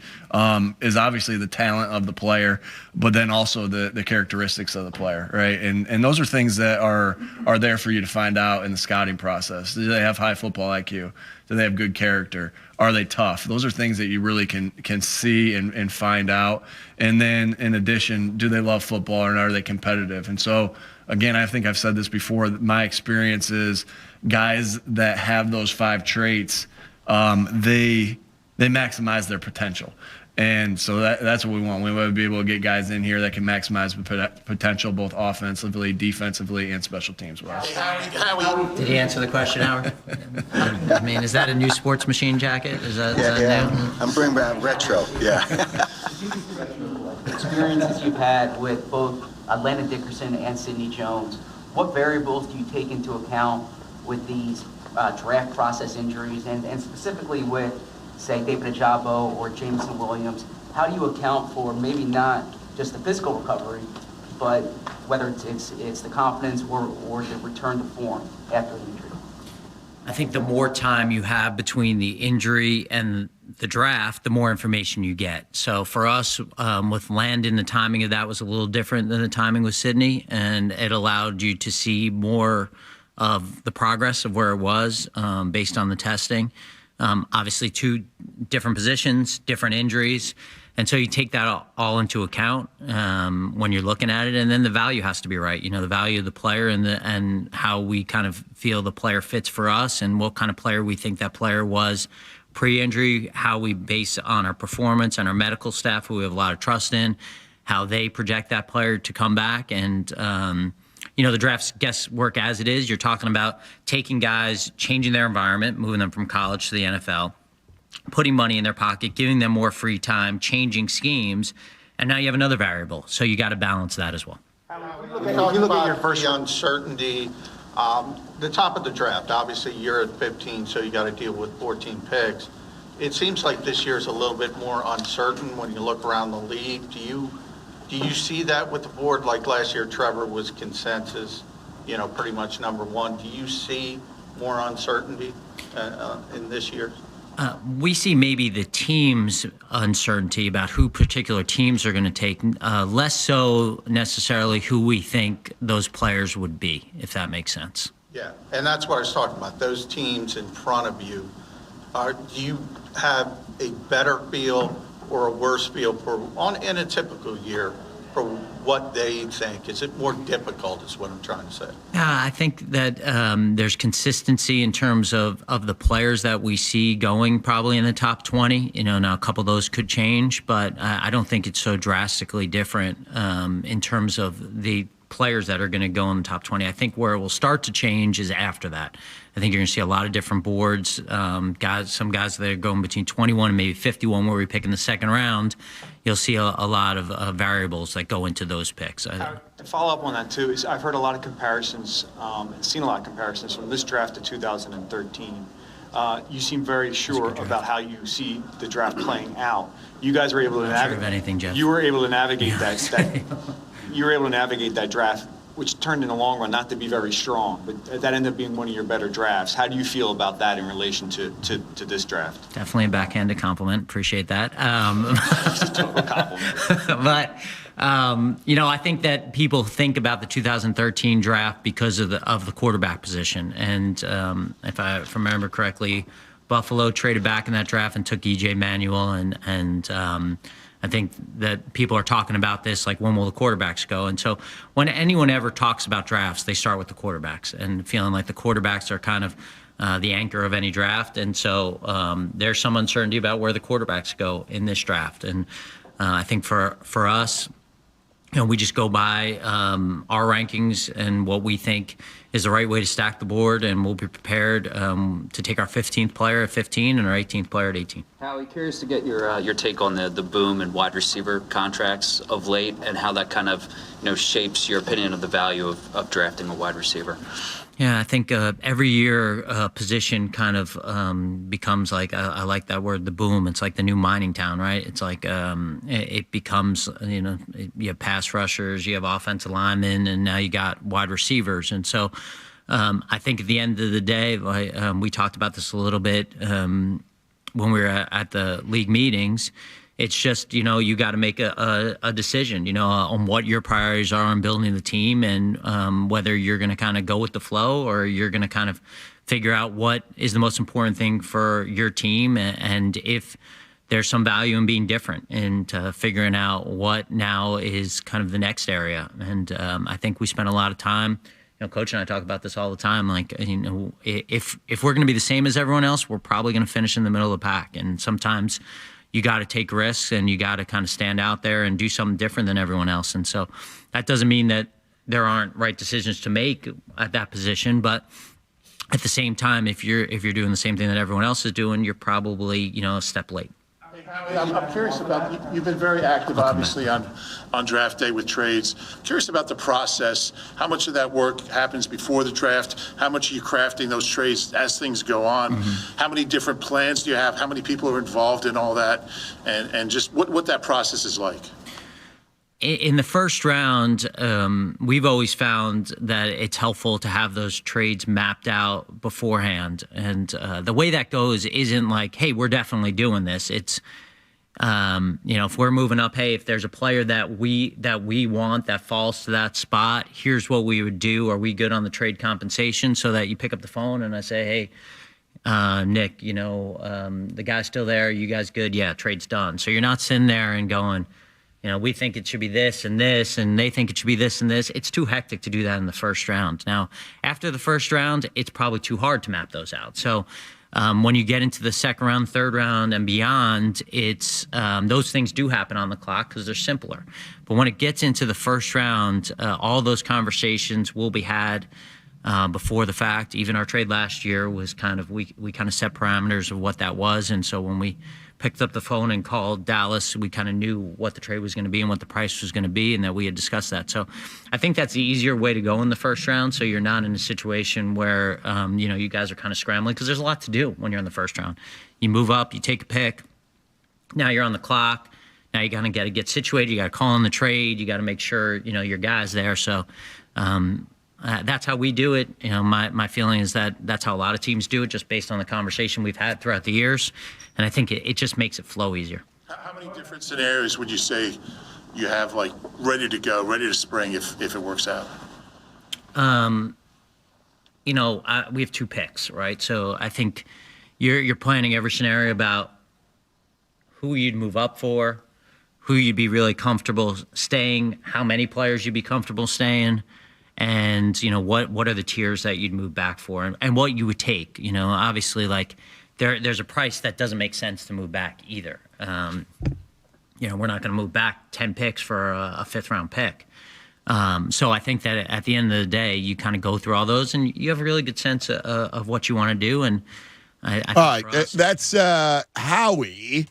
is obviously the talent of the player, but then also the characteristics of the player, right? And those are things that are there for you to find out in the scouting process. Do they have high football IQ? Do they have good character? Are they tough? Those are things that you really can see and find out. And then in addition, do they love football and are they competitive? And so, again, I think I've said this before, my experience is guys that have those 5 traits, they maximize their potential. And so that's what we want. We want to be able to get guys in here that can maximize potential both offensively, defensively, and special teams wise. Did he answer the question, Howard? I mean, is that a new sports machine jacket? Is that new? I'm bringing back retro, yeah. Experiences you've had with both Atlanta Dickerson and Sidney Jones, what variables do you take into account with these draft process injuries and specifically with, say, David Ajabo or Jameson Williams? How do you account for maybe not just the physical recovery, but whether it's the confidence or the return to form after the injury? I think the more time you have between the injury and the draft, the more information you get. So for us, with Landon, the timing of that was a little different than the timing with Sidney, and it allowed you to see more of the progress of where it was based on the testing. Obviously, 2 different positions, different injuries. And so you take that all into account when you're looking at it. And then the value has to be right. You know, the value of the player and how we kind of feel the player fits for us and what kind of player we think that player was pre-injury, how we base on our performance and our medical staff, who we have a lot of trust in, how they project that player to come back. And, you know, the draft's guesswork as it is. You're talking about taking guys, changing their environment, moving them from college to the NFL, putting money in their pocket, giving them more free time, changing schemes, and now you have another variable. So you got to balance that as well. You look at your first uncertainty, the top of the draft. Obviously, you're at 15, so you got to deal with 14 picks. It seems like this year's a little bit more uncertain when you look around the league. Do you Do you see that with the board? Like last year, Trevor was consensus, pretty much number one. Do you see more uncertainty in this year? We see maybe the team's uncertainty about who particular teams are going to take, less so necessarily who we think those players would be, if that makes sense. Yeah, and that's what I was talking about. Those teams in front of you, do you have a better feel or a worse feel in a typical year for what they think? Is it more difficult is what I'm trying to say? I think that there's consistency in terms of the players that we see going probably in the top 20. Now a couple of those could change, but I don't think it's so drastically different in terms of the players that are going to go in the top 20. I think where it will start to change is after that. I think you're going to see a lot of different boards, some guys that are going between 21 and maybe 51 where we pick in the second round. You'll see a lot of variables that go into those picks. To follow up on that too, is I've heard a lot of comparisons, seen a lot of comparisons from this draft to 2013. You seem very sure about how you see the draft playing out. You guys were able to navigate. Sure of anything, Jeff. You were able to navigate that. You were able to navigate that draft, which turned in the long run not to be very strong, but that ended up being one of your better drafts. How do you feel about that in relation to this draft? Definitely a backhanded compliment. Appreciate that. It's a total compliment. But I think that people think about the 2013 draft because of the quarterback position, and if I remember correctly, Buffalo traded back in that draft and took E.J. Manuel, and I think that people are talking about this, like, when will the quarterbacks go? And so when anyone ever talks about drafts, they start with the quarterbacks and feeling like the quarterbacks are kind of the anchor of any draft. And so there's some uncertainty about where the quarterbacks go in this draft. And I think for us, we just go by our rankings and what we think is the right way to stack the board, and we'll be prepared to take our 15th player at 15 and our 18th player at 18. Howie, curious to get your take on the boom and wide receiver contracts of late, and how that kind of shapes your opinion of the value of drafting a wide receiver. Yeah, I think every year position kind of becomes like, I like that word, the boom. It's like the new mining town, right? It's like it becomes, you have pass rushers, you have offensive linemen, and now you got wide receivers. And so I think at the end of the day, we talked about this a little bit when we were at the league meetings. It's just, you got to make a decision, on what your priorities are on building the team, and whether you're going to kind of go with the flow, or you're going to kind of figure out what is the most important thing for your team, and if there's some value in being different and figuring out what now is kind of the next area. And I think we spent a lot of time, Coach and I talk about this all the time, like, if we're going to be the same as everyone else, we're probably going to finish in the middle of the pack. And sometimes you got to take risks, and you got to kind of stand out there and do something different than everyone else. And so that doesn't mean that there aren't right decisions to make at that position, but at the same time, if you're doing the same thing that everyone else is doing, you're probably, a step late. I'm curious about, you've been very active, obviously, on draft day with trades. Curious about the process. How much of that work happens before the draft? How much are you crafting those trades as things go on? Mm-hmm. How many different plans do you have? How many people are involved in all that? And just what that process is like? In the first round, we've always found that it's helpful to have those trades mapped out beforehand. And the way that goes isn't like, hey, we're definitely doing this. It's, if we're moving up, hey, if there's a player that we want that falls to that spot, here's what we would do. Are we good on the trade compensation? So that you pick up the phone and I say, hey, Nick, the guy's still there. You guys good? Yeah, trade's done. So you're not sitting there and going, we think it should be this, and they think it should be this and this. It's too hectic to do that in the first round. Now, after the first round, it's probably too hard to map those out. So when you get into the second round, third round, and beyond, it's those things do happen on the clock because they're simpler. But when it gets into the first round, all those conversations will be had before the fact. Even our trade last year was kind of, we kind of set parameters of what that was. And so when we picked up the phone and called Dallas, we kind of knew what the trade was going to be and what the price was going to be, and that we had discussed that. So I think that's the easier way to go in the first round, so you're not in a situation where, you guys are kind of scrambling, because there's a lot to do when you're in the first round. You move up, you take a pick, now you're on the clock. Now you got to get situated. You got to call in the trade. You got to make sure, your guy's there. So that's how we do it. My feeling is that that's how a lot of teams do it, just based on the conversation we've had throughout the years. And I think it just makes it flow easier. How many different scenarios would you say you have, like, ready to go, ready to spring if it works out? We have 2 picks, right? So I think you're planning every scenario about who you'd move up for, who you'd be really comfortable staying, how many players you'd be comfortable staying, and what are the tiers that you'd move back for, and what you would take. Obviously, like there's a price that doesn't make sense to move back either. We're not going to move back 10 picks for a 5th round pick. So I think that at the end of the day, you kind of go through all those, and you have a really good sense of what you want to do. And I think all right, that's Howie,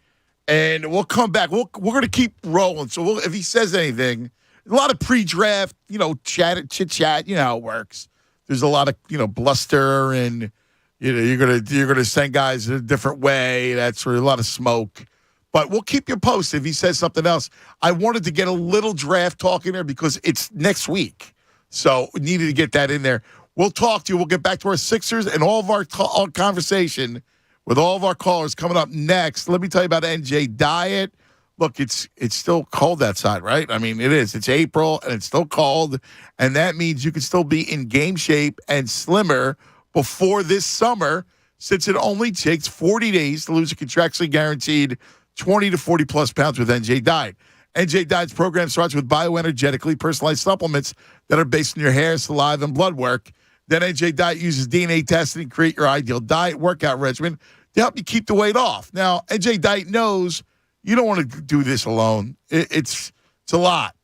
and we'll come back. We're going to keep rolling. So if he says anything, a lot of pre-draft, chit chat. You know how it works. There's a lot of bluster, and you're gonna send guys a different way. That's where a lot of smoke. But we'll keep you posted if he says something else. I wanted to get a little draft talk in there because it's next week. So we needed to get that in there. We'll talk to you. We'll get back to our Sixers and all of our conversation with all of our callers coming up next. Let me tell you about NJ Diet. Look, it's still cold outside, right? I mean, it is. It's April, and it's still cold, and that means you can still be in game shape and slimmer before this summer, since it only takes 40 days to lose a contractually guaranteed 20 to 40-plus pounds with NJ Diet. NJ Diet's program starts with bioenergetically personalized supplements that are based on your hair, saliva, and blood work. Then NJ Diet uses DNA testing to create your ideal diet workout regimen to help you keep the weight off. Now, NJ Diet knows you don't want to do this alone. It's a lot.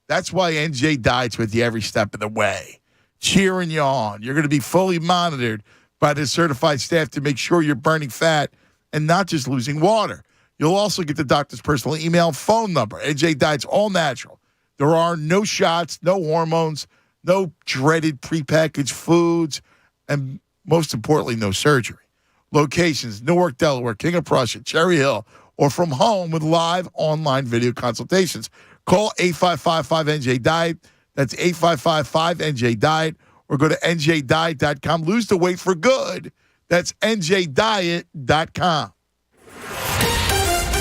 That's why NJ Diet's with you every step of the way, cheering you on. You're going to be fully monitored by the certified staff to make sure you're burning fat and not just losing water. You'll also get the doctor's personal email and phone number. NJ Diet's all natural. There are no shots, no hormones, no dreaded prepackaged foods, and most importantly, no surgery. Locations: Newark, Delaware, King of Prussia, Cherry Hill, or from home with live online video consultations. Call 855-5NJ-DIET. That's 855-5NJ-DIET. Or go to njdiet.com. Lose the weight for good. That's njdiet.com.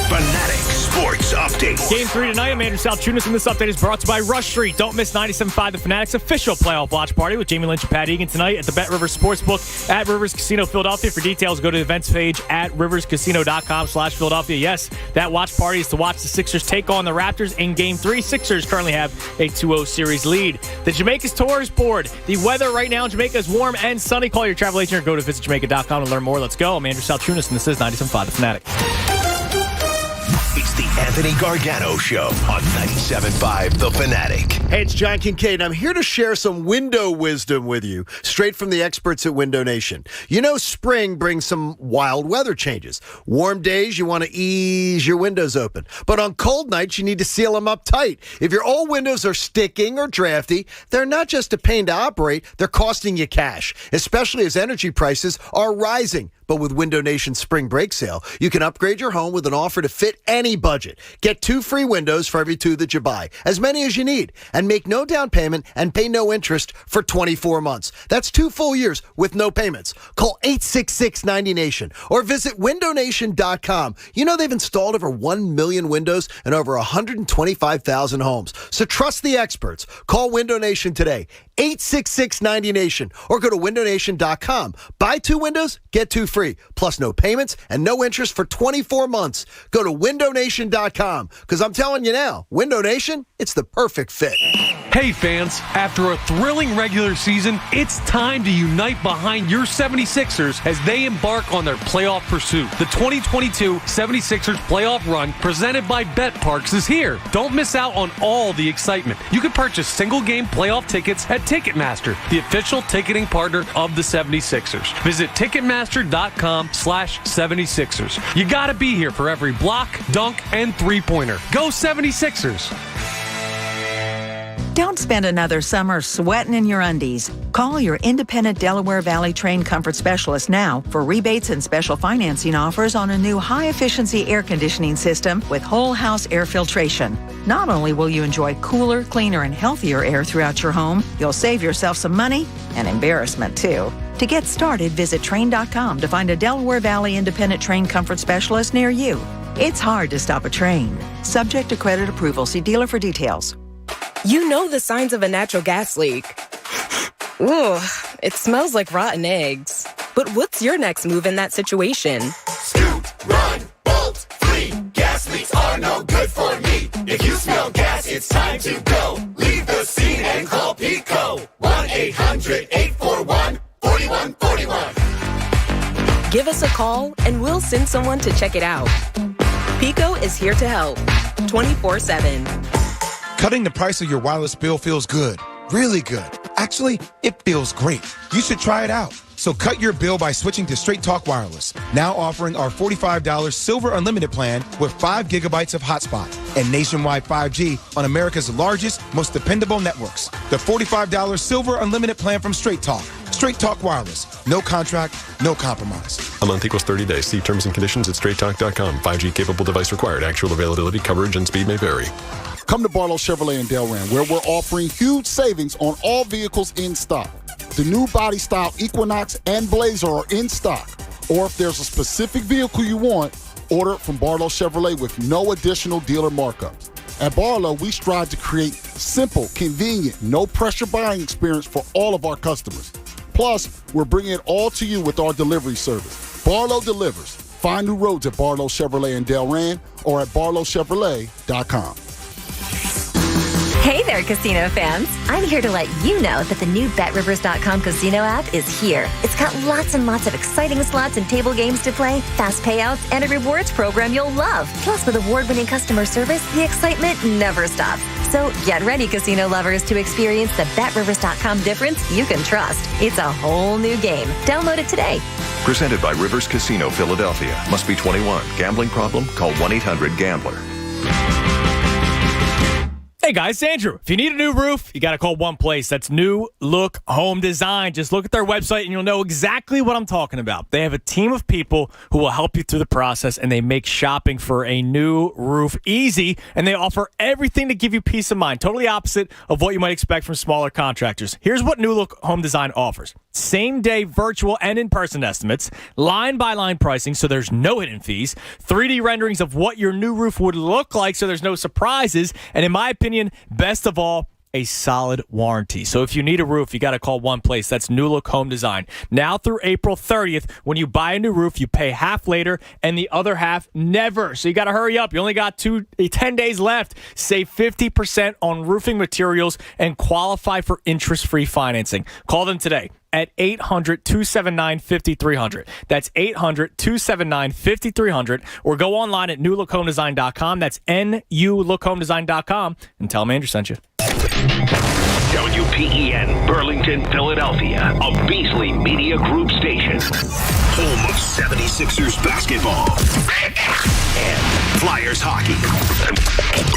Fanatic Sports Update. Game 3 tonight. I'm Andrew Salchunas, and this update is brought to you by Rush Street. Don't miss 97.5 The Fanatic's official playoff watch party with Jamie Lynch and Pat Egan tonight at the Bet Rivers Sportsbook at Rivers Casino Philadelphia. For details, go to the events page at riverscasino.com/Philadelphia. Yes, that watch party is to watch the Sixers take on the Raptors in Game 3. Sixers currently have a 2-0 series lead. The Jamaica's Tours Board. The weather right now in Jamaica is warm and sunny. Call your travel agent or go to visitjamaica.com to learn more. Let's go. I'm Andrew Salchunas, and this is 97.5 The Fanatic. It's the Anthony Gargano Show on 97.5 The Fanatic. Hey, it's John Kincaid. I'm here to share some window wisdom with you, straight from the experts at Window Nation. Spring brings some wild weather changes. Warm days, you want to ease your windows open. But on cold nights, you need to seal them up tight. If your old windows are sticking or drafty, they're not just a pain to operate, they're costing you cash, especially as energy prices are rising. But with Window Nation's spring break sale, you can upgrade your home with an offer to fit any budget. Get 2 free windows for every 2 that you buy, as many as you need, and make no down payment and pay no interest for 24 months. That's 2 full years with no payments. Call 866-90-NATION or visit windownation.com. They've installed over 1 million windows in over 125,000 homes. So trust the experts. Call Window Nation today, 866-90-NATION, or go to windownation.com. Buy 2 windows, get 2 free, plus no payments and no interest for 24 months. Go to windownation.com, because I'm telling you now, Window Nation, it's the perfect fit. Hey fans, after a thrilling regular season, it's time to unite behind your 76ers as they embark on their playoff pursuit. The 2022 76ers playoff run presented by BetParks is here. Don't miss out on all the excitement. You can purchase single-game playoff tickets at Ticketmaster, the official ticketing partner of the 76ers. Visit Ticketmaster.com/76ers. You gotta be here for every block, dunk, and three-pointer. Go 76ers! Don't spend another summer sweating in your undies. Call your independent Delaware Valley trained comfort specialist now for rebates and special financing offers on a new high-efficiency air conditioning system with whole-house air filtration. Not only will you enjoy cooler, cleaner, and healthier air throughout your home, you'll save yourself some money and embarrassment, too. To get started, visit Trane.com to find a Delaware Valley independent trained comfort specialist near you. It's hard to stop a train. Subject to credit approval. See dealer for details. You know the signs of a natural gas leak. Ooh, it smells like rotten eggs. But what's your next move in that situation? Scoot, run, bolt, flee. Gas leaks are no good for me. If you smell gas, it's time to go. Leave the scene and call PECO. 1-800-841-4141. Give us a call and we'll send someone to check it out. PECO is here to help 24/7. Cutting the price of your wireless bill feels good. Really good. Actually, it feels great. You should try it out. So cut your bill by switching to Straight Talk Wireless. Now offering our $45 Silver Unlimited plan with 5 gigabytes of hotspot and nationwide 5G on America's largest, most dependable networks. The $45 Silver Unlimited plan from Straight Talk. Straight Talk Wireless. No contract, no compromise. A month equals 30 days. See terms and conditions at straighttalk.com. 5G capable device required. Actual availability, coverage, and speed may vary. Come to Barlow Chevrolet in Delran, where we're offering huge savings on all vehicles in stock. The new body style Equinox and Blazer are in stock. Or if there's a specific vehicle you want, order it from Barlow Chevrolet with no additional dealer markups. At Barlow, we strive to create simple, convenient, no-pressure buying experience for all of our customers. Plus, we're bringing it all to you with our delivery service. Barlow delivers. Find new roads at Barlow Chevrolet in Delran or at barlowchevrolet.com. Hey there, casino fans. I'm here to let you know that the new BetRivers.com casino app is here. It's got lots and lots of exciting slots and table games to play, fast payouts, and a rewards program you'll love. Plus, with award-winning customer service, the excitement never stops. So get ready, casino lovers, to experience the BetRivers.com difference you can trust. It's a whole new game. Download it today. Presented by Rivers Casino, Philadelphia. Must be 21. Gambling problem? Call 1-800-GAMBLER. Hey guys, it's Andrew. If you need a new roof, you got to call one place. That's New Look Home Design. Just look at their website and you'll know exactly what I'm talking about. They have a team of people who will help you through the process, and they make shopping for a new roof easy, and they offer everything to give you peace of mind. Totally opposite of what you might expect from smaller contractors. Here's what New Look Home Design offers. Same-day virtual and in-person estimates, line-by-line pricing so there's no hidden fees, 3D renderings of what your new roof would look like so there's no surprises, and in my opinion, best of all, a solid warranty. So if you need a roof, you got to call one place. That's New Look Home Design. Now through April 30th, when you buy a new roof, you pay half later and the other half never. So you got to hurry up. You only got 10 days left. Save 50% on roofing materials and qualify for interest-free financing. Call them today at 800-279-5300. That's 800-279-5300. Or go online at newlookhomedesign.com. That's NULookHomedesign.com. And tell them Andrew sent you. WPEN, Burlington, Philadelphia, a Beasley Media Group station. Home of 76ers basketball and Flyers hockey.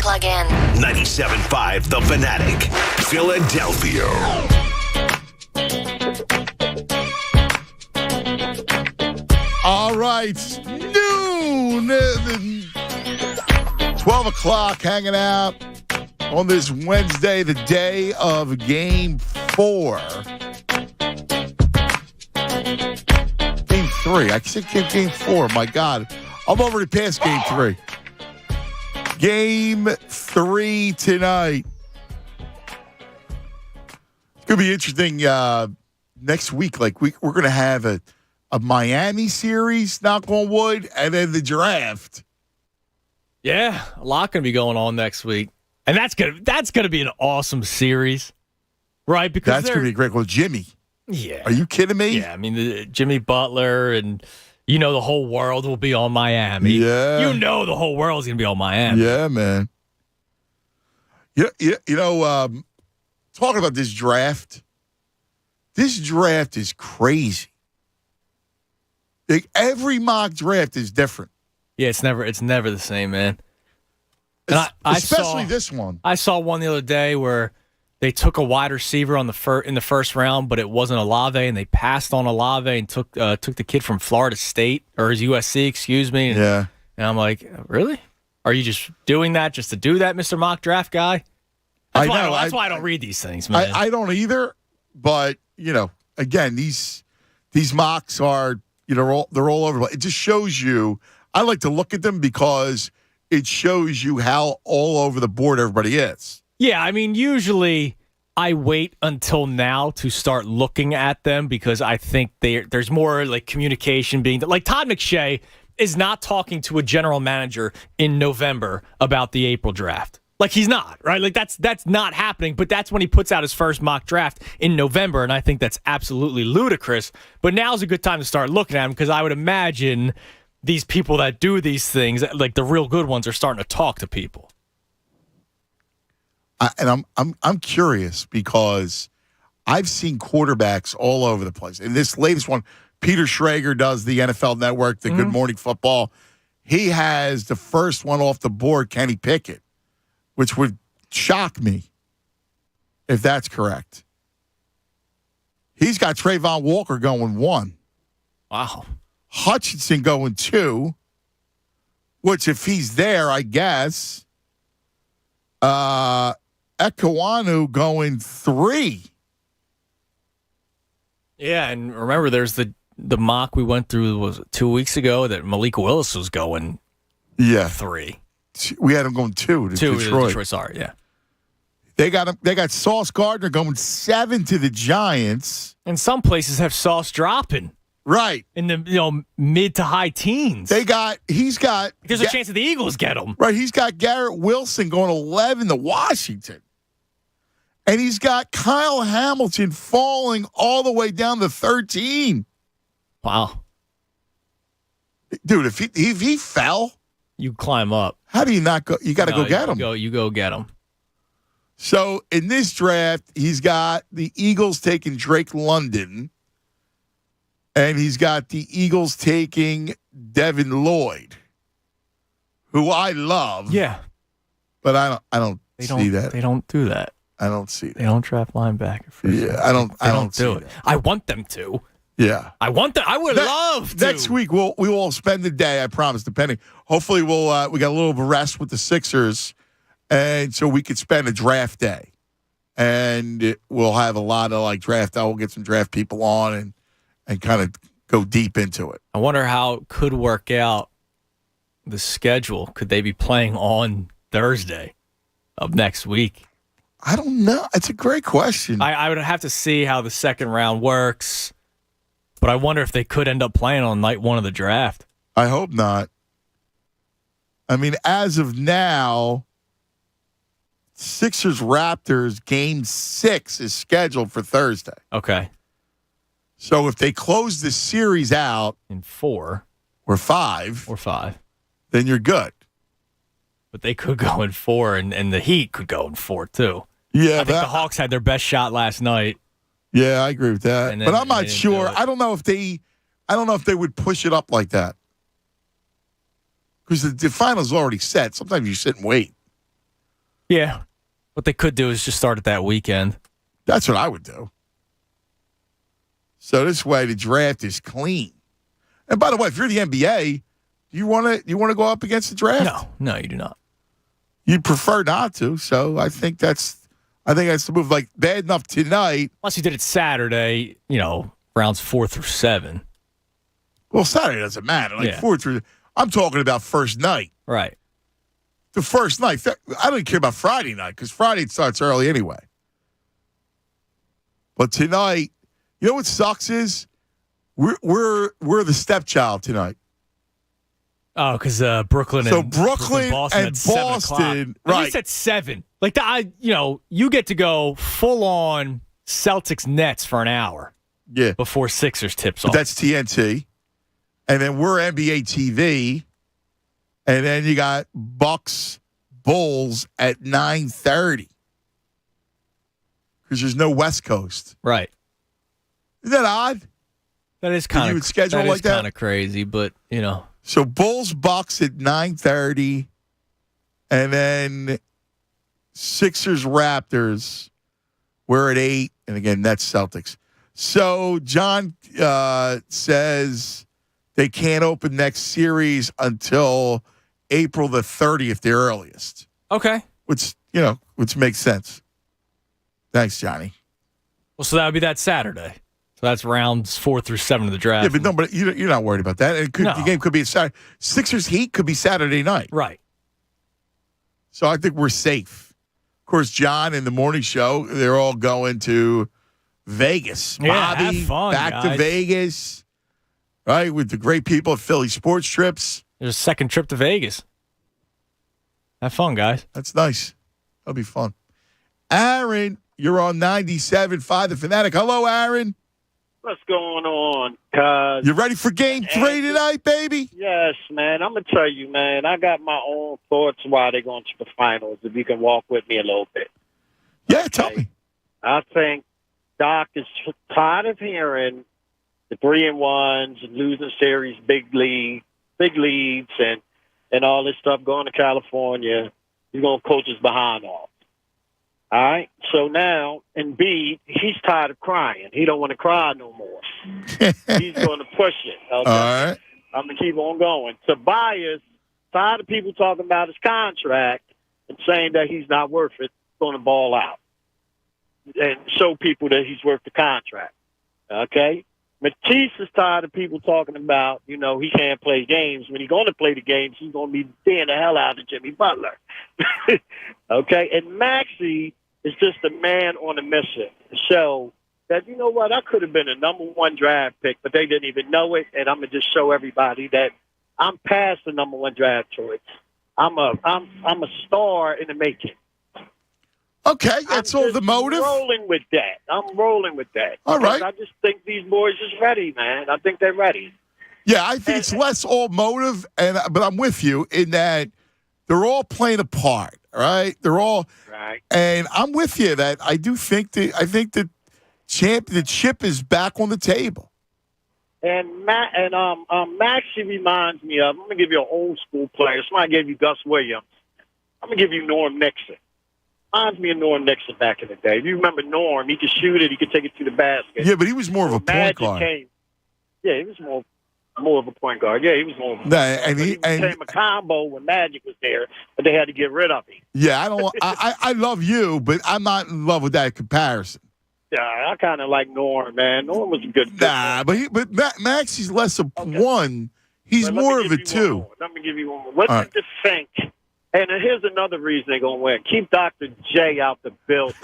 Plug in. 97.5 The Fanatic, Philadelphia. All right, noon, 12 o'clock, hanging out on this Wednesday, the day of Game 4. Game 3. I said Game 4. My God. I'm already past Game 3. Game 3 tonight. It's going to be interesting next week. Like, we're going to have a Miami series, knock on wood, and then the draft. Yeah, a lot going to be going on next week. And that's gonna be an awesome series, right? Because that's gonna be great. Well, Jimmy, yeah, are you kidding me? Yeah, I mean Jimmy Butler, and the whole world will be on Miami. Yeah, the whole world's gonna be on Miami. Yeah, man. Talking about this draft. This draft is crazy. Like, every mock draft is different. Yeah, it's never the same, man. Especially this one. I saw one the other day where they took a wide receiver in the first round, but it wasn't Olave, and they passed on Olave and took the kid from Florida State, or his USC, excuse me. And I'm like, really? Are you just doing that just to do that, Mr. Mock Draft guy? That's why I don't read these things, man. I don't either, but, again, these mocks are, they're all over. It just shows you, I like to look at them because it shows you how all over the board everybody is. Yeah, I mean, usually I wait until now to start looking at them because I think there's more like communication being like Todd McShay is not talking to a general manager in November about the April draft. Like, he's not, right? Like, that's not happening, but that's when he puts out his first mock draft in November, and I think that's absolutely ludicrous. But now's a good time to start looking at him because I would imagine these people that do these things, like the real good ones, are starting to talk to people. I'm curious because I've seen quarterbacks all over the place. In this latest one, Peter Schrager does the NFL Network, the Good Morning Football. He has the first one off the board, Kenny Pickett, which would shock me if that's correct. He's got Trayvon Walker going 1. Wow. Hutchinson going 2, which if he's there, I guess. Ekawanu going 3. Yeah, and remember, there's the mock we went through was 2 weeks ago that Malik Willis was going 3. We had him going 2 to Detroit. Sorry, yeah. They got Sauce Gardner going 7 to the Giants. And some places have Sauce dropping. Right. In the mid to high teens. There's a chance that the Eagles get him. Right. He's got Garrett Wilson going 11 to Washington. And he's got Kyle Hamilton falling all the way down to 13. Wow. Dude, if he fell, you climb up. How do you not go? You got to go get him. You go get him. So in this draft, he's got the Eagles taking Drake London, and he's got the Eagles taking Devin Lloyd, who I love. Yeah, but I don't see that. They don't do that. I don't see that. They don't draft linebacker. I don't do it. I want them to. Yeah, I want them. I would love to. Next week we will spend the day. I promise. Depending, hopefully we got a little rest with the Sixers, and so we could spend a draft day, and we'll have a lot of draft. I will get some draft people on and kind of go deep into it. I wonder how it could work out. The schedule, could they be playing on Thursday of next week? I don't know. It's a great question. I would have to see how the second round works. But I wonder if they could end up playing on night 1 of the draft. I hope not. I mean, as of now, Sixers-Raptors Game 6 is scheduled for Thursday. Okay. So if they close the series out in 4 or 5, then you're good. But they could go in 4, and the Heat could go in 4 too. Yeah, I think the Hawks had their best shot last night. Yeah, I agree with that. But I'm not sure. I don't know if they would push it up like that. Because the finals already set. Sometimes you sit and wait. Yeah. What they could do is just start it that weekend. That's what I would do. So this way the draft is clean. And by the way, if you're the NBA, you want to go up against the draft? No, you do not. You prefer not to. So I think that's the move. Bad enough tonight. Unless you did it Saturday, rounds 4 through 7. Well, Saturday doesn't matter. 4 through. I'm talking about first night. Right. The first night. I don't care about Friday night because Friday starts early anyway. But tonight, you know what sucks is we're the stepchild tonight. Oh, because Brooklyn and Boston and Boston, right? At least at 7. You get to go full on Celtics Nets for an hour. Yeah, before Sixers tips off. That's TNT, and then we're NBA TV, and then you got Bucks Bulls at 9:30 because there's no West Coast. Right? Isn't that odd? That is kind of you would schedule like that. Kind of crazy, but So Bulls Bucks at 9:30, and then Sixers Raptors We're at 8, and again, Nets Celtics. So John says they can't open next series until April the 30th, the earliest. Okay. Which makes sense. Thanks, Johnny. Well, so that would be that Saturday. So that's rounds 4 through 7 of the draft. Yeah, but you're not worried about that. The game could be Saturday. Sixers Heat could be Saturday night. Right. So I think we're safe. Of course, John in the morning show, they're all going to Vegas. Yeah, Bobby, have fun, back guys. to Vegas, right, with the great people at Philly Sports Trips. There's a second trip to Vegas. Have fun, guys. That's nice. That'll be fun. Aaron, you're on 97.5 The Fanatic. Hello, Aaron. What's going on, cuz? You ready for game 3 tonight, baby? Yes, man. I'm going to tell you, man, I got my own thoughts why they're going to the finals, if you can walk with me a little bit. Yeah, tell me. I think Doc is tired of hearing the 3-1s and losing series, big leads, and all this stuff going to California. He's going to coach his behind off. All right? So now, Embiid, he's tired of crying. He don't want to cry no more. He's going to push it. Okay? All right. I'm going to keep on going. Tobias, tired of people talking about his contract and saying that he's not worth it, going to ball out and show people that he's worth the contract. Okay? Matisse is tired of people talking about, he can't play games. When he's going to play the games, he's going to be tearing the hell out of Jimmy Butler. Okay? And Maxey is just a man on a mission to show that, you know what, I could have been a number 1 draft pick, but they didn't even know it, and I'm going to just show everybody that I'm past the number 1 draft choice. I'm a star in the making. Okay, that's all the motive. I'm rolling with that. All right. I just think these boys is ready, man. I think they're ready. Yeah, I think it's less all motive, but I'm with you in that they're all playing a part, right? They're all right, and I'm with you that I do think the chip is back on the table. And Maxey reminds me of. I'm gonna give you an old school player. Somebody gave you Gus Williams. I'm gonna give you Norm Nixon. Reminds me of Norm Nixon back in the day. If you remember Norm, he could shoot it, he could take it to the basket. Yeah, but he was more of a point guard. Yeah, he was more of a point guard. Yeah, he was more. He became a combo when Magic was there, but they had to get rid of him. Yeah, I love you, but I'm not in love with that comparison. Yeah, I kind of like Norm, man. Norm was a good. Nah, but Maxey's less of one. He's more of a 2. Let me give you one more. What did you think? And here's another reason they're going to win. Keep Dr. J out the building.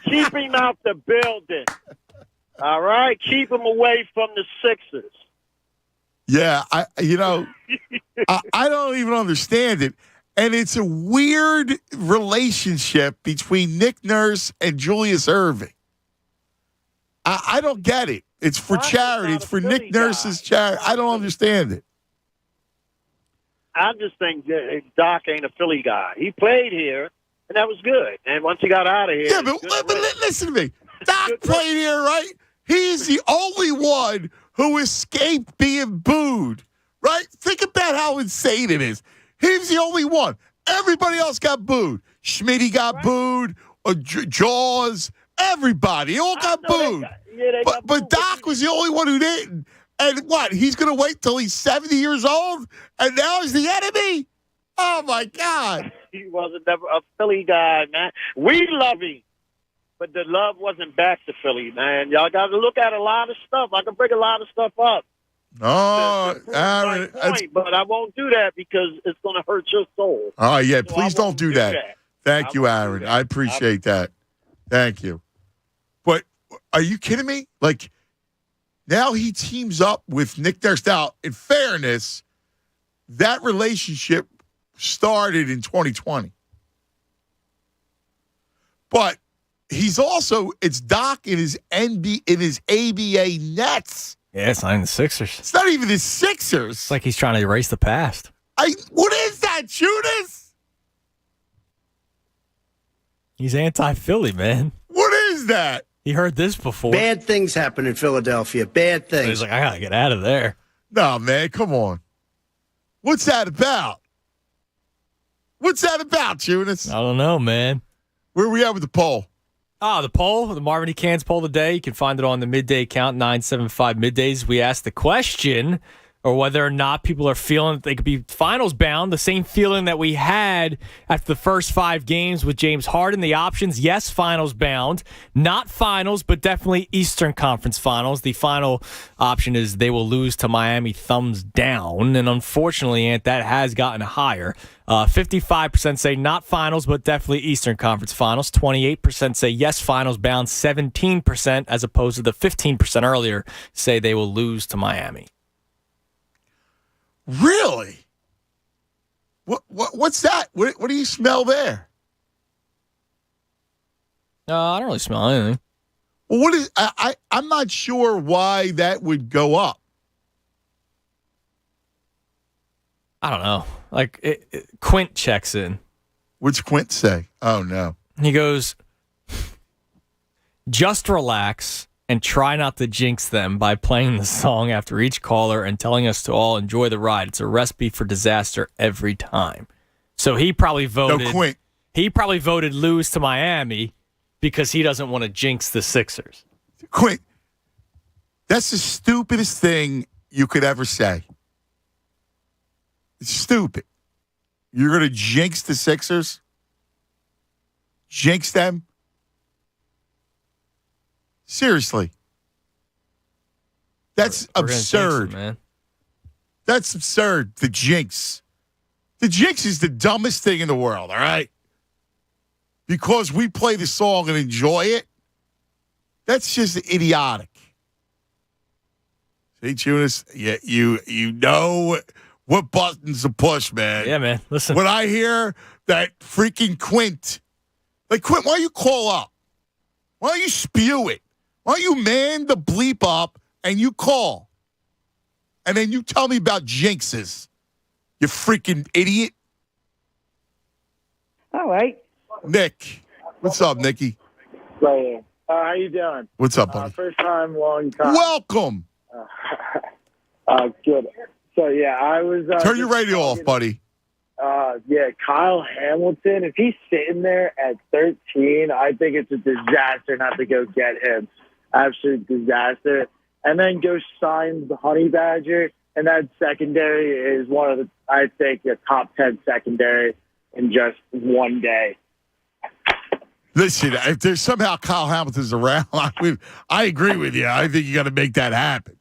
Keep him out the building. All right? Keep him away from the Sixers. Yeah, I don't even understand it. And it's a weird relationship between Nick Nurse and Julius Erving. I don't get it. It's for charity. It's for Nick Nurse's charity. I don't understand it. I just think Doc ain't a Philly guy. He played here, and that was good. And once he got out of here... Yeah, but listen to me. Doc played here, right? He's the only one who escaped being booed, right? Think about how insane it is. He's the only one. Everybody else got booed. Schmitty got booed. Jaws. Everybody. They all got booed. But Doc was the only one who didn't. And what? He's going to wait till he's 70 years old? And now he's the enemy? Oh, my God. He wasn't never a Philly guy, man. We love him. But the love wasn't back to Philly, man. Y'all got to look at a lot of stuff. I can bring a lot of stuff up. Oh, Aaron. But I won't do that because it's going to hurt your soul. Oh, yeah. Please don't do that. Thank you, Aaron. I appreciate that. Thank you. But are you kidding me? Like, now he teams up with Nick Nurse. Now, in fairness, that relationship started in 2020. But it's Doc in his ABA Nets. Yeah, it's not even the Sixers. It's not even the Sixers. It's like he's trying to erase the past. What is that, Judas? He's anti-Philly, man. What is that? He heard this before. Bad things happen in Philadelphia. Bad things. He's like, I got to get out of there. No, man, come on. What's that about? What's that about, Judas? I don't know, man. Where are we at with the poll? The poll, the Marvin E. Cans poll today. You can find it on the midday count, 975 middays. We asked the question, or whether or not people are feeling that they could be finals bound. The same feeling that we had after the first 5 games with James Harden. The options, yes, finals bound. Not finals, but definitely Eastern Conference Finals. The final option is they will lose to Miami, thumbs down. And unfortunately, Ant, that has gotten higher. 55% say not finals, but definitely Eastern Conference Finals. 28% say yes, finals bound. 17%, as opposed to the 15% earlier, say they will lose to Miami. Really? What's that? What do you smell there? I don't really smell anything. Well, what is? I'm not sure why that would go up. I don't know. Like Quint checks in. What's Quint say? Oh no. He goes, just relax and try not to jinx them by playing the song after each caller and telling us to all enjoy the ride. It's a recipe for disaster every time. So he probably voted. No, Quint. He probably voted lose to Miami because he doesn't want to jinx the Sixers. Quint, that's the stupidest thing you could ever say. It's stupid. You're going to jinx the Sixers? Jinx them? Seriously. That's absurd. Jinx it, man. That's absurd. The jinx. The jinx is the dumbest thing in the world, all right? Because we play the song and enjoy it, that's just idiotic. Hey, Tunis, yeah, you know what buttons to push, man. Yeah, man. Listen. When I hear that freaking Quint, like, Quint, why don't you call up? Why don't you spew it? Why don't you man the bleep up and you call? And then you tell me about jinxes. You freaking idiot. All right. Nick. What's up, Nicky? Right. How you doing? What's up, buddy? First time, long time. Welcome. Good. So, yeah, I was... Turn your radio off, buddy. Yeah, Kyle Hamilton, if he's sitting there at 13, I think it's a disaster not to go get him. Absolute disaster. And then go sign the Honey Badger, and that secondary is one of the, I think, a top 10 secondary in just one day. Listen, if there's somehow Kyle Hamilton's around, I agree with you. I think you got to make that happen.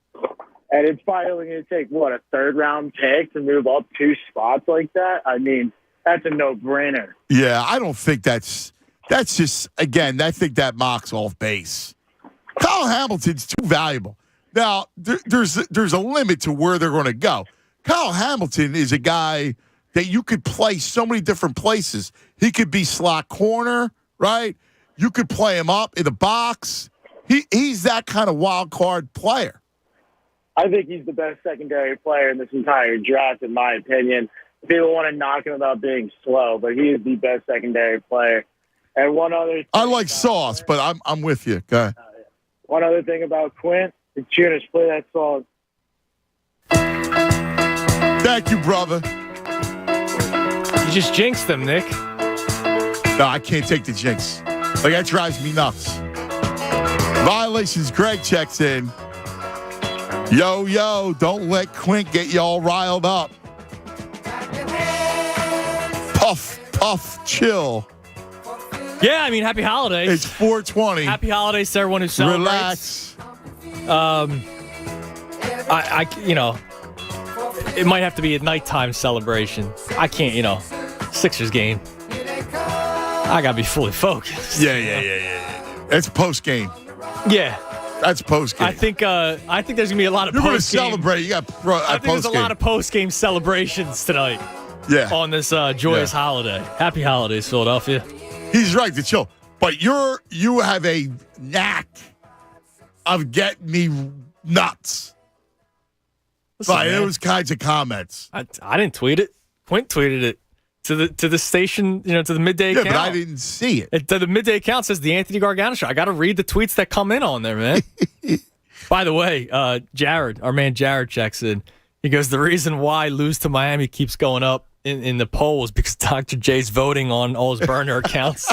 And it's probably only going to take, a third-round pick to move up 2 spots like that? I mean, that's a no-brainer. Yeah, I don't think that's just, again, I think that mocks off base. Kyle Hamilton's too valuable. Now, there's a limit to where they're going to go. Kyle Hamilton is a guy that you could play so many different places. He could be slot corner, right? You could play him up in the box. He's that kind of wild card player. I think he's the best secondary player in this entire draft, in my opinion. People want to knock him about being slow, but he is the best secondary player. And one other thing, I like Sauce, but I'm with you. Go ahead. One other thing about Quint, the Tunis, play that song. Thank you, brother. You just jinxed them, Nick. No, I can't take the jinx. Like, that drives me nuts. Violations, Greg checks in. Yo, don't let Quint get y'all riled up. Puff, chill. Yeah, I mean, happy holidays. It's 420. Happy holidays to everyone who celebrates. Relax. It might have to be a nighttime celebration. I can't, Sixers game. I got to be fully focused. Yeah. That's post game. Yeah. That's post game. I think there's gonna be a lot of You're post game. You're going to celebrate. You got I think there's a lot of post game celebrations tonight. Yeah. On this joyous holiday. Happy holidays, Philadelphia. He's right to chill, but you have a knack of getting me nuts by those kinds of comments. I didn't tweet it. Quint tweeted it to the station, to the midday account. Yeah, but I didn't see it. The midday account says the Anthony Gargano show. I got to read the tweets that come in on there, man. By the way, Jared, our man Jared checks in. He goes, the reason why lose to Miami keeps going up in the polls because Dr. J's voting on all his burner accounts.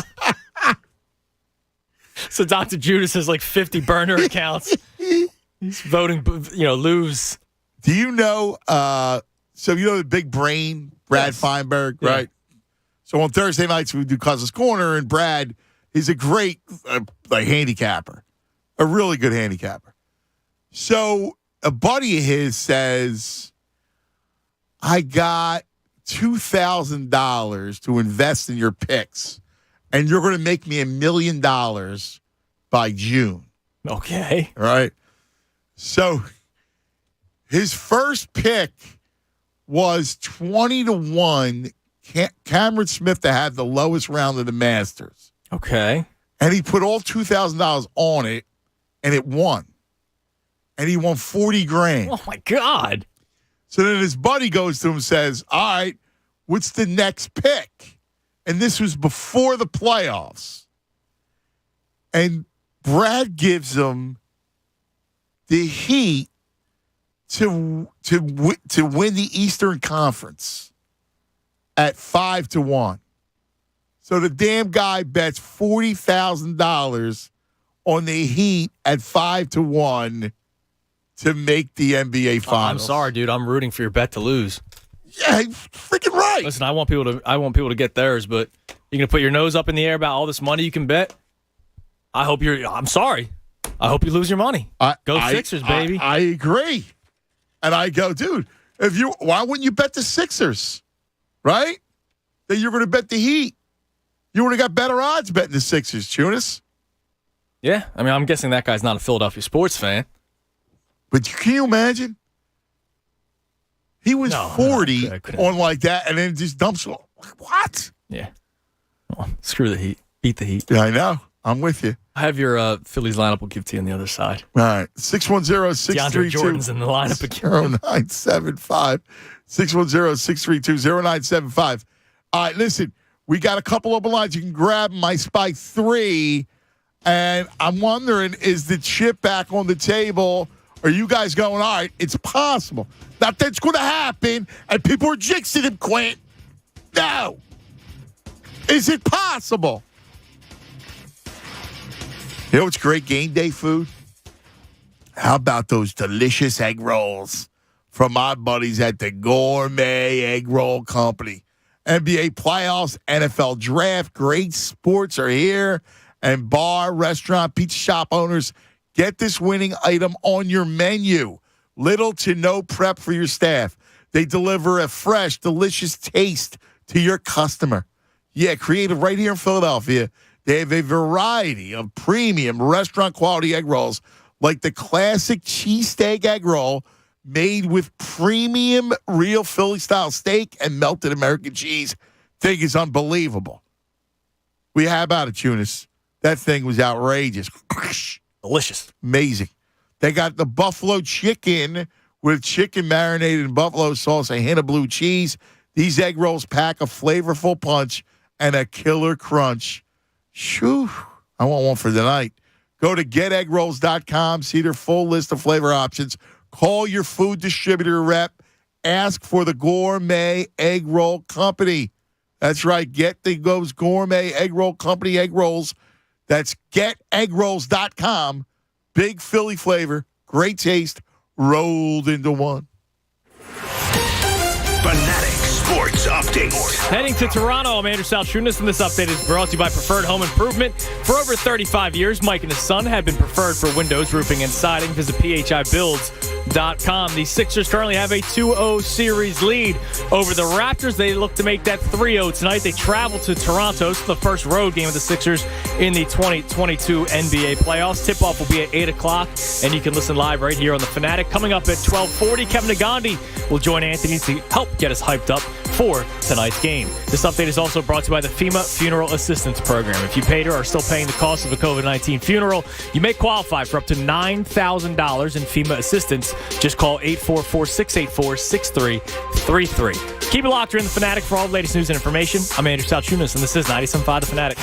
So Dr. Judas has like 50 burner accounts. He's voting, lose. Do you know, so you know the big brain, Brad Feinberg, right? So on Thursday nights, we do Cousins Corner, and Brad is a great handicapper, a really good handicapper. So a buddy of his says, I got $2,000 to invest in your picks, and you're going to make me $1 million by June. Okay. All right. So his first pick was 20-1, Cameron Smith to have the lowest round of the Masters. Okay. And he put all $2,000 on it, and it won. And he won $40,000. Oh, my God. So then his buddy goes to him and says, all right, what's the next pick? And this was before the playoffs. And Brad gives him the Heat to win the Eastern Conference at 5-1. So the damn guy bets $40,000 on the Heat at 5-1 to make the NBA Finals. Oh, I'm sorry, dude. I'm rooting for your bet to lose. Yeah, freaking right. Listen, I want people to get theirs, but you're gonna put your nose up in the air about all this money you can bet. I'm sorry. I hope you lose your money. Go Sixers, baby. I agree. And I go, dude, why wouldn't you bet the Sixers? Right? That you're going to bet the Heat. You would have got better odds betting the Sixers, Tunis. Yeah. I mean, I'm guessing that guy's not a Philadelphia sports fan. But can you imagine? He was 40 on like that and then just dumps it. What? Yeah. Well, screw the Heat. Beat the Heat. Yeah, I know. I'm with you. I have your Phillies lineup. We'll give to you on the other side. All right. 610-632. DeAndre Jordan's in the lineup again. 0975. 610-632-0975. All right, listen. We got a couple open lines. You can grab my Spike 3. And I'm wondering, is the chip back on the table? Are you guys going, all right, it's possible. Not that it's going to happen, and people are jinxing him, Quint. No. Is it possible? You know what's great game day food? How about those delicious egg rolls from my buddies at the Gourmet Egg Roll Company? NBA playoffs, NFL draft, great sports are here. And bar, restaurant, pizza shop owners, get this winning item on your menu. Little to no prep for your staff. They deliver a fresh, delicious taste to your customer. Yeah, creative right here in Philadelphia. They have a variety of premium restaurant-quality egg rolls, like the classic cheesesteak egg roll made with premium real Philly-style steak and melted American cheese. Thing is unbelievable. How about it, Tunis? That thing was outrageous. Delicious. Amazing. They got the buffalo chicken with chicken marinated in buffalo sauce, a hint of blue cheese. These egg rolls pack a flavorful punch and a killer crunch. Shoo. I want one for tonight. Go to geteggrolls.com, see their full list of flavor options. Call your food distributor rep. Ask for the Gourmet Egg Roll Company. That's right. Get those Gourmet Egg Roll Company egg rolls. That's geteggrolls.com. Big Philly flavor, great taste, rolled into one. Fanatic Sports Update. Heading to Toronto, I'm Andrew Salchunas, and this update is brought to you by Preferred Home Improvement. For over 35 years, Mike and his son have been preferred for windows, roofing, and siding. Visit phibuilds.com. The Sixers currently have a 2-0 series lead over the Raptors. They look to make that 3-0 tonight. They travel to Toronto. It's the first road game of the Sixers in the 2022 NBA playoffs. Tip-off will be at 8 o'clock, and you can listen live right here on The Fanatic. Coming up at 12:40, Kevin Nagandi will join Anthony to help get us hyped up for tonight's game. This update is also brought to you by the FEMA Funeral Assistance Program. If you paid or are still paying the cost of a COVID-19 funeral, you may qualify for up to $9,000 in FEMA assistance. Just call 844-684-6333. Keep it locked. You're in The Fanatic for all the latest news and information. I'm Andrew Salchunas, and this is 97.5 The Fanatic.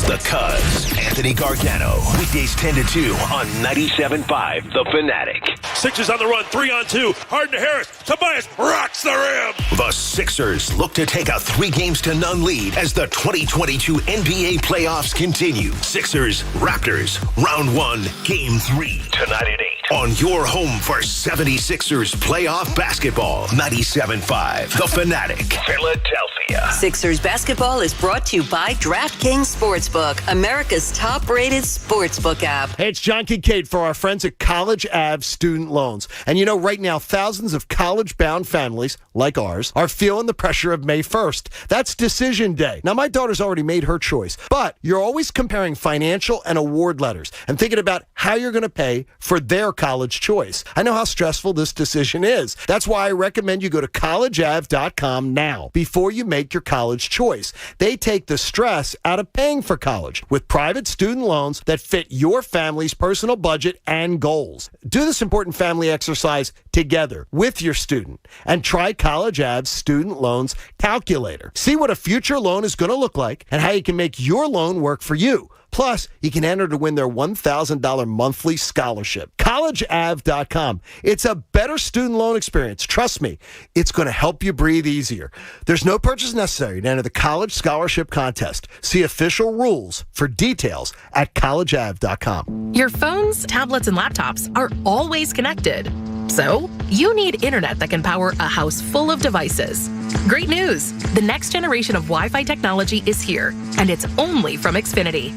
The Cuz, Anthony Gargano. Weekdays 10 to 2 on 97.5 The Fanatic. Sixers on the run, 3-on-2. Harden to Harris. Tobias rocks the rim. The Sixers look to take a 3-0 lead as the 2022 NBA playoffs continue. Sixers, Raptors, round 1, game 3. Tonight at 8 on your home for 76ers playoff basketball. 97.5 The Fanatic, Philadelphia. Sixers basketball is brought to you by DraftKings Sportsbook, America's top-rated sportsbook app. Hey, it's John Kincaid for our friends at College Ave Student Loans. And you know, right now, thousands of college-bound families, like ours, are feeling the pressure of May 1st. That's decision day. Now, my daughter's already made her choice, but you're always comparing financial and award letters and thinking about how you're going to pay for their college choice. I know how stressful this decision is. That's why I recommend you go to collegeav.com now before you make your college choice. They take the stress out of paying for college with private student loans that fit your family's personal budget and goals. Do this important family exercise together with your student and try College Ave's Student Loans Calculator. See what a future loan is going to look like and how you can make your loan work for you. Plus, you can enter to win their $1,000 monthly scholarship. CollegeAv.com. It's a better student loan experience. Trust me, it's going to help you breathe easier. There's no purchase necessary to enter the College Scholarship Contest. See official rules for details at CollegeAv.com. Your phones, tablets, and laptops are always connected. So, you need internet that can power a house full of devices. Great news! The next generation of Wi-Fi technology is here, and it's only from Xfinity.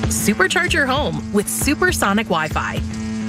Supercharge your home with supersonic Wi-Fi.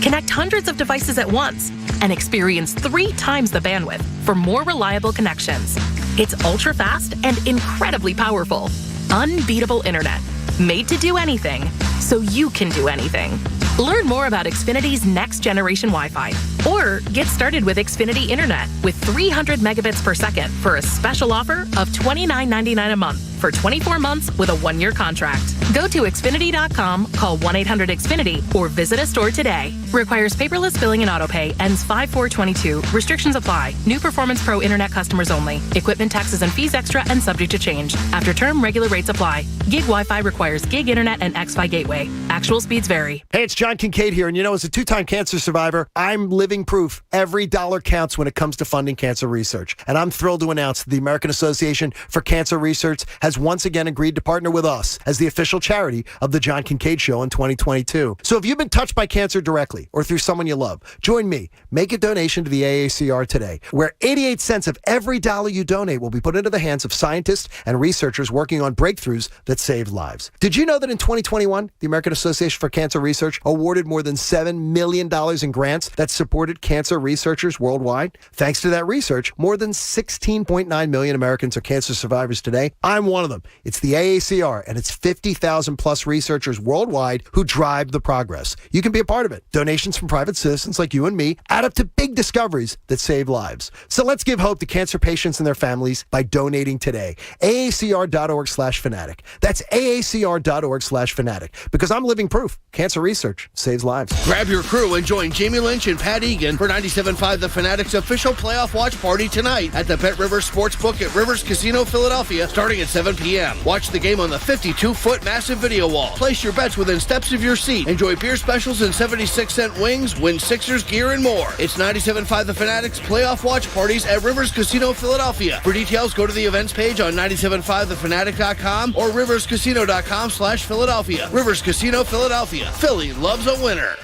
Connect hundreds of devices at once and experience 3 times the bandwidth for more reliable connections. It's ultra-fast and incredibly powerful. Unbeatable internet. Made to do anything, so you can do anything. Learn more about Xfinity's next-generation Wi-Fi, or get started with Xfinity Internet with 300 megabits per second for a special offer of $29.99 a month for 24 months with a 1-year contract. Go to Xfinity.com, call 1-800-XFINITY, or visit a store today. Requires paperless billing and autopay. Ends 5/4/22. Restrictions apply. New Performance Pro Internet customers only. Equipment taxes and fees extra and subject to change. After term, regular rates apply. Gig Wi-Fi requires Gig Internet and xFi Gateway. Actual speeds vary. Hey, it's John Kincaid here, and you know, as a 2-time cancer survivor, I'm living proof every dollar counts when it comes to funding cancer research. And I'm thrilled to announce that the American Association for Cancer Research has once again agreed to partner with us as the official charity of the John Kincaid Show in 2022. So if you've been touched by cancer directly or through someone you love, join me. Make a donation to the AACR today, where 88 cents of every dollar you donate will be put into the hands of scientists and researchers working on breakthroughs that save lives. Did you know that in 2021, the American Association for Cancer Research awarded more than $7 million in grants that supported cancer researchers worldwide? Thanks to that research, more than 16.9 million Americans are cancer survivors today. I'm one of them. It's the AACR, and it's 50,000 plus researchers worldwide who drive the progress. You can be a part of it. Donations from private citizens like you and me add up to big discoveries that save lives. So let's give hope to cancer patients and their families by donating today. AACR.org/fanatic. That's AACR.org/fanatic. Because I'm living proof. Cancer research saves lives. Grab your crew and join Jamie Lynch and Pat Egan for 97.5 The Fanatic's official playoff watch party tonight at the Bet Rivers Sportsbook at Rivers Casino, Philadelphia, starting at 7 p.m. Watch the game on the 52-foot massive video wall. Place your bets within steps of your seat. Enjoy beer specials and 76-cent wings, win Sixers gear and more. It's 97.5 The Fanatic's playoff watch parties at Rivers Casino, Philadelphia. For details, go to the events page on 97.5thefanatic.com or riverscasino.com/Philadelphia. Rivers Casino, Philadelphia. Philly loves a winner.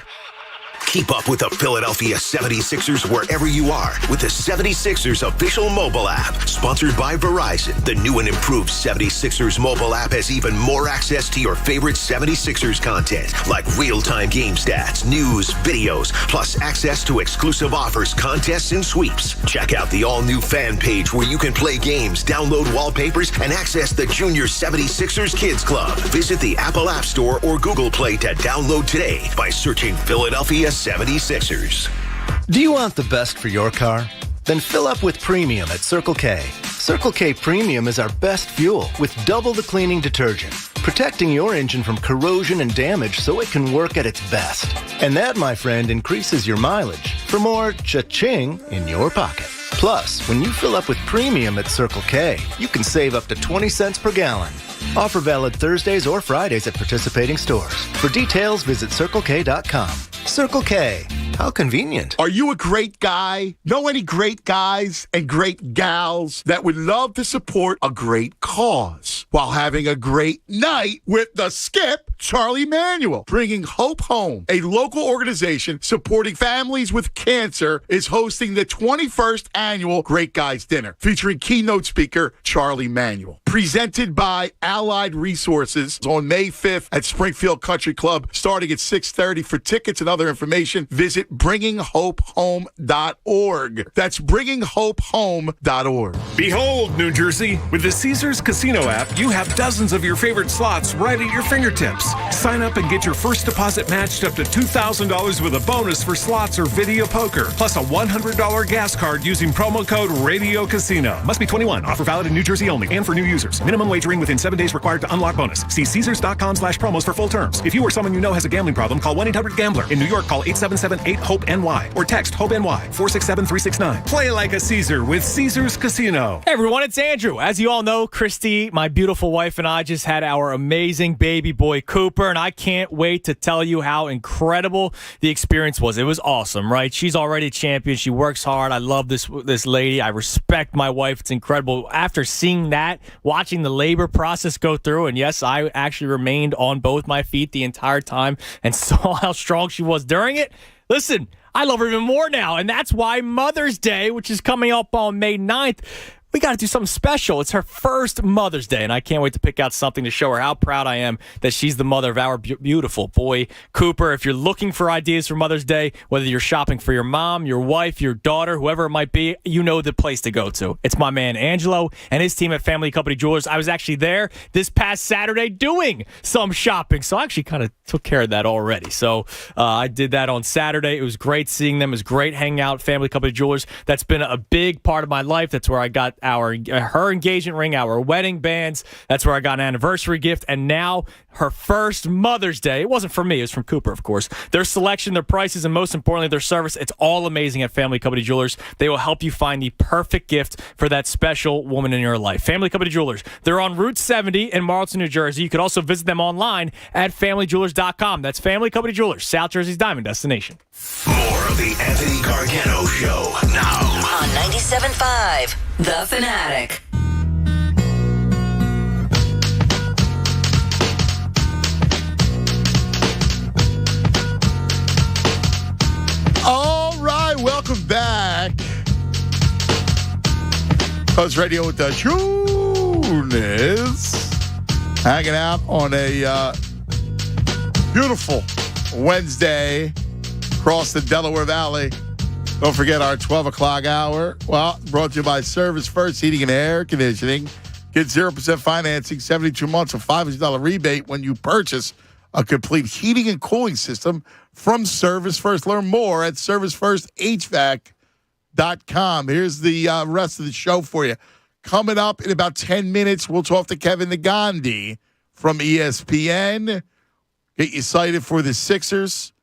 Keep up with the Philadelphia 76ers wherever you are with the 76ers official mobile app. Sponsored by Verizon. The new and improved 76ers mobile app has even more access to your favorite 76ers content, like real-time game stats, news, videos, plus access to exclusive offers, contests, and sweeps. Check out the all-new fan page where you can play games, download wallpapers, and access the Junior 76ers Kids Club. Visit the Apple App Store or Google Play to download today by searching Philadelphia 76ers. Do you want the best for your car? Then fill up with Premium at Circle K. Circle K Premium is our best fuel with double the cleaning detergent, protecting your engine from corrosion and damage so it can work at its best. And that, my friend, increases your mileage for more cha-ching in your pocket. Plus, when you fill up with Premium at Circle K, you can save up to 20 cents per gallon. Offer valid Thursdays or Fridays at participating stores. For details, visit CircleK.com. Circle K. How convenient. Are you a great guy? Know any great guys and great gals that would love to support a great cause while having a great night with the Skip, Charlie Manuel? Bringing Hope Home, a local organization supporting families with cancer, is hosting the 21st annual Great Guys Dinner, featuring keynote speaker Charlie Manuel. Presented by Allied Resources on May 5th at Springfield Country Club, starting at 6:30. For tickets and other information, visit bringinghopehome.org. That's bringinghopehome.org. Behold, New Jersey, with the Caesars Casino app, you have dozens of your favorite slots right at your fingertips. Sign up and get your first deposit matched up to $2,000 with a bonus for slots or video poker, plus a $100 gas card using promo code Radio Casino. Must be 21. Offer valid in New Jersey only and for new users. Minimum wagering within 7 days required to unlock bonus. See Caesars.com/promos for full terms. If you or someone you know has a gambling problem, call 1-800-GAMBLER. In New York, call 877-8-HOPE-NY or text HOPE-NY 467-369. Play like a Caesar with Caesars Casino. Hey everyone, it's Andrew. As you all know, Christy, my beautiful wife, and I just had our amazing baby boy Cooper, and I can't wait to tell you how incredible the experience was. It was awesome, right? She's already a champion. She works hard. I love this lady. I respect my wife. It's incredible. After seeing that, watching the labor process go through, and yes, I actually remained on both my feet the entire time and saw how strong she was during it. Listen, I love her even more now, and that's why Mother's Day, which is coming up on May 9th, we got to do something special. It's her first Mother's Day, and I can't wait to pick out something to show her how proud I am that she's the mother of our beautiful boy, Cooper. If you're looking for ideas for Mother's Day, whether you're shopping for your mom, your wife, your daughter, whoever it might be, you know the place to go to. It's my man Angelo and his team at Family Company Jewelers. I was actually there this past Saturday doing some shopping, so I actually kind of took care of that already. So I did that on Saturday. It was great seeing them. It was great hanging out at Family Company Jewelers. That's been a big part of my life. That's where I got her engagement ring, our wedding bands. That's where I got an anniversary gift, and now her first Mother's Day. It wasn't from me. It was from Cooper, of course. Their selection, their prices, and most importantly, their service, it's all amazing at Family Company Jewelers. They will help you find the perfect gift for that special woman in your life. Family Company Jewelers. They're on Route 70 in Marlton, New Jersey. You could also visit them online at familyjewelers.com. That's Family Company Jewelers, South Jersey's diamond destination. More of the Anthony Gargano Show now on 97.5 The Fanatic. All right, welcome back. Post Radio with the Tunes. Hanging out on a beautiful Wednesday across the Delaware Valley. Don't forget our 12 o'clock hour. Well, brought to you by Service First Heating and Air Conditioning. Get 0% financing, 72 months, a $500 rebate when you purchase a complete heating and cooling system from Service First. Learn more at ServiceFirstHVAC.com. Here's the rest of the show for you. Coming up in about 10 minutes, we'll talk to Kevin Nagandi from ESPN. Get you excited for the Sixers.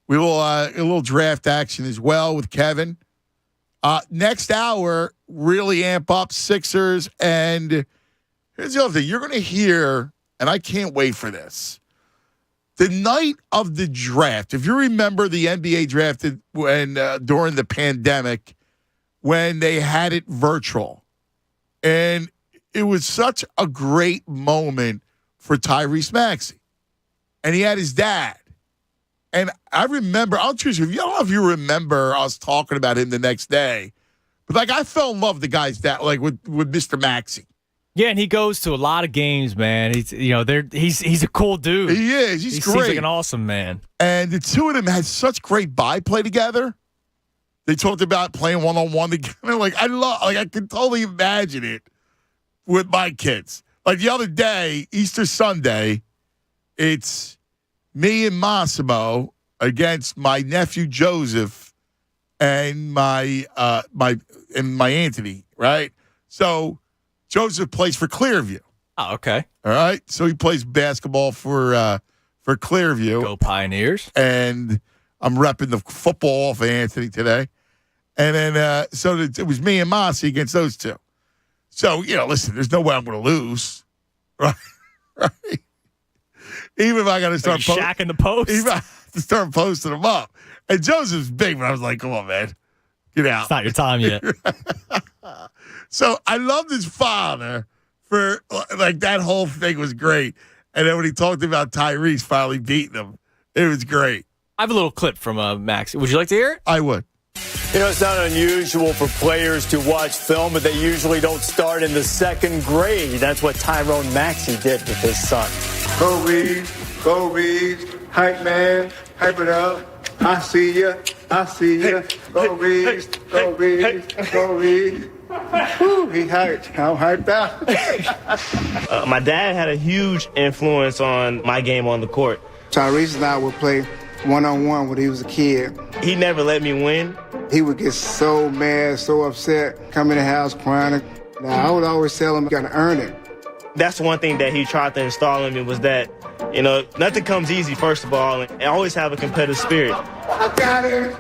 We will a little draft action as well with Kevin. Next hour, really amp up Sixers. And here's the other thing. You're going to hear, and I can't wait for this, the night of the draft. If you remember, the NBA drafted when during the pandemic when they had it virtual. And it was such a great moment for Tyrese Maxey. And he had his dad. And I remember, I'll choose you. I don't know if you remember us talking about him the next day. But, like, I fell in love with the guy's dad, like, with Mr. Maxey. Yeah, and he goes to a lot of games, man. He's a cool dude. He is. He's great. Seems like an awesome man. And the two of them had such great byplay together. They talked about playing one-on-one together. Like, I can totally imagine it with my kids. Like the other day, Easter Sunday, it's me and Massimo against my nephew Joseph and my Anthony, right? So Joseph plays for Clearview. Oh, okay. All right. So he plays basketball for Clearview. Go Pioneers. And I'm repping the football off of Anthony today. And then it was me and Mossy against those two. So, listen, there's no way I'm going to lose. Right. Even if I got to start shacking the post. Even if I have to start posting them up. And Joseph's big, but I was like, come on, man. Get out. It's not your time yet. So I loved his father for, like, that whole thing was great. And then when he talked about Tyrese finally beating him, it was great. I have a little clip from Max. Would you like to hear it? I would. You know, it's not unusual for players to watch film, but they usually don't start in the second grade. That's what Tyrone Maxey did with his son. Go Reeves, hype man, hype it up. I see ya. Go Reeves, go Reeves. Woo, he hyped. I'm hyped out. My dad had a huge influence on my game on the court. Tyrese and I would play one-on-one when he was a kid. He never let me win. He would get so mad, so upset, come in the house crying. Now, I would always tell him, you gotta earn it. That's one thing that he tried to install in me was that, you know, nothing comes easy, first of all, and always have a competitive spirit. I got him.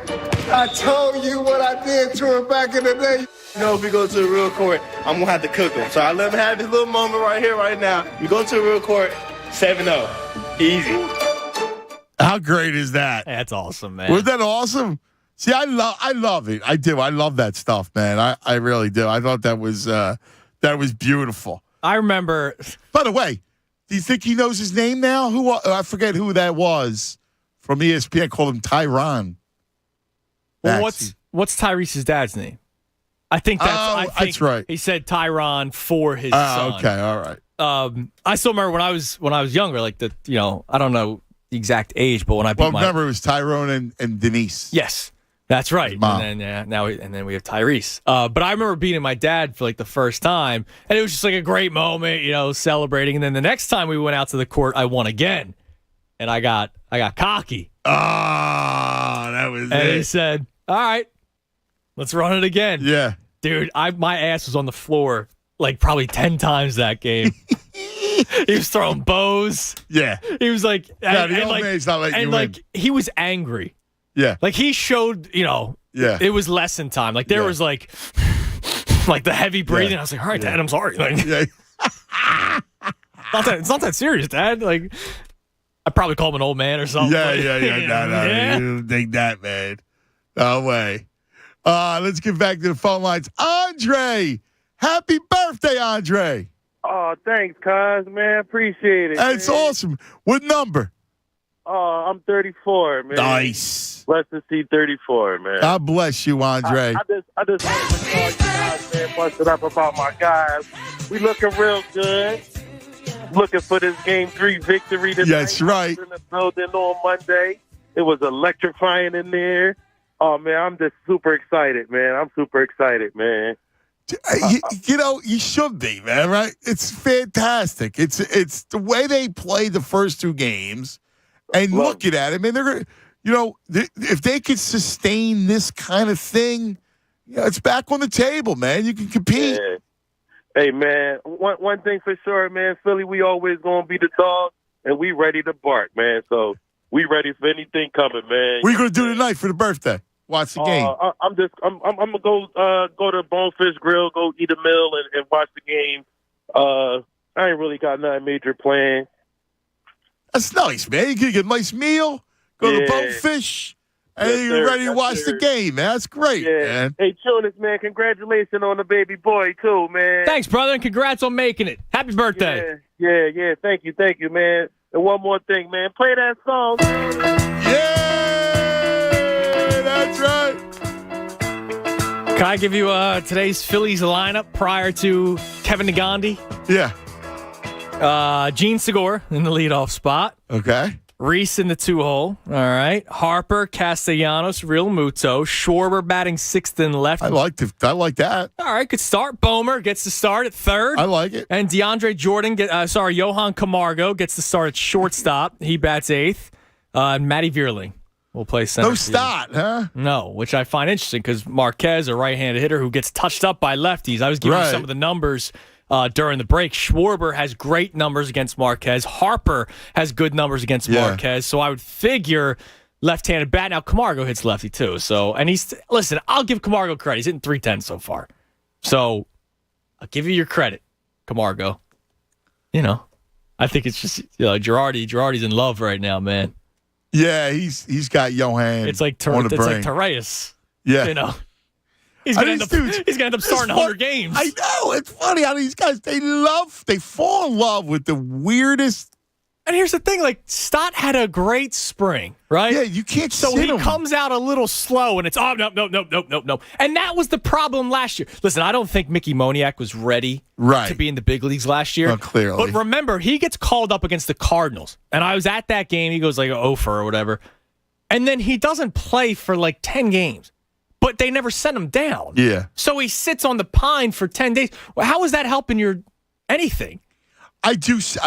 I told you what I did to him back in the day. You know, if we go to the real court, I'm going to have to cook him. So I let him have this little moment right here, right now. You go to the real court, 7-0. Easy. How great is that? That's awesome, man. Was that awesome? See, I love it. I do. I love that stuff, man. I really do. I thought that was beautiful. I remember. By the way, do you think he knows his name now? I forget who that was from ESPN. Called him Tyron. Well, what's Tyrese's dad's name? I think that's right. He said Tyron for his son. Okay, all right. I still remember when I was younger, like I don't know the exact age, but when I remember it was Tyrone and Denise. Yes. That's right. Mom. And then we have Tyrese. But I remember beating my dad for like the first time, and it was just like a great moment, celebrating. And then the next time we went out to the court, I won again, and I got cocky. That was and it. He said, "All right, let's run it again." Yeah, dude, my ass was on the floor like probably 10 times that game. He was throwing bows. Yeah, he was like, the old man's not letting you win. He was angry. Yeah. Like he showed, it was lesson time. Like there was like the heavy breathing. Yeah. I was like, all right, Dad, I'm sorry. Like, it's not that serious, Dad. Like I probably called him an old man or something. Yeah. No, you don't think that, man. No way. Let's get back to the phone lines. Andre, happy birthday, Andre. Oh, thanks, cuz, man. Appreciate it. That's awesome. What number? I'm 34, man. Nice. Blessed to see 34, man. God bless you, Andre. I just wanted to call you guys, man, busted up about my guys. We looking real good. Looking for this Game 3 victory tonight. That's right. In the building on Monday. It was electrifying in there. Oh, man, I'm just super excited, man. I'm super excited, man. You should be, man, right? It's fantastic. It's the way they played the first two games. And looking at it, man, they're going to, if they could sustain this kind of thing, it's back on the table, man. You can compete. Yeah. Hey, man, one thing for sure, man, Philly, we always going to be the dog, and we ready to bark, man. So we ready for anything coming, man. What are you going to do tonight for the birthday? Watch the game. I'm gonna go to Bonefish Grill, go eat a meal, and watch the game. I ain't really got nothing major planned. That's nice, man. You can get a nice meal, go to Bonefish, and you're ready to watch the game, man. That's great, man. Hey, Tunis, man, congratulations on the baby boy, too, man. Thanks, brother, and congrats on making it. Happy birthday. Yeah. Thank you, man. And one more thing, man. Play that song. That's right. Can I give you today's Phillies lineup prior to Kevin Negandhi? Yeah. Gene Segura in the leadoff spot. Okay. Reese in the 2-hole. All right. Harper, Castellanos, Real Muto. Schwarber batting sixth and left. I like that. All right. Good start. Bomer gets the start at third. I like it. And DeAndre Jordan, Johan Camargo gets the start at shortstop. He bats eighth. And Matty Vierling will play center. No start, huh? No, which I find interesting because Marquez, a right-handed hitter who gets touched up by lefties. I was giving you some of the numbers during the break. Schwarber has great numbers against Marquez. Harper has good numbers against Marquez. So I would figure left-handed bat. Now, Camargo hits lefty, too. So, and listen, I'll give Camargo credit. He's hitting .310 so far. So I'll give you your credit, Camargo. I think it's just Girardi's in love right now, man. Yeah, he's got Johan. It's like on the brain. like Tereus. Yeah. He's gonna end up starting 100 games. I know. It's funny how these guys they fall in love with the weirdest. And here's the thing, like, Stott had a great spring, right? Yeah, you can't So sit he him. comes out a little slow, and it's, no. And that was the problem last year. Listen, I don't think Mickey Moniak was ready to be in the big leagues last year. Well, clearly. But remember, he gets called up against the Cardinals. And I was at that game. He goes like 0-for or whatever. And then he doesn't play for like 10 games. But they never sent him down. Yeah. So he sits on the pine for 10 days. Well, how is that helping your anything? I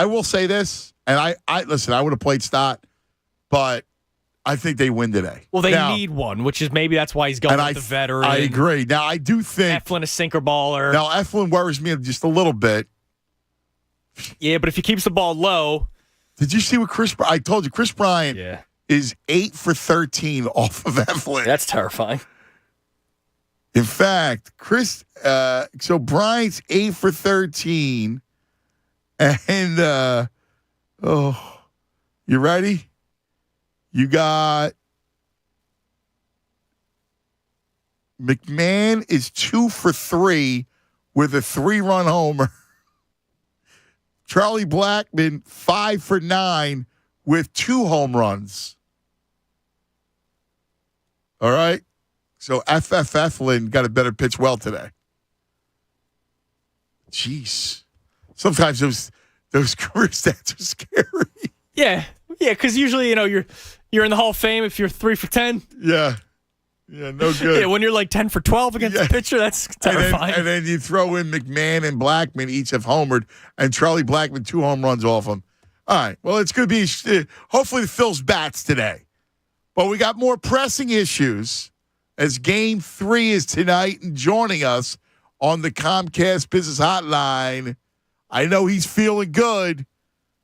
will say this. And I listen, I would have played Stott, but I think they win today. Well, they need one, which is maybe that's why he's going with the veteran. I agree. Now, I do think Eflin, a sinker baller. Now, Eflin worries me just a little bit. Yeah, but if he keeps the ball low. Did you see what I told you, Chris Bryant is 8 for 13 off of Eflin. That's terrifying. In fact, so Bryant's 8 for 13. And, you ready? You got McMahon is 2 for 3 with a 3-run homer. Charlie Blackmon 5 for 9 with 2 home runs. All right. So Eflin got a better pitch well today. Jeez. Sometimes those career stats are scary. Yeah, because usually, you're in the Hall of Fame if you're 3 for 10. Yeah, no good. Yeah, when you're like 10 for 12 against the pitcher, that's terrifying. And then you throw in McMahon and Blackmon, each have homered, and Charlie Blackmon 2 home runs off him. All right, well, it's going to be hopefully the Phils bats today. But we got more pressing issues as Game 3 is tonight, and joining us on the Comcast Business Hotline, I know he's feeling good.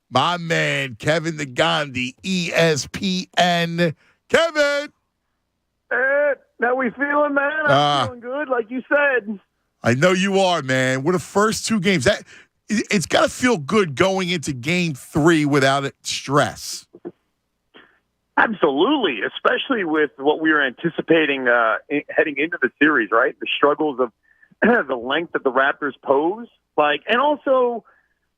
My man, Kevin the Gandhi, ESPN. Kevin! How we feeling, man? I'm feeling good, like you said. I know you are, man. What the first 2 games. It's got to feel good going into Game 3 without stress. Absolutely, especially with what we were anticipating heading into the series, right? The struggles of the length that the Raptors pose. And also,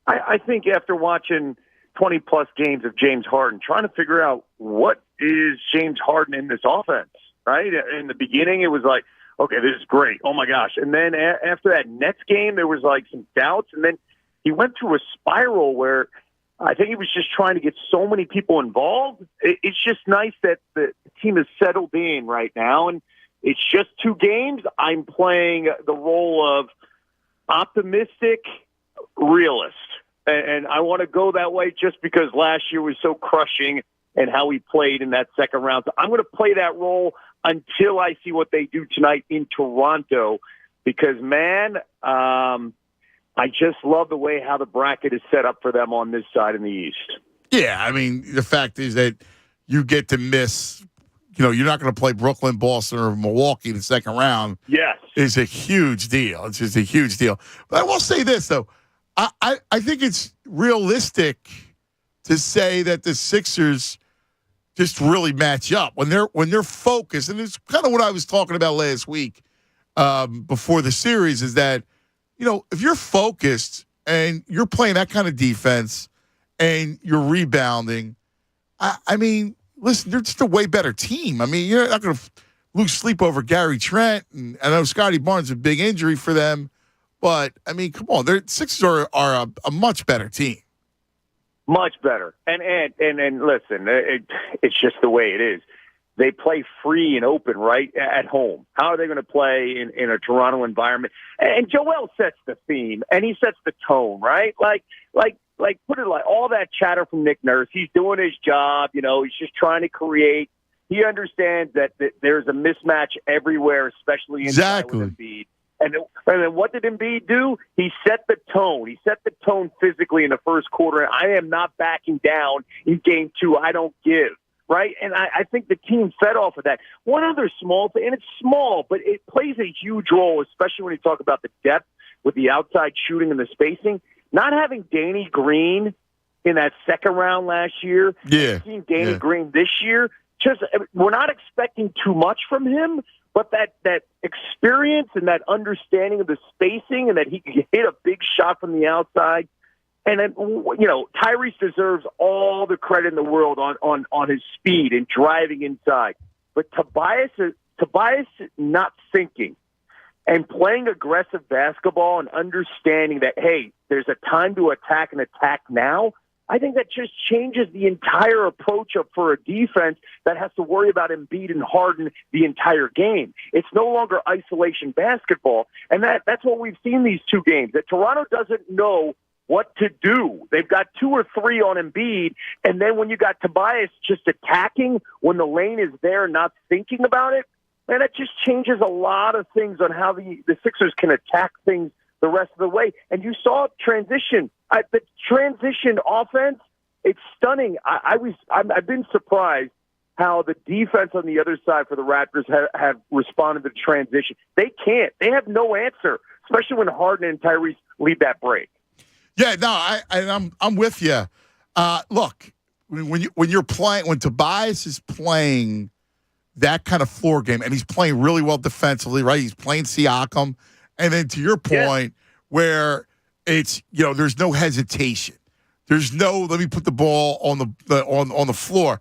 I think after watching 20-plus games of James Harden, trying to figure out what is James Harden in this offense, right? In the beginning, it was like, okay, this is great. Oh, my gosh. And then after that Nets game, there was some doubts. And then he went through a spiral where I think he was just trying to get so many people involved. It's just nice that the team is settled in right now. And it's just 2 games. I'm playing the role of optimistic realist. And I want to go that way just because last year was so crushing and how he played in that second round. So I'm going to play that role until I see what they do tonight in Toronto because, man, I just love the way how the bracket is set up for them on this side in the East. Yeah, I mean, the fact is that you get to miss, you're not going to play Brooklyn, Boston, or Milwaukee in the second round. Yes. Is a huge deal. It's just a huge deal. But I will say this, though. I think it's realistic to say that the Sixers just really match up when they're focused. And it's kind of what I was talking about last week before the series is that, if you're focused and you're playing that kind of defense and you're rebounding, I mean, listen, they're just a way better team. I mean, you're not going to lose sleep over Gary Trent. And I know Scotty Barnes is a big injury for them. But, I mean, come on. The Sixers are a much better team. Much better. And listen, it's just the way it is. They play free and open, right, at home. How are they going to play in a Toronto environment? And Joel sets the theme, and he sets the tone, right? Like put it like all that chatter from Nick Nurse. He's doing his job. He's just trying to create. He understands that there's a mismatch everywhere, especially inside with Embiid. And then what did Embiid do? He set the tone. He set the tone physically in the first quarter. And I am not backing down in Game 2. I don't give. Right? And I think the team fed off of that. One other small thing, and it's small, but it plays a huge role, especially when you talk about the depth with the outside shooting and the spacing. not having Danny Green in that second round last year, seeing Danny Green this year, just we're not expecting too much from him, but that experience and that understanding of the spacing and that he can hit a big shot from the outside. And then, Tyrese deserves all the credit in the world on his speed and driving inside. But Tobias not thinking and playing aggressive basketball and understanding that, hey, there's a time to attack and attack now, I think that just changes the entire approach for a defense that has to worry about Embiid and Harden the entire game. It's no longer isolation basketball, and that's what we've seen these two games, that Toronto doesn't know what to do. They've got 2 or 3 on Embiid, and then when you got Tobias just attacking when the lane is there, not thinking about it, man, that just changes a lot of things on how the Sixers can attack things the rest of the way. And you saw transition. The transition offense, it's stunning. I've been surprised how the defense on the other side for the Raptors have responded to transition. They can't. They have no answer, especially when Harden and Tyrese lead that break. Yeah, no, I'm with you. Look, when Tobias is playing that kind of floor game, and he's playing really well defensively, right? He's playing Siakam, and then to your point, where it's there's no hesitation, there's no let me put the ball on the floor.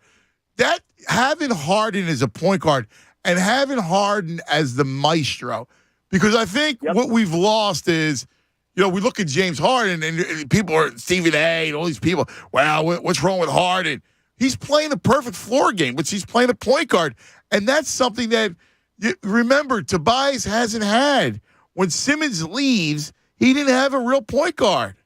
That having Harden as a point guard and having Harden as the maestro, because I think what we've lost is. We look at James Harden, and people are Stephen A. and all these people. Wow, what's wrong with Harden? He's playing a perfect floor game, which he's playing a point guard, and that's something that remember Tobias hasn't had. When Simmons leaves, he didn't have a real point guard.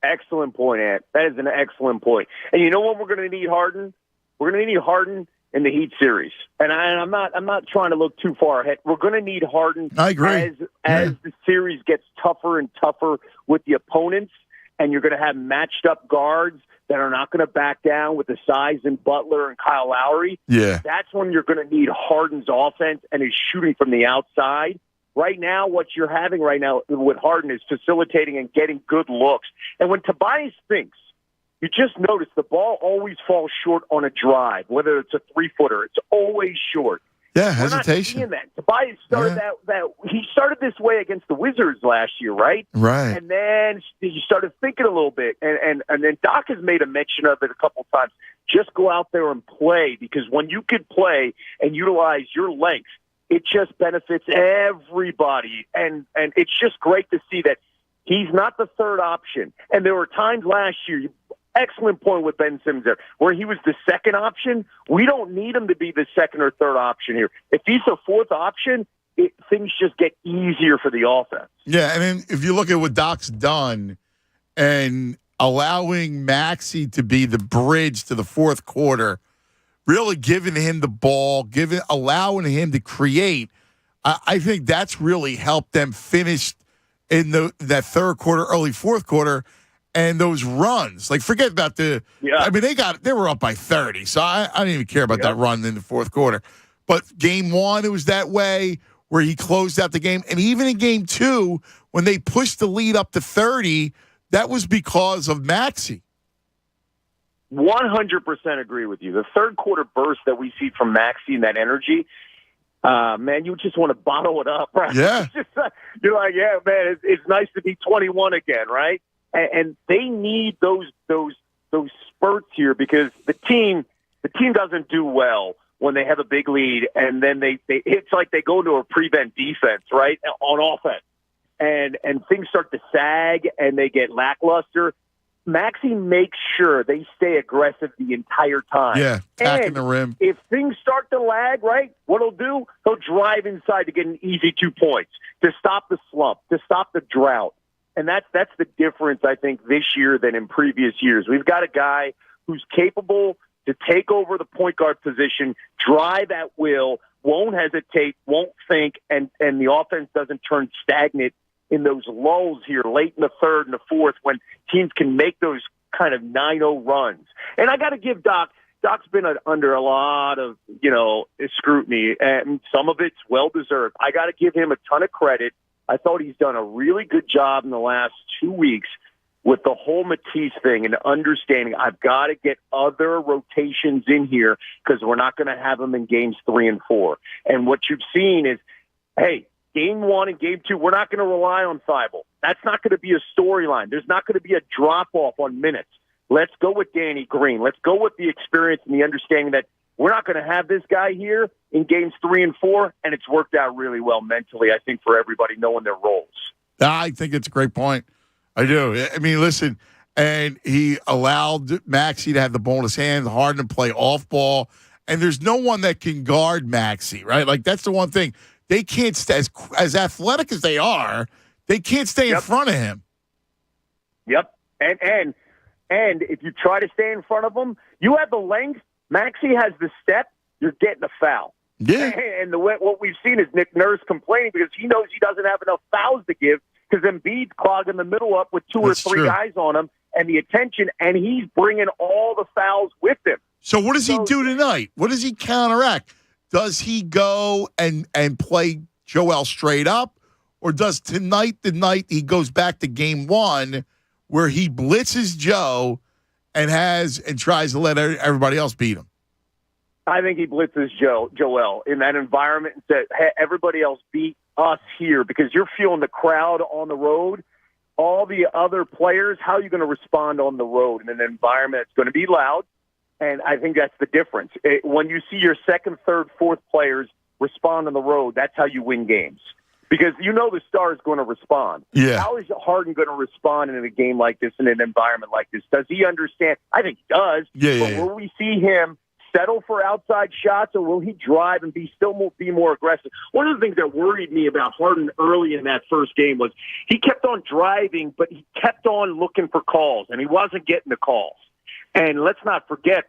Excellent point, Ant. That is an excellent point. And you know what we're going to need Harden? We're going to need Harden in the Heat series. And I'm not trying to look too far ahead. We're going to need Harden I agree. as the series gets tougher and tougher with the opponents, and you're going to have matched up guards that are not going to back down with the size in Butler and Kyle Lowry. Yeah. That's when you're going to need Harden's offense and his shooting from the outside. Right now, what you're having right now with Harden is facilitating and getting good looks. And when Tobias thinks, you just notice the ball always falls short on a drive, whether it's a 3-footer. It's always short. Yeah, We're hesitation. not seeing that. Tobias started he started this way against the Wizards last year, right? Right. And then you started thinking a little bit, and then Doc has made a mention of it a couple times. Just go out there and play, because when you can play and utilize your length, it just benefits everybody. And it's just great to see that he's not the third option. And there were times last year, excellent point with Ben Simmons there, where he was the second option. We don't need him to be the second or third option here. If he's the fourth option, things just get easier for the offense. Yeah, and then if you look at what Doc's done and allowing Maxey to be the bridge to the fourth quarter, really giving him the ball, allowing him to create, I think that's really helped them finish in that third quarter, early fourth quarter. And those runs, like forget about I mean, they were up by 30, so I didn't even care about that run in the fourth quarter. But game one, it was that way where he closed out the game. And even in game two, when they pushed the lead up to 30, that was because of Maxey. 100% agree with you. The third quarter burst that we see from Maxey and that energy, man, you just want to bottle it up, right? Yeah. You're like, yeah, man, it's nice to be 21 again, right? And they need those spurts here, because the team doesn't do well when they have a big lead, and then it's like they go into a prevent defense, right, on offense, and things start to sag and they get lackluster. Maxey makes sure they stay aggressive the entire time. Yeah, attacking the rim. If things start to lag, right, what he'll do, he'll drive inside to get an easy 2 points, to stop the slump, to stop the drought. And that's the difference, I think, this year than in previous years. We've got a guy who's capable to take over the point guard position, drive at will, won't hesitate, won't think, and the offense doesn't turn stagnant in those lulls here late in the third and the fourth when teams can make those kind of 9-0 runs. And I got to give Doc's been under a lot of, scrutiny, and some of it's well-deserved. I got to give him a ton of credit. I thought he's done a really good job in the last 2 weeks with the whole Matisse thing and understanding I've got to get other rotations in here because we're not going to have them in games 3 and 4. And what you've seen is, hey, game 1 and game 2, we're not going to rely on Thibault. That's not going to be a storyline. There's not going to be a drop-off on minutes. Let's go with Danny Green. Let's go with the experience and the understanding that we're not going to have this guy here in games 3 and 4, and it's worked out really well mentally, I think, for everybody knowing their roles. I think it's a great point. I do. I mean, listen, and he allowed Maxey to have the ball in his hands, Harden to play off ball, and there's no one that can guard Maxey, right? Like, that's the one thing. They can't stay, as athletic as they are, they can't stay in front of him. Yep. And if you try to stay in front of him, you have the length. Maxey has the step. You're getting a foul. Yeah. And what we've seen is Nick Nurse complaining because he knows he doesn't have enough fouls to give because Embiid's clogging the middle up with 2 or 3 guys on him and the attention, and he's bringing all the fouls with him. So what does he do tonight? What does he counteract? Does he go and play Joel straight up? Or does tonight the night he goes back to game 1 where he blitzes Joe and tries to let everybody else beat him? I think he blitzes Joel in that environment and says, hey, everybody else beat us here because you're feeling the crowd on the road. All the other players, how are you going to respond on the road in an environment that's going to be loud? And I think that's the difference. When you see your second, third, fourth players respond on the road, that's how you win games. Because you know the star is going to respond. Yeah. How is Harden going to respond in a game like this, in an environment like this? Does he understand? I think he does. Yeah. Will we see him settle for outside shots, or will he drive and be more aggressive? One of the things that worried me about Harden early in that first game was he kept on driving, but he kept on looking for calls, and he wasn't getting the calls. And let's not forget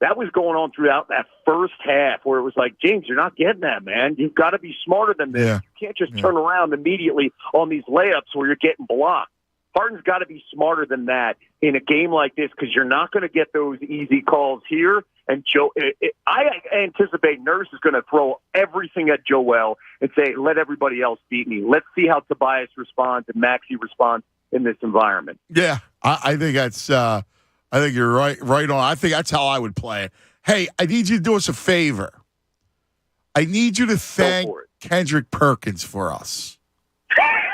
that was going on throughout that first half where it was like, James, you're not getting that, man. You've got to be smarter than this. Yeah. You can't just turn around immediately on these layups where you're getting blocked. Harden's got to be smarter than that in a game like this because you're not going to get those easy calls here. And I anticipate Nurse is going to throw everything at Joel and say, let everybody else beat me. Let's see how Tobias responds and Maxey responds in this environment. Yeah, I think that's I think you're right on. I think that's how I would play it. Hey, I need you to do us a favor. I need you to thank Kendrick Perkins for us.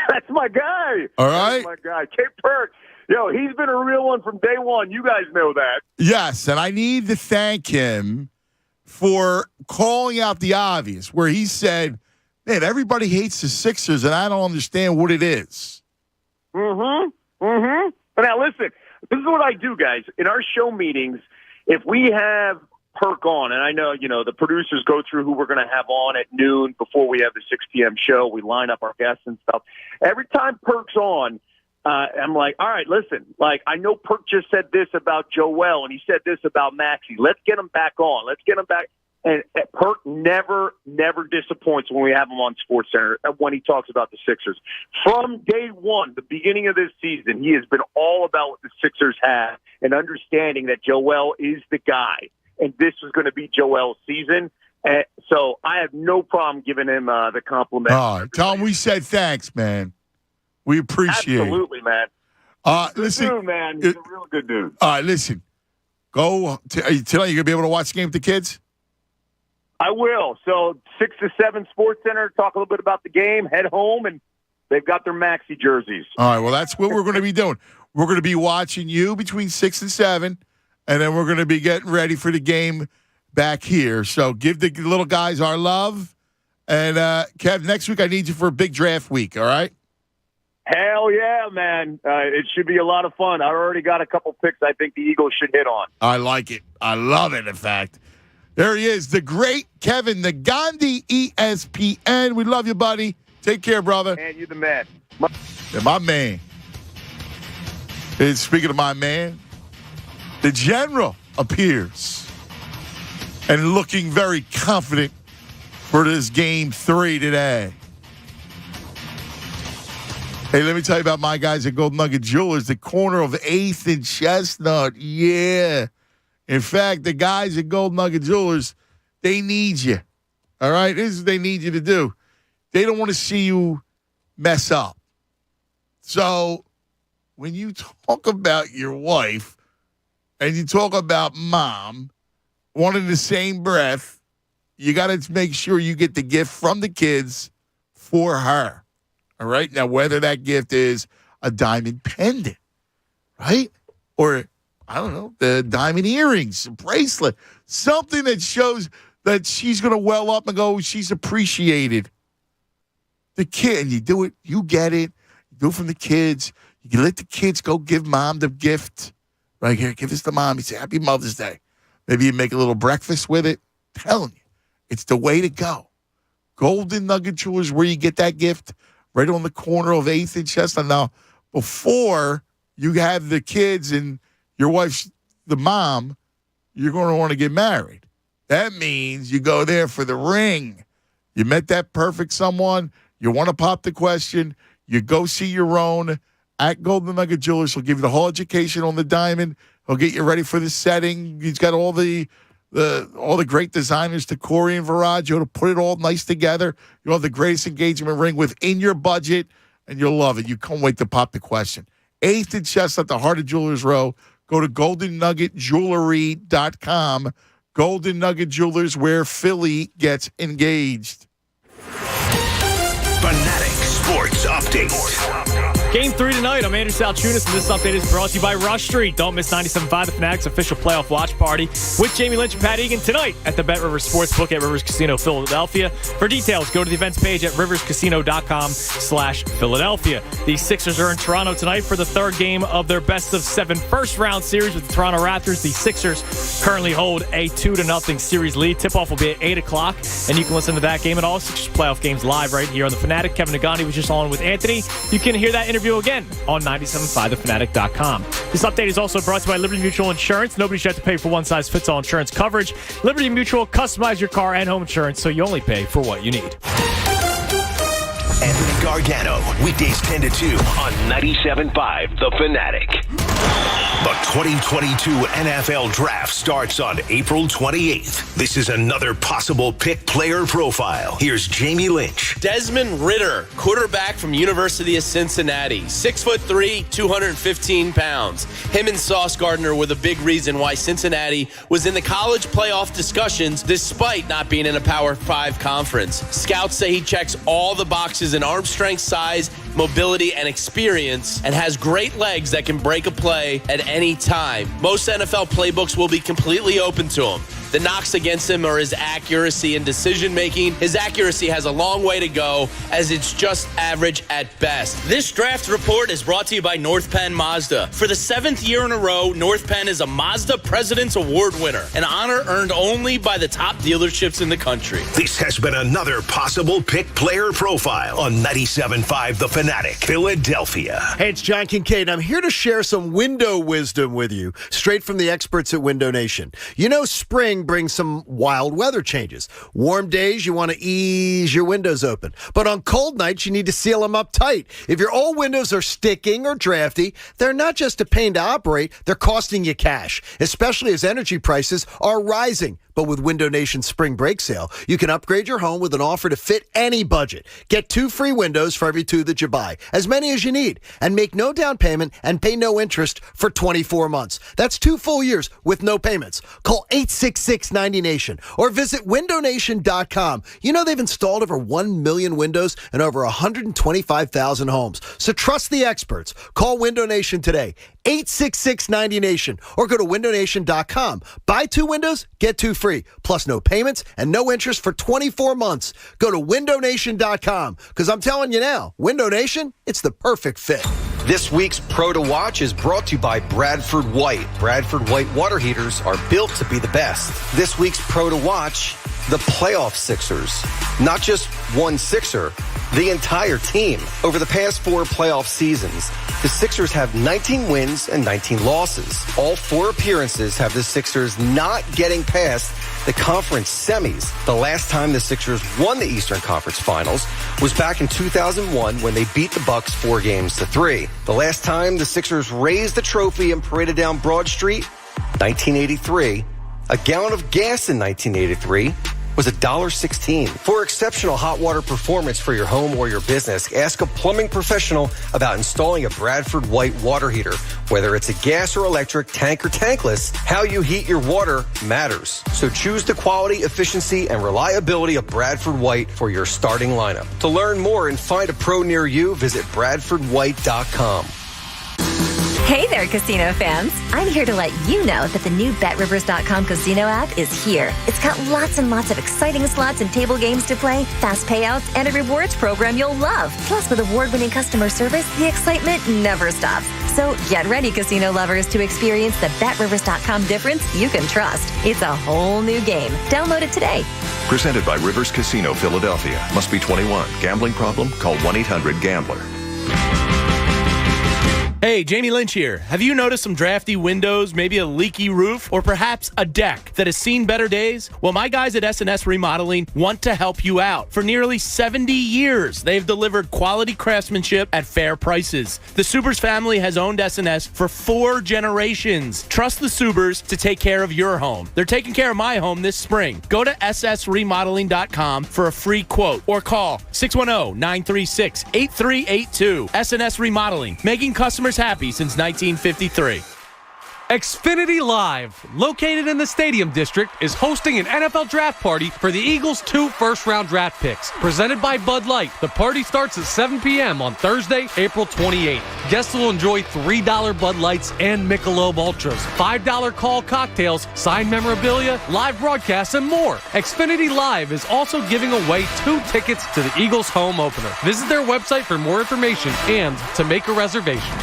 That's my guy. All right? That's my guy. K. Perk. Yo, he's been a real one from day one. You guys know that. Yes, and I need to thank him for calling out the obvious, where he said, man, everybody hates the Sixers, and I don't understand what it is. But now, listen, this is what I do, guys. In our show meetings, if we have Perk on, and I know, the producers go through who we're going to have on at noon before we have the 6 p.m. show. We line up our guests and stuff. Every time Perk's on, I'm like, all right, listen, I know Perk just said this about Joel, and he said this about Maxey. Let's get him back on. Let's get him back. And Perk never disappoints when we have him on SportsCenter when he talks about the Sixers. From day one, the beginning of this season, he has been all about what the Sixers have and understanding that Joel is the guy. And this was going to be Joel's season. So I have no problem giving him the compliment. Oh, tell him we said thanks, man. We appreciate it. Absolutely, man. Listen, dude, man. He's a real good dude. All right, listen. Tonight you're going to be able to watch the game with the kids? I will. So 6 to 7 SportsCenter, talk a little bit about the game, head home, and they've got their Maxey jerseys. All right, well, that's what we're going to be doing. We're going to be watching you between 6 and 7, and then we're going to be getting ready for the game back here. So give the little guys our love. And, Kev, next week I need you for a big draft week, all right? Hell yeah, man. It should be a lot of fun. I already got a couple picks I think the Eagles should hit on. I like it. I love it, in fact. There he is, the great Kevin, the Gandhi, ESPN. We love you, buddy. Take care, brother. And you're the man. My man. And speaking of my man, the general appears and looking very confident for this game 3 today. Hey, let me tell you about my guys at Gold Nugget Jewelers, the corner of 8th and Chestnut. Yeah. In fact, the guys at Gold Nugget Jewelers, they need you. All right? This is what they need you to do. They don't want to see you mess up. So when you talk about your wife and you talk about mom, one in the same breath, you got to make sure you get the gift from the kids for her. All right? Now, whether that gift is a diamond pendant, right? Or, I don't know, the diamond earrings, a bracelet, something that shows that she's going to well up and go, she's appreciated. The kid, and you do it, you get it, you do it from the kids. You can let the kids go give mom the gift. Right here, give this to mom. You say, Happy Mother's Day. Maybe you make a little breakfast with it. I'm telling you, it's the way to go. Golden Nugget Jewelers, where you get that gift, right on the corner of 8th and Chestnut. Now, before you have the kids and your wife's the mom, you're going to want to get married. That means you go there for the ring. You met that perfect someone. You want to pop the question. You go see your own at Golden Nugget Jewelers. He'll give you the whole education on the diamond. He'll get you ready for the setting. He's got all the great designers to Corey and Viraggio to put it all nice together. You'll have the greatest engagement ring within your budget, and you'll love it. You can't wait to pop the question. 8th and Chestnut, the heart of Jewelers Row. Go to GoldenNuggetJewelry.com. Golden Nugget Jewelers, where Philly gets engaged. Fanatic Sports Update. Game 3 tonight. I'm Andrew Salchunas, and this update is brought to you by Rush Street. Don't miss 97.5 The Fanatic's official playoff watch party with Jamie Lynch and Pat Egan tonight at the Bet Rivers Sportsbook at Rivers Casino, Philadelphia. For details, go to the events page at riverscasino.com/Philadelphia. The Sixers are in Toronto tonight for the third game of their best-of-7 first-round series with the Toronto Raptors. The Sixers currently hold a 2-0 series lead. Tip-off will be at 8 o'clock, and you can listen to that game and all Sixers playoff games live right here on The Fanatic. Kevin Nagani was just on with Anthony. You can hear that interview again on 97.5thefanatic.com. This update is also brought to you by Liberty Mutual Insurance. Nobody should have to pay for one-size-fits-all insurance coverage. Liberty Mutual, customize your car and home insurance so you only pay for what you need. Anthony Gargano, weekdays 10 to 2 on 97.5 The Fanatic. The 2022 NFL Draft starts on April 28th. This is another possible pick player profile. Here's Jamie Lynch. Desmond Ridder, quarterback from University of Cincinnati. 6'3", 215 pounds. Him and Sauce Gardner were the big reason why Cincinnati was in the college playoff discussions despite not being in a Power 5 conference. Scouts say he checks all the boxes in arm strength, size, mobility, and experience, and has great legs that can break a play at any time. Most NFL playbooks will be completely open to him. The knocks against him are his accuracy and decision-making. His accuracy has a long way to go, as it's just average at best. This draft report is brought to you by North Penn Mazda. For the 7th year in a row, North Penn is a Mazda President's Award winner, an honor earned only by the top dealerships in the country. This has been another possible pick player profile on 97.5 The Fanatic, Philadelphia. Hey, it's John Kincaid. I'm here to share some window wisdom with you, straight from the experts at Window Nation. You know, spring brings some wild weather changes. Warm days, you want to ease your windows open. But on cold nights, you need to seal them up tight. If your old windows are sticking or drafty, they're not just a pain to operate, they're costing you cash, especially as energy prices are rising. But with Window Nation's spring break sale, you can upgrade your home with an offer to fit any budget. Get 2 free windows for every 2 that you buy, as many as you need, and make no down payment and pay no interest for 24 months. That's 2 full years with no payments. Call 866-90Nation or visit windownation.com. You know they've installed over 1 million windows in over 125,000 homes. So trust the experts. Call Window Nation today, 866-90Nation, or go to windownation.com. Buy 2 windows, get 2 free, plus no payments and no interest for 24 months. Go to windownation.com, because I'm telling you now, Window Nation, it's the perfect fit. This week's Pro to Watch is brought to you by Bradford White. Bradford White water heaters are built to be the best. This week's Pro to Watch, the playoff Sixers. Not just one Sixer, the entire team. Over the past 4 playoff seasons, the Sixers have 19 wins and 19 losses. All 4 appearances have the Sixers not getting past the conference semis. The last time the Sixers won the Eastern Conference Finals was back in 2001 when they beat the Bucks 4-3. The last time the Sixers raised the trophy and paraded down Broad Street, 1983. A gallon of gas in 1983 was $1.16. For exceptional hot water performance for your home or your business, ask a plumbing professional about installing a Bradford White water heater. Whether it's a gas or electric, tank or tankless, how you heat your water matters. So choose the quality, efficiency, and reliability of Bradford White for your starting lineup. To learn more and find a pro near you, visit BradfordWhite.com. Hey there, casino fans. I'm here to let you know that the new BetRivers.com casino app is here. It's got lots and lots of exciting slots and table games to play, fast payouts, and a rewards program you'll love. Plus, with award-winning customer service, the excitement never stops. So get ready, casino lovers, to experience the BetRivers.com difference you can trust. It's a whole new game. Download it today. Presented by Rivers Casino, Philadelphia. Must be 21. Gambling problem? Call 1-800-GAMBLER. Hey, Jamie Lynch here. Have you noticed some drafty windows, maybe a leaky roof, or perhaps a deck that has seen better days? Well, my guys at S&S Remodeling want to help you out. For nearly 70 years, they've delivered quality craftsmanship at fair prices. The Subers family has owned S&S for 4 generations. Trust the Subers to take care of your home. They're taking care of my home this spring. Go to ssremodeling.com for a free quote or call 610-936-8382. S&S Remodeling, making customers happy since 1953. Xfinity Live, located in the Stadium District, is hosting an NFL draft party for the Eagles' 2 first-round draft picks. Presented by Bud Light, the party starts at 7 p.m. on Thursday, April 28th. Guests will enjoy $3 Bud Lights and Michelob Ultras, $5 call cocktails, signed memorabilia, live broadcasts, and more. Xfinity Live is also giving away 2 tickets to the Eagles' home opener. Visit their website for more information and to make a reservation.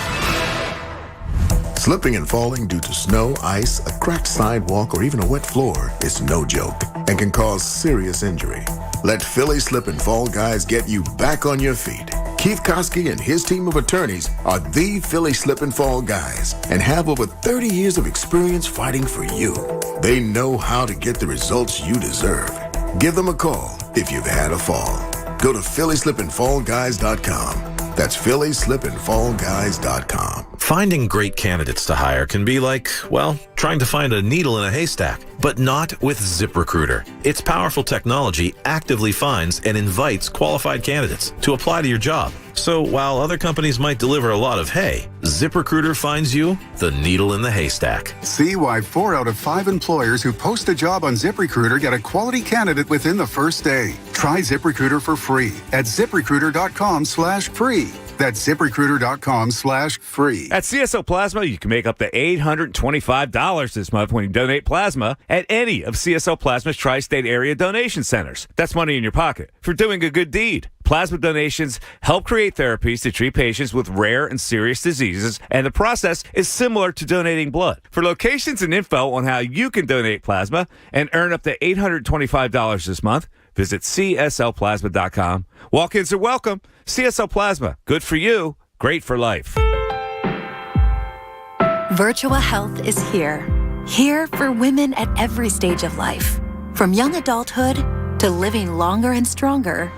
Slipping and falling due to snow, ice, a cracked sidewalk, or even a wet floor is no joke and can cause serious injury. Let Philly Slip and Fall Guys get you back on your feet. Keith Koski and his team of attorneys are the Philly Slip and Fall Guys and have over 30 years of experience fighting for you. They know how to get the results you deserve. Give them a call if you've had a fall. Go to PhillySlipandFallGuys.com. That's PhillySlipandFallGuys.com. Finding great candidates to hire can be like, well, trying to find a needle in a haystack, but not with ZipRecruiter. Its powerful technology actively finds and invites qualified candidates to apply to your job. So while other companies might deliver a lot of hay, ZipRecruiter finds you the needle in the haystack. See why 4 out of 5 employers who post a job on ZipRecruiter get a quality candidate within the first day. Try ZipRecruiter for free at ZipRecruiter.com/free. That's ZipRecruiter.com/free. At CSL Plasma, you can make up to $825 this month when you donate plasma at any of CSL Plasma's tri-state area donation centers. That's money in your pocket for doing a good deed. Plasma donations help create therapies to treat patients with rare and serious diseases, and the process is similar to donating blood. For locations and info on how you can donate plasma and earn up to $825 this month, visit CSLPlasma.com. Walk-ins are welcome. CSL Plasma, good for you, great for life. Virtua Health is here. Here for women at every stage of life. From young adulthood to living longer and stronger,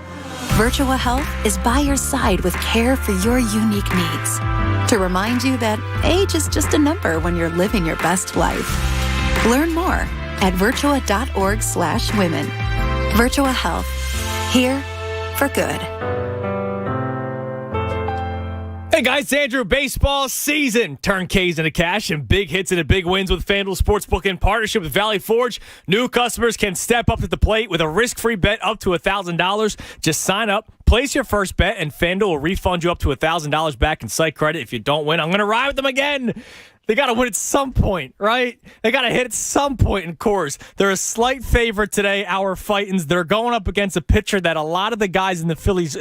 Virtua Health is by your side with care for your unique needs. To remind you that age is just a number when you're living your best life. Learn more at virtua.org/women. Virtua Health, here for good. Hey guys, it's Andrew. Baseball season. Turn K's into cash and big hits into big wins with FanDuel Sportsbook in partnership with Valley Forge. New customers can step up to the plate with a risk-free bet up to $1,000. Just sign up, place your first bet, and FanDuel will refund you up to $1,000 back in site credit if you don't win. I'm going to ride with them again. They got to win at some point, right? They got to hit at some point in Coors. They're a slight favorite today, our Fightins. They're going up against a pitcher that a lot of the guys in the Phillies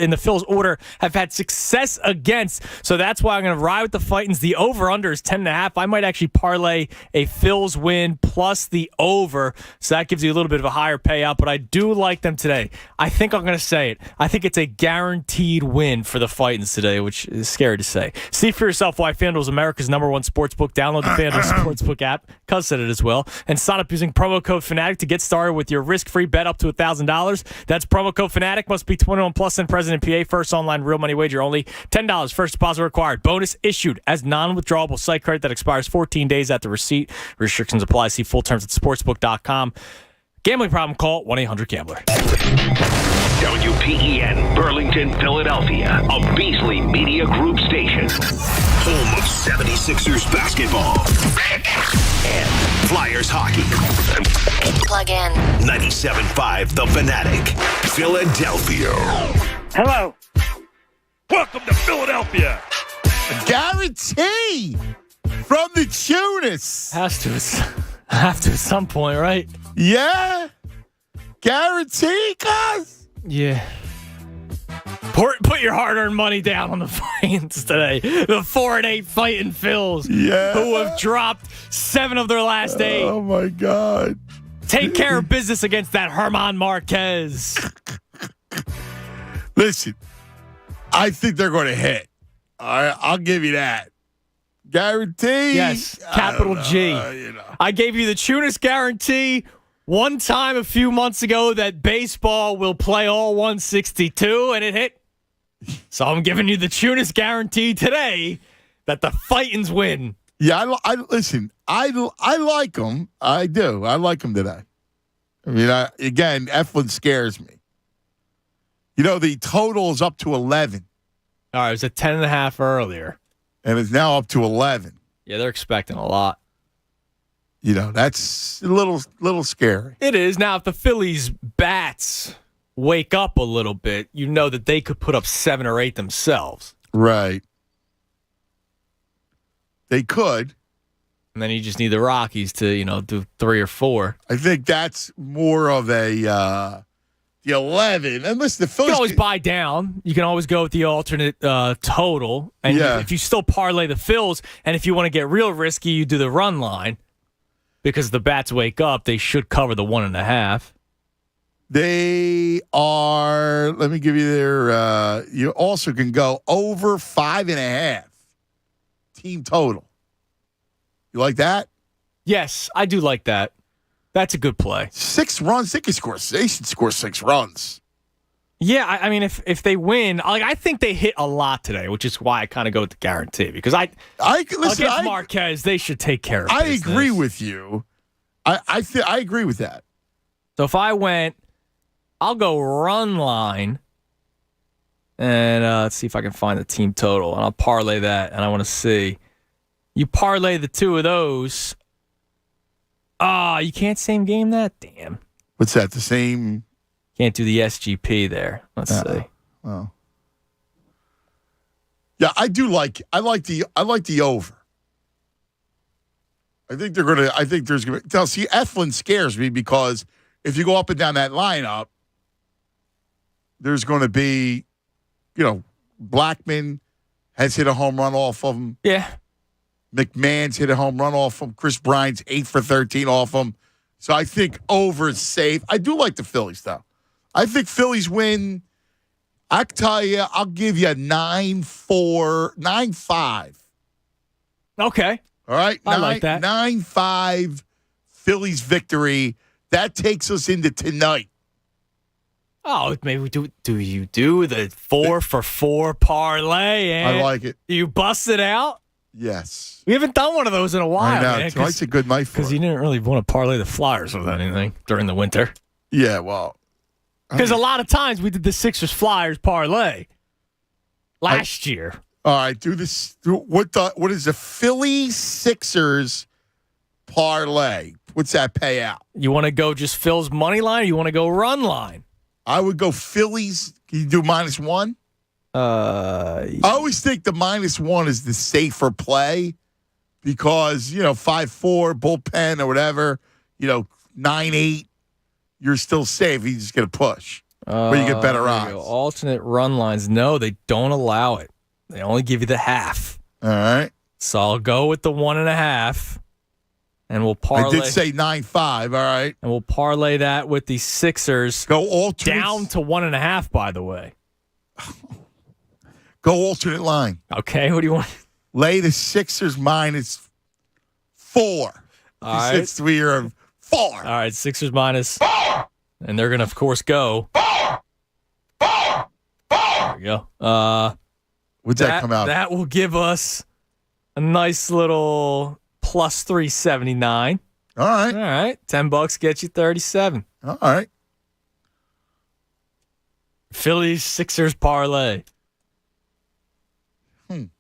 order have had success against. So that's why I'm going to ride with the Fightins. The over-under is 10.5. I might actually parlay a Phils win plus the over. So that gives you a little bit of a higher payout. But I do like them today. I think I'm going to say it. I think it's a guaranteed win for the Fightins today, which is scary to say. See for yourself why FanDuel is America's #1 sportsbook. Download the FanDuel Sportsbook app. Cuz said it as well. And sign up using promo code Fanatic to get started with your risk-free bet up to $1,000. That's promo code Fanatic. Must be 21 plus and present in PA. First online real money wager only. $10 first deposit required. Bonus issued as non-withdrawable site credit that expires 14 days after receipt. Restrictions apply. See full terms at sportsbook.com. Gambling problem, call 1-800-GAMBLER. WPEN, Burlington, Philadelphia, a Beasley Media Group station. Home of 76ers basketball and Flyers hockey. Plug in. 97.5 The Fanatic, Philadelphia. Hello. Welcome to Philadelphia. A guarantee from the Tunis. Have to at some point, right? Yeah. Guarantee, cuz? Yeah. Put your hard-earned money down on the Fights today. The 4-8 Fighting Phils, who have dropped 7 of their last 8. Oh, my God. Take care of business against that Herman Marquez. Listen, I think they're going to hit. All right, I'll give you that. Guarantee? Yes, capital G. I gave you the Tunis guarantee one time a few months ago that baseball will play all 162, and it hit. So I'm giving you the Tunis guarantee today that the Fightins win. Yeah, listen, I like them. I do. I like them today. I mean, again, Eflin scares me. You know, the total is up to 11. All right, it was at 10.5 earlier. And it's now up to 11. Yeah, they're expecting a lot. You know, that's a little scary. It is. Now, if the Phillies bats wake up a little bit, you know that they could put up 7 or 8 themselves. Right. They could. And then you just need the Rockies to, do 3 or 4. I think that's more of the 11. And listen, the Phillies You can always buy down. You can always go with the alternate total. And if you still parlay the Phils, and if you want to get real risky, you do the run line. Because the bats wake up, they should cover the 1.5. They are, let me give you their, you also can go over 5.5 team total. You like that? Yes, I do like that. That's a good play. 6 runs, they should score 6 runs. Yeah, I mean, if they win, I think they hit a lot today, which is why I kind of go with the guarantee. Because against Marquez, they should take care of business. I agree with you. I agree with that. So if I went, I'll go run line, and let's see if I can find the team total, and I'll parlay that, and I want to see. You parlay the 2 of those. You can't same game that? Damn. What's that, the same? Can't do the SGP there. Let's see. Oh. Yeah, I like the over. I think there's going to be. Now, see, Eflin scares me because if you go up and down that lineup, there's going to be, Blackman has hit a home run off of him. Yeah. McMahon's hit a home run off him. Chris Bryant's 8 for 13 off him. So I think over is safe. I do like the Phillies, though. I think Phillies win. I can tell you, I'll give you 9-4, 9-5. Okay. All right? I like that. 9-5 Phillies victory. That takes us into tonight. Oh, maybe do you do the 4-for-4 parlay? I like it. You bust it out? Yes. We haven't done one of those in a while. I know. Man, Tonight's a good night for it. Because you didn't really want to parlay the Flyers with anything during the winter. Yeah, well. Because a lot of times we did the Sixers-Flyers parlay last year. All right, do this. What is the Philly Sixers parlay? What's that pay out? You want to go just Phil's money line, or you want to go run line? I would go Phillies. Can you do -1? I always think the -1 is the safer play because 5-4 bullpen or whatever. 9-8. You're still safe. You just get a push. But you get better odds. Alternate run lines. No, they don't allow it. They only give you the half. All right. So I'll go with the 1.5. And we'll parlay. I did say 9-5. All right. And we'll parlay that with the Sixers. Go alternate. Down to 1.5, by the way. Go alternate line. Okay. What do you want? Lay the Sixers -4. All right. It's 3 or 4. All right. Sixers -4. And they're going to, of course, go. 4. There we go. Would that come out? That will give us a nice little +379. All right. $10 gets you 37. All right. Phillies Sixers parlay. You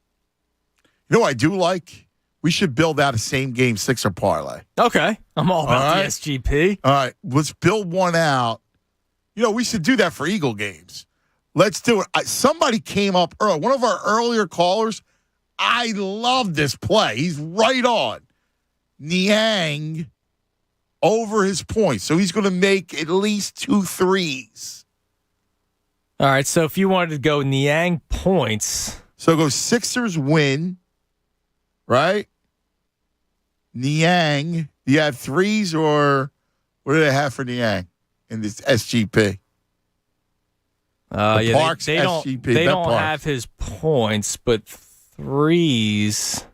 know what I do like? We should build out a same game Sixer parlay. Okay. I'm all about right. the SGP. All right. Let's build one out. You know, we should do that for Eagle games. Let's do it. Somebody came up early. One of our earlier callers, I love this play. He's right on. Niang over his points. So he's going to make at least 2 threes. All right. So if you wanted to go Niang points. So go Sixers win, right? Niang. Do you have threes or what do they have for Niang in this SGP? Yeah, Parks they don't, SGP. they don't Parks. have his points, but threes.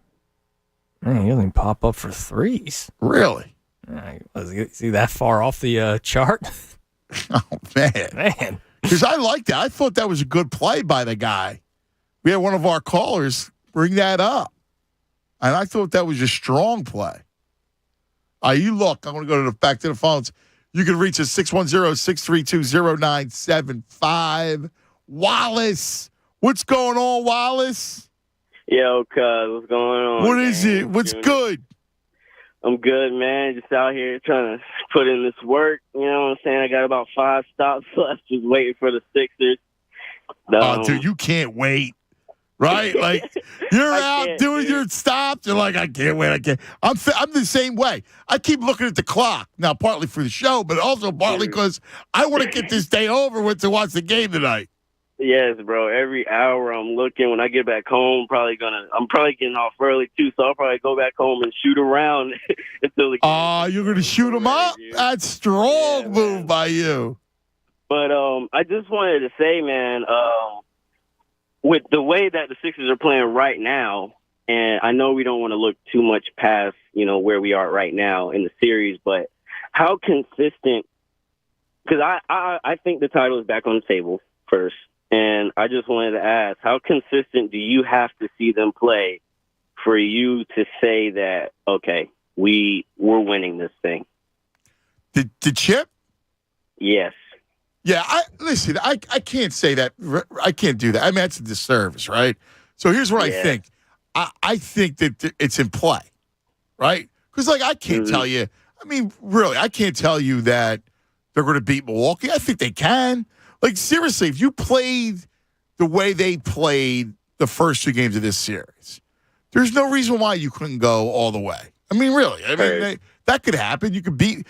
Man, he doesn't pop up for threes. Really? Is he that far off the chart? Oh, man. Because I liked that. I thought that was a good play by the guy. We had one of our callers bring that up. And I thought that was a strong play. You look. I'm going to go back to the phones. You can reach us 610-632-0975. Wallace. What's going on, Wallace? Yo, cuz, what's going on? What is it? What's good? I'm good, man. Just out here trying to put in this work. You know what I'm saying? I got about 5 stops left, just waiting for the Sixers. Dude, you can't wait. Right? Like, you're out doing your stops. You're like, I can't wait. I can't. I'm the same way. I keep looking at the clock. Now, partly for the show, but also partly because I want to get this day over with to watch the game tonight. Yes, bro. Every hour I'm looking. When I get back home, I'm probably getting off early, too, so I'll probably go back home and shoot around until the game. You're going to shoot them up? That's strong move by you. But I just wanted to say, man, with the way that the Sixers are playing right now, and I know we don't want to look too much past, where we are right now in the series, but how consistent, because I think the title is back on the table first, and I just wanted to ask, how consistent do you have to see them play for you to say that, okay, we're winning this thing? The chip? Yes. Yeah, I can't say that. I can't do that. I mean, that's a disservice, right? So here's what I think. I think that it's in play, right? Because, I can't tell you. I mean, really, I can't tell you that they're going to beat Milwaukee. I think they can. Seriously, if you played the way they played the first 2 games of this series, there's no reason why you couldn't go all the way. I mean, really. I mean, that could happen. You could beat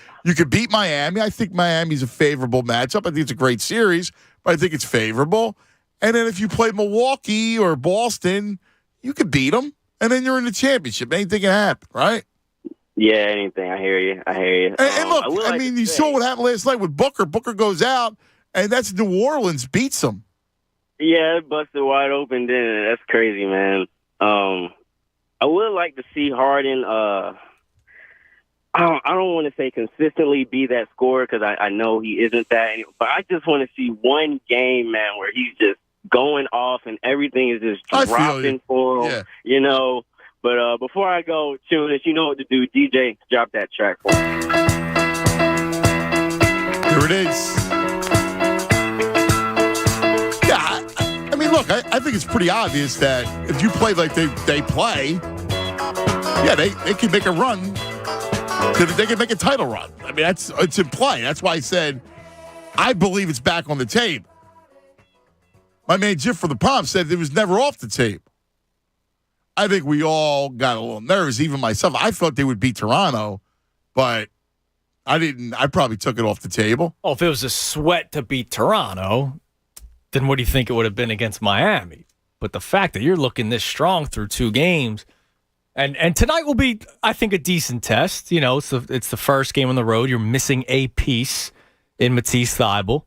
Miami. I think Miami's a favorable matchup. I think it's a great series, but I think it's favorable. And then if you play Milwaukee or Boston, you could beat them, and then you're in the championship. Anything can happen, right? Yeah, anything. I hear you. And look, you saw what happened last night with Booker. Booker goes out, and that's New Orleans beats them. Yeah, it busted wide open, didn't it? That's crazy, man. I would like to see Harden. I don't want to say consistently be that scorer because I know he isn't that. But I just want to see one game, man, where he's just going off and everything is just dropping for him, But before I go, Tunis, you know what to do. DJ, drop that track for me. Here it is. Yeah, I mean, look, I think it's pretty obvious that if you play like they play, they can make a run. They can make a title run. I mean, it's in play. That's why I said I believe it's back on the table. My man Jim from the Palm said it was never off the table. I think we all got a little nervous, even myself. I thought they would beat Toronto, but I didn't. I probably took it off the table. Oh, if it was a sweat to beat Toronto, then what do you think it would have been against Miami? But the fact that you're looking this strong through 2 games, and tonight will be, I think, a decent test. It's the first game on the road. You're missing a piece in Matisse Thybulle.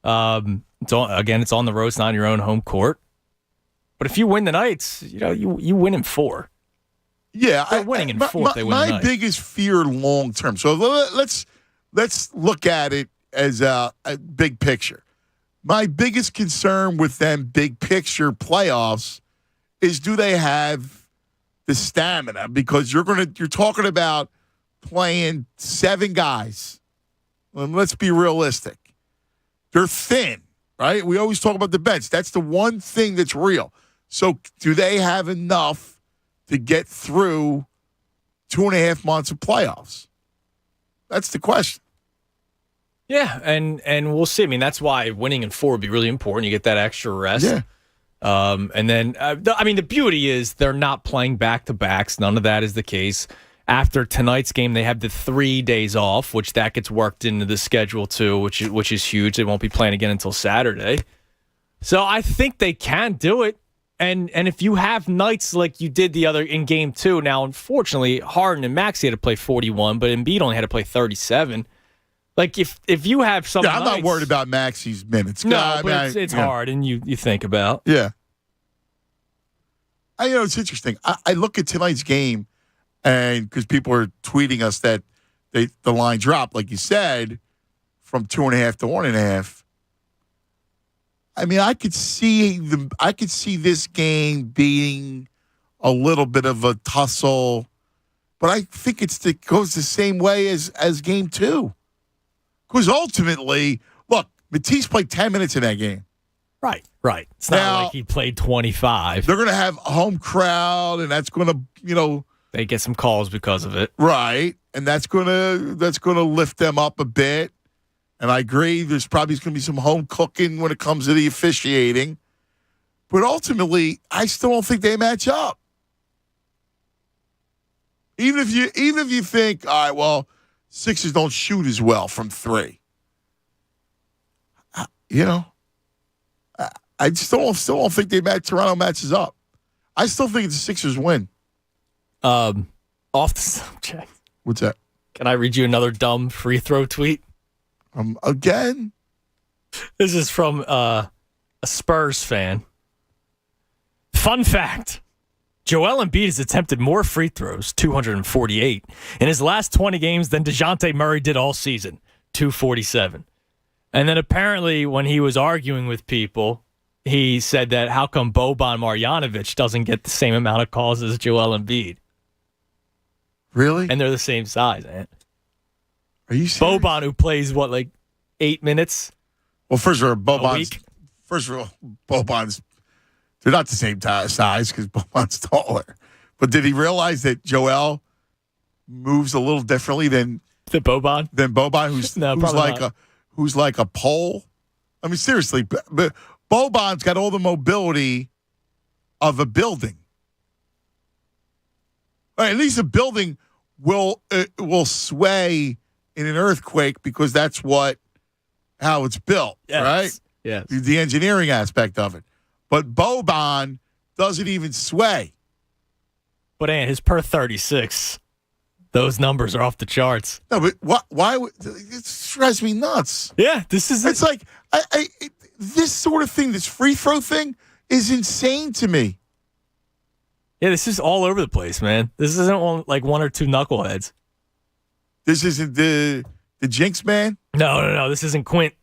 It's on the road. It's not on your own home court. But if you win the nights, you win in 4. Yeah, they're winning in 4. They win my tonight. biggest fear long term. So let's look at it as a big picture. My biggest concern with them big picture playoffs is, do they have the stamina? Because you're talking about playing 7 guys, let's be realistic. They're thin, right? We always talk about the bench. That's the one thing that's real. So do they have enough to get through 2.5 months of playoffs? That's the question. Yeah, and we'll see. I mean, that's why winning in 4 would be really important. You get that extra rest. Yeah. And then, the beauty is they're not playing back-to-backs. None of that is the case. After tonight's game, they have the 3 days off, which that gets worked into the schedule too, which is huge. They won't be playing again until Saturday. So I think they can do it. And if you have nights like you did in game 2, now unfortunately Harden and Maxey had to play 41, but Embiid only had to play 37. Like if you have some, I'm not worried about Maxey's minutes. No, but it's hard, and you think about. Yeah. It's interesting. I look at tonight's game, and because people are tweeting us that the line dropped, like you said, from 2.5 to 1.5. I mean, I could see this game being a little bit of a tussle, but I think it goes the same way as game 2. Because ultimately, look, Matisse played 10 minutes in that game. Right. It's not like he played 25. They're going to have a home crowd, and that's going to, they get some calls because of it. Right, and that's going to lift them up a bit. And I agree, there's probably going to be some home cooking when it comes to the officiating. But ultimately, I still don't think they match up. Even if you think, all right, well, Sixers don't shoot as well from 3. I still don't think Toronto matches up. I still think it's the Sixers win. Off the subject. What's that? Can I read you another dumb free throw tweet? Again? This is from a Spurs fan. Fun fact. Joel Embiid has attempted more free throws, 248, in his last 20 games than DeJounte Murray did all season, 247. And then apparently when he was arguing with people, he said that how come Boban Marjanovic doesn't get the same amount of calls as Joel Embiid? Really? And they're the same size, man. Are you serious? Boban, who plays, 8 minutes? Well, first of all, Boban's they're not the same size because Boban's taller. But did he realize that Joel moves a little differently than Boban? Who's like a pole? I mean, seriously, but Boban's got all the mobility of a building. All right, at least a building will sway in an earthquake because that's how it's built, right? Yes. The engineering aspect of it. But Boban doesn't even sway. But his per 36, those numbers are off the charts. No, but why it drives me nuts. Yeah, it's like this sort of thing, this free throw thing is insane to me. Yeah, this is all over the place, man. This isn't like one or two knuckleheads. This isn't the jinx, man? No. This isn't Quint.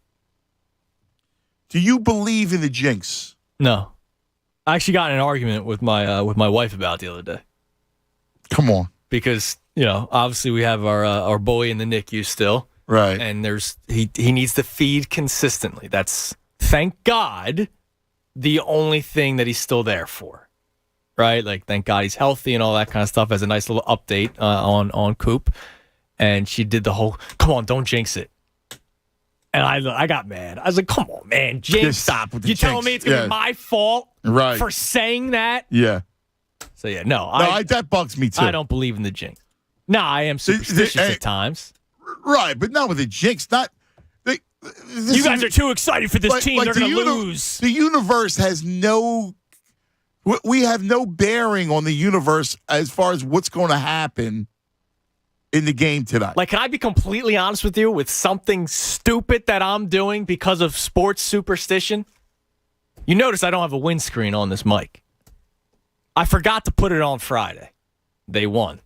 Do you believe in the jinx? No. I actually got in an argument with my wife about it the other day. Come on. Because, obviously we have our boy in the NICU still. Right. And he needs to feed consistently. That's, thank God, the only thing that he's still there for. Right? Like, thank God he's healthy and all that kind of stuff. As a nice little update on Coop. And she did the whole, come on, don't jinx it. And I got mad. I was like, come on, man, jinx. Just stop with the You jinx. telling me it's going to be my fault for saying that? Yeah. So, yeah, that bugs me, too. I don't believe in the jinx. No, I am superstitious at times. Right, but not with the jinx. You guys are too excited for this team. They're going to lose. The universe has we have no bearing on the universe as far as what's going to happen in the game tonight. Like, can I be completely honest with you with something stupid that I'm doing because of sports superstition? You notice I don't have a windscreen on this mic. I forgot to put it on Friday. They won.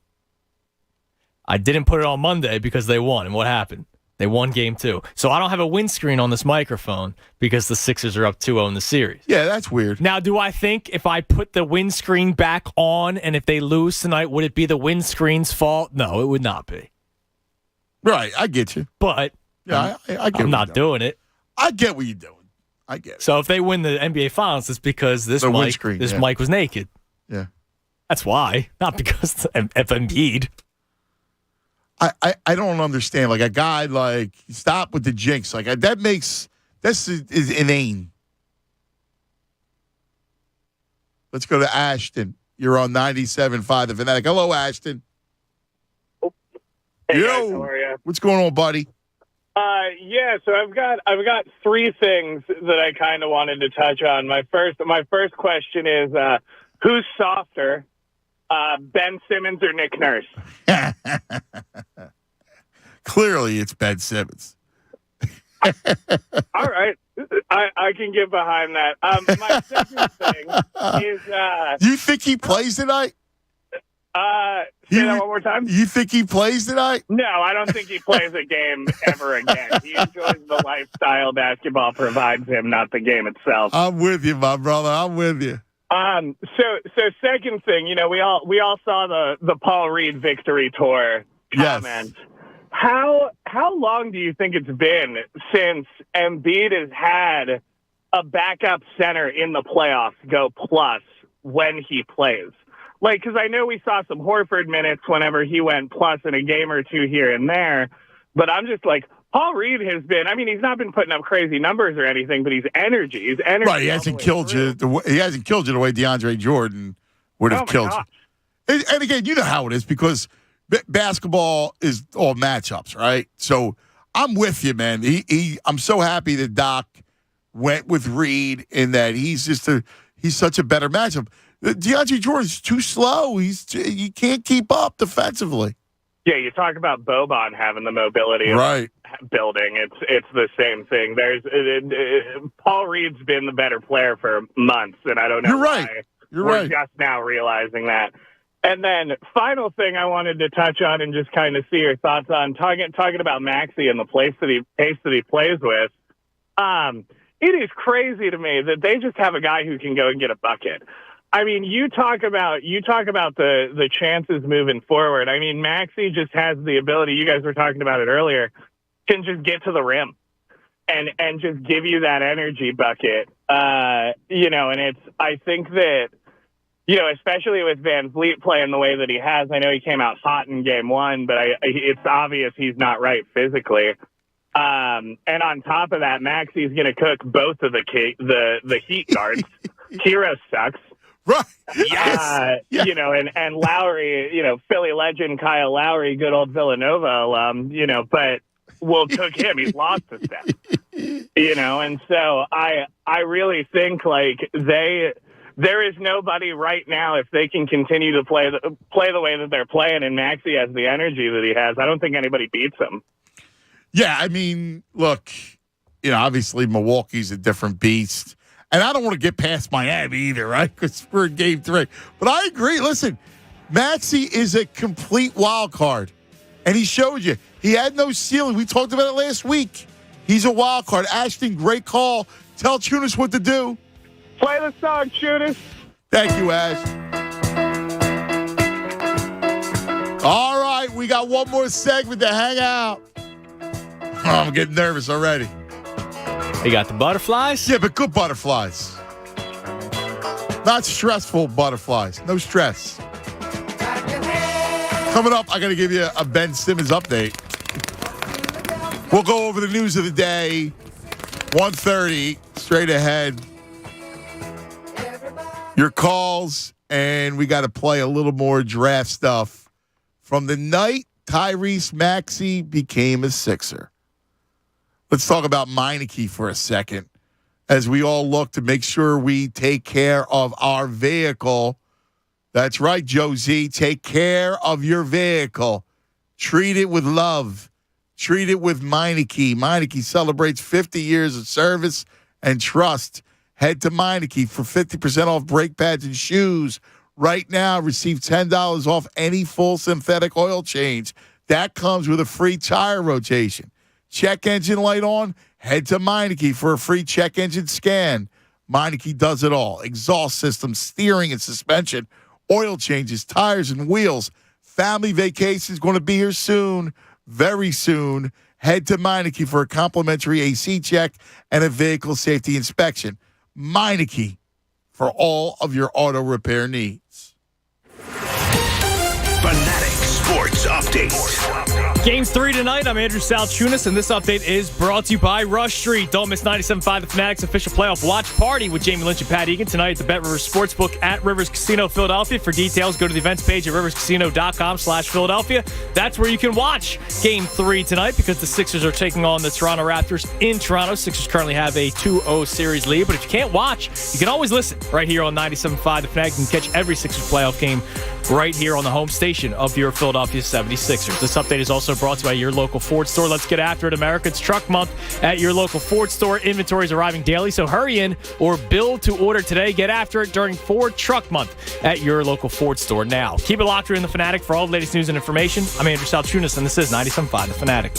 I didn't put it on Monday because they won. And what happened? They won game 2. So I don't have a windscreen on this microphone because the Sixers are up 2-0 in the series. Yeah, that's weird. Now, do I think if I put the windscreen back on and if they lose tonight, would it be the windscreen's fault? No, it would not be. Right, I get you. But Yeah, I get I'm not doing it. I get what you're doing. I get it. So if they win the NBA Finals, it's because this mic was naked. Yeah. That's why, not because of Embiid. I don't understand. Like a guy, like, stop with the jinx. Like this is inane. Let's go to Ashton. You're on 97.5 The Fanatic. Hello, Ashton. Hey, guys, how are you? What's going on, buddy? Yeah, so I've got three things that I kind of wanted to touch on. My first question is, who's softer, Ben Simmons or Nick Nurse? Clearly, it's Ben Simmons. All right, I can get behind that. My second thing is, you think he plays tonight? Say that one more time. You think he plays tonight? No, I don't think he plays a game ever again. He enjoys the lifestyle basketball provides him, not the game itself. I'm with you, my brother. I'm with you. So second thing, we all saw the Paul Reed victory tour comments. Yes. How long do you think it's been since Embiid has had a backup center in the playoffs go plus when he plays? Like, because I know we saw some Horford minutes whenever he went plus in a game or two here and there, but I'm just like, Paul Reed has been, he's not been putting up crazy numbers or anything, but he's energy. Right, he hasn't killed you. He hasn't killed you the way DeAndre Jordan would have killed you. And again, you know how it is because basketball is all matchups, right? So I'm with you, man. I'm so happy that Doc went with Reed in that he's such a better matchup. DeAndre Jordan's too slow. You can't keep up defensively. Yeah, you talk about Boban having the mobility of building. It's the same thing. Paul Reed's been the better player for months, and I don't know why. We're just now realizing that. And then final thing I wanted to touch on and just kind of see your thoughts on talking about Maxey and the pace that he plays with. It is crazy to me that they just have a guy who can go and get a bucket. You talk about the chances moving forward. Maxey just has the ability. You guys were talking about it earlier. Can just get to the rim and just give you that energy bucket. And I think that, especially with Van Vliet playing the way that he has. I know he came out hot in game one, but it's obvious he's not right physically. And on top of that, Maxey's going to cook both of the Heat guards. Hero sucks. Right. Yes. And Lowry, Philly legend Kyle Lowry, good old Villanova alum, but we'll cook him. He's lost a step. And so I really think like there is nobody right now, if they can continue to play the way that they're playing, and Maxey has the energy that he has, I don't think anybody beats him. Yeah, look, obviously Milwaukee's a different beast. And I don't want to get past Miami either, right? Because we're in game 3. But I agree. Listen, Maxey is a complete wild card. And he showed you. He had no ceiling. We talked about it last week. He's a wild card. Ashton, great call. Tell Chunas what to do. Play the song, Chunas. Thank you, Ash. All right, we got one more segment to hang out. Oh, I'm getting nervous already. You got the butterflies? Yeah, but good butterflies. Not stressful butterflies. No stress. Coming up, I got to give you a Ben Simmons update. We'll go over the news of the day. 1:30, straight ahead. Your calls, and we got to play a little more draft stuff. From the night Tyrese Maxey became a Sixer. Let's talk about Meineke for a second as we all look to make sure we take care of our vehicle. That's right, Josie. Take care of your vehicle. Treat it with love. Treat it with Meineke. Meineke celebrates 50 years of service and trust. Head to Meineke for 50% off brake pads and shoes. Right now, receive $10 off any full synthetic oil change. That comes with a free tire rotation. Check engine light on? Head to Meineke for a free check engine scan. Meineke does it all. Exhaust systems, steering and suspension, oil changes, tires and wheels. Family vacation is going to be here soon, very soon. Head to Meineke for a complimentary AC check and a vehicle safety inspection. Meineke for all of your auto repair needs. Fanatic Sports Update. Game 3 tonight. I'm Andrew Salchunas, and this update is brought to you by Rush Street. Don't miss 97.5 The Fanatic's official playoff watch party with Jamie Lynch and Pat Egan tonight at the Bet Rivers Sportsbook at Rivers Casino, Philadelphia. For details, go to the events page at riverscasino.com/Philadelphia. That's where you can watch Game 3 tonight because the Sixers are taking on the Toronto Raptors in Toronto. Sixers currently have a 2-0 series lead, but if you can't watch, you can always listen right here on 97.5 The Fanatic. You can catch every Sixers playoff game right here on the home station of your Philadelphia 76ers. This update is also brought to you by your local Ford store. Let's get after it. America, it's Truck Month at your local Ford store. Inventory is arriving daily, so hurry in or build to order today. Get after it during Ford Truck Month at your local Ford store now. Keep it locked here in The Fanatic for all the latest news and information. I'm Andrew Salchunas, and this is 97.5 The Fanatic.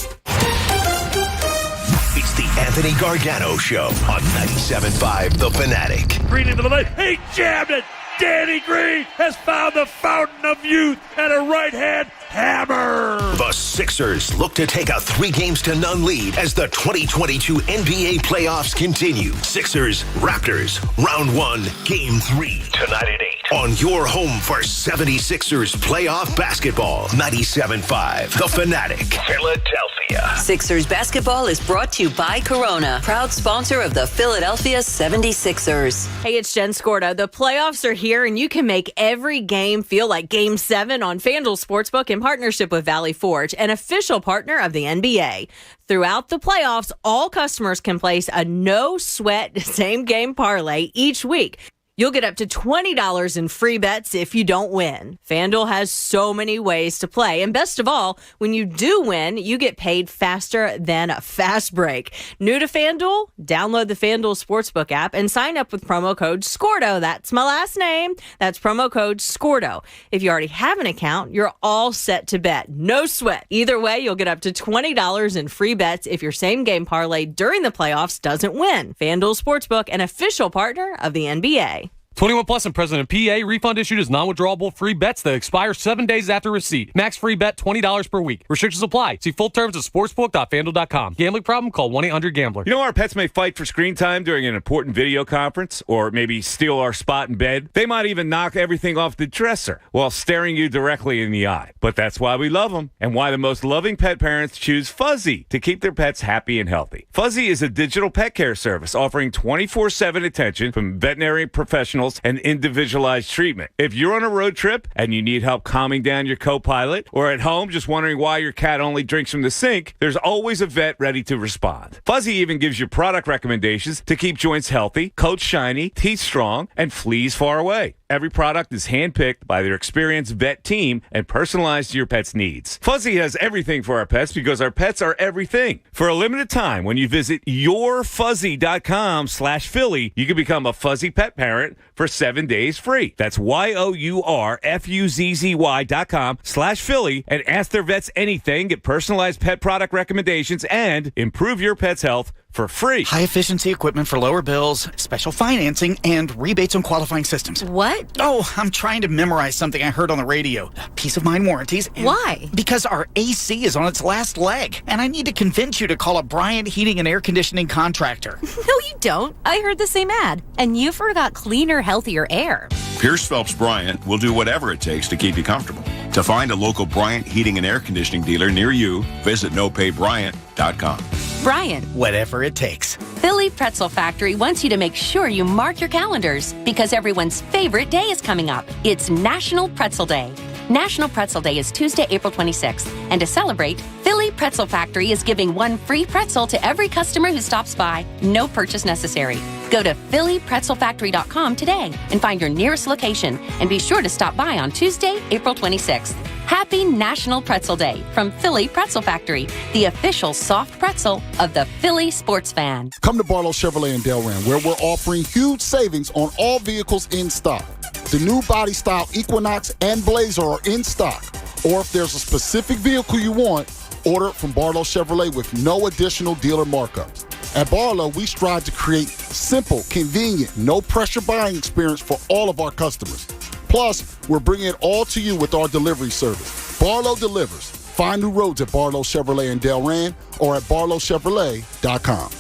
It's the Anthony Gargano Show on 97.5 The Fanatic. Green into the lane. He jammed it. Danny Green has found the fountain of youth and a right-hand hammer. The Sixers look to take a 3-0 lead as the 2022 NBA playoffs continue. Sixers, Raptors, Round 1, Game 3. Tonight at 8 on your home for 76ers playoff basketball. 97.5 The Fanatic, Philadelphia. Sixers basketball is brought to you by Corona, proud sponsor of the Philadelphia 76ers. Hey, it's Jen Scorda. The playoffs are here, and you can make every game feel like Game 7 on FanDuel Sportsbook in partnership with Valley Forge, an official partner of the NBA. Throughout the playoffs, all customers can place a no-sweat same-game parlay each week. You'll get up to $20 in free bets if you don't win. FanDuel has so many ways to play. And best of all, when you do win, you get paid faster than a fast break. New to FanDuel? Download the FanDuel Sportsbook app and sign up with promo code SCORDO. That's my last name. That's promo code SCORDO. If you already have an account, you're all set to bet. No sweat. Either way, you'll get up to $20 in free bets if your same-game parlay during the playoffs doesn't win. FanDuel Sportsbook, an official partner of the NBA. 21 plus and present in PA. Refund issued as non-withdrawable free bets that expire 7 days after receipt. Max free bet $20 per week. Restrictions apply. See full terms at sportsbook.fanduel.com. Gambling problem? Call 1-800-GAMBLER. You know, our pets may fight for screen time during an important video conference or maybe steal our spot in bed. They might even knock everything off the dresser while staring you directly in the eye. But that's why we love them and why the most loving pet parents choose Fuzzy to keep their pets happy and healthy. Fuzzy is a digital pet care service offering 24/7 attention from veterinary professionals and individualized treatment. If you're on a road trip and you need help calming down your co-pilot, or at home just wondering why your cat only drinks from the sink, there's always a vet ready to respond. Fuzzy even gives you product recommendations to keep joints healthy, coat shiny, teeth strong, and fleas far away. Every product is handpicked by their experienced vet team and personalized to your pet's needs. Fuzzy has everything for our pets because our pets are everything. For a limited time, when you visit yourfuzzy.com/Philly, you can become a Fuzzy pet parent for 7 days free. That's yourfuzzy.com/Philly and ask their vets anything, get personalized pet product recommendations, and improve your pet's health for free. High-efficiency equipment for lower bills, special financing, and rebates on qualifying systems. What? Oh, I'm trying to memorize something I heard on the radio. Peace of mind warranties. Why? Because our AC is on its last leg, and I need to convince you to call a Bryant Heating and Air Conditioning contractor. No, you don't. I heard the same ad, and you forgot cleaner, healthier air. Pierce Phelps Bryant will do whatever it takes to keep you comfortable. To find a local Bryant Heating and Air Conditioning dealer near you, visit nopaybryant.com. Brian. Whatever it takes. Philly Pretzel Factory wants you to make sure you mark your calendars because everyone's favorite day is coming up. It's National Pretzel Day. National Pretzel Day is Tuesday, April 26th. And to celebrate, Philly Pretzel Factory is giving one free pretzel to every customer who stops by. No purchase necessary. Go to phillypretzelfactory.com today and find your nearest location. And be sure to stop by on Tuesday, April 26th. Happy National Pretzel Day from Philly Pretzel Factory, the official soft pretzel of the Philly sports fan. Come to Barlow Chevrolet in Delran, where we're offering huge savings on all vehicles in stock. The new body style Equinox and Blazer are in stock. Or if there's a specific vehicle you want, order it from Barlow Chevrolet with no additional dealer markups. At Barlow, we strive to create simple, convenient, no-pressure buying experience for all of our customers. Plus, we're bringing it all to you with our delivery service. Barlow delivers. Find new roads at Barlow Chevrolet in Delran or at barlowchevrolet.com.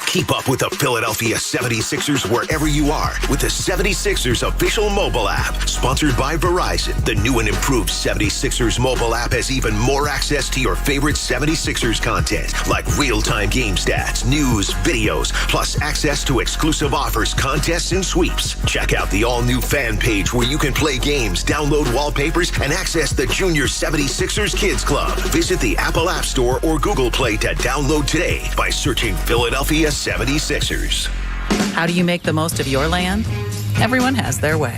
Keep up with the Philadelphia 76ers wherever you are with the 76ers official mobile app. Sponsored by Verizon, the new and improved 76ers mobile app has even more access to your favorite 76ers content, like real-time game stats, news, videos, plus access to exclusive offers, contests, and sweeps. Check out the all-new fan page where you can play games, download wallpapers, and access the Junior 76ers Kids Club. Visit the Apple App Store or Google Play to download today by searching Philadelphia 76ers. How do you make the most of your land? Everyone has their way.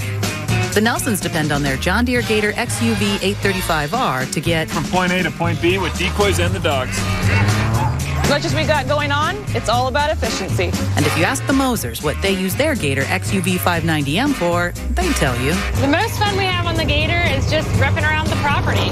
The Nelsons depend on their John Deere Gator XUV 835R to get from point A to point B with decoys and the dogs. As much as we got going on, it's all about efficiency. And if you ask the Mosers what they use their Gator XUV 590M for, they tell you. The most fun we have on the Gator is just ripping around the property.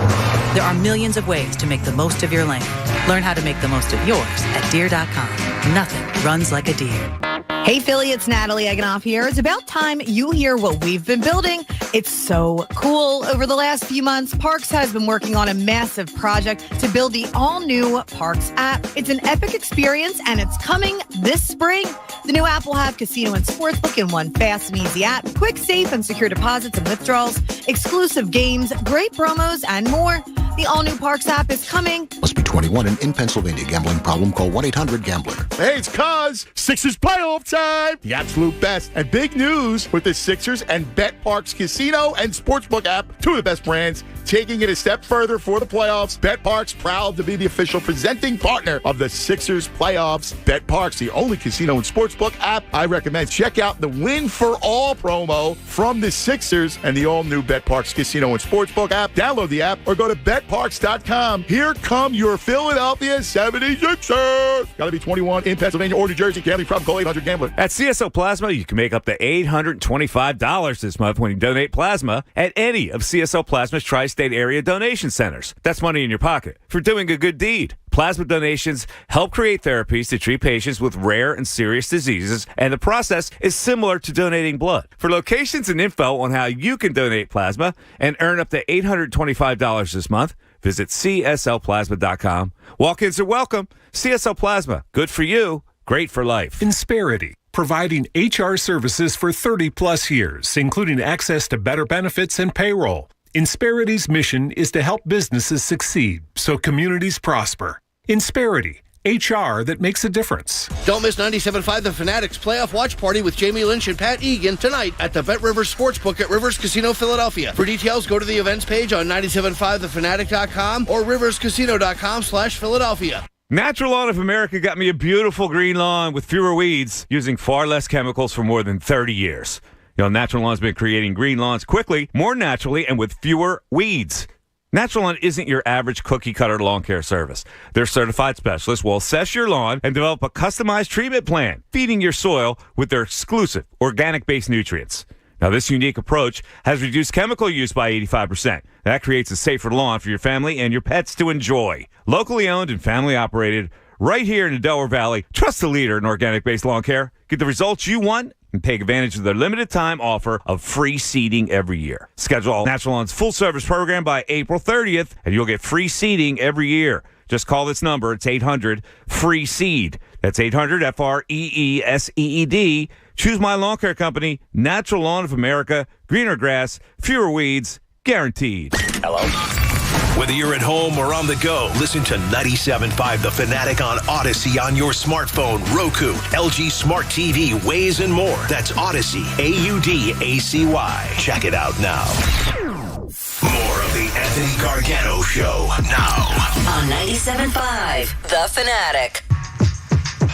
There are millions of ways to make the most of your land. Learn how to make the most of yours at Deere.com. Nothing runs like a Deere. Hey, Philly, it's Natalie Eganoff here. It's about time you hear what we've been building. It's so cool. Over the last few months, Parks has been working on a massive project to build the all-new Parks app. It's an epic experience, and it's coming this spring. The new app will have casino and sportsbook in one fast and easy app, quick, safe, and secure deposits and withdrawals, exclusive games, great promos, and more. The all-new Parks app is coming. Must be 21 and in Pennsylvania. Gambling problem? Call 1-800-GAMBLER. Hey, it's Cuz. Sixers playoff time. The absolute best. And big news with the Sixers and Bet Parks Casino and Sportsbook app, two of the best brands, taking it a step further for the playoffs. Bet Parks, proud to be the official presenting partner of the Sixers playoffs. Bet Parks, the only casino and sportsbook app I recommend. Check out the Win for All promo from the Sixers and the all-new Bet Parks Casino and Sportsbook app. Download the app or go to betparks.com. Here come your Philadelphia 76ers. Got to be 21 in Pennsylvania or New Jersey. Gambling problem? Call 800-GAMBLER. At CSO Plasma, you can make up to $825 this month when you donate plasma at any of CSO Plasma's tri-state area donation centers. That's money in your pocket for doing a good deed. Plasma donations help create therapies to treat patients with rare and serious diseases, and the process is similar to donating blood. For locations and info on how you can donate plasma and earn up to $825 this month, visit cslplasma.com. Walk-ins are welcome. CSL Plasma, good for you, great for life. Insperity, providing HR services for 30-plus years, including access to better benefits and payroll. Insperity's mission is to help businesses succeed so communities prosper. Insperity, HR that makes a difference. Don't miss 97.5 The Fanatic's playoff watch party with Jamie Lynch and Pat Egan tonight at the Bet Rivers Sportsbook at Rivers Casino Philadelphia. For details, go to the events page on 97.5thefanatic.com or riverscasino.com/Philadelphia. Natural Lawn of America got me a beautiful green lawn with fewer weeds, using far less chemicals for more than 30 years. You know, Natural Lawn's been creating green lawns quickly, more naturally, and with fewer weeds. Natural Lawn isn't your average cookie-cutter lawn care service. Their certified specialists will assess your lawn and develop a customized treatment plan, feeding your soil with their exclusive organic-based nutrients. Now, this unique approach has reduced chemical use by 85%. That creates a safer lawn for your family and your pets to enjoy. Locally owned and family-operated, right here in the Delaware Valley, trust the leader in organic-based lawn care. Get the results you want and take advantage of their limited-time offer of free seeding every year. Schedule Natural Lawn's full-service program by April 30th, and you'll get free seeding every year. Just call this number. It's 800-FREE-SEED. That's 800-FREESEED. Choose my lawn care company, Natural Lawn of America. Greener grass, fewer weeds, guaranteed. Hello? Whether you're at home or on the go, listen to 97.5 The Fanatic on Odyssey on your smartphone, Roku, LG Smart TV, Waze, and more. That's Odyssey, AUDACY. Check it out now. More of the Anthony Gargano Show now. On 97.5 The Fanatic.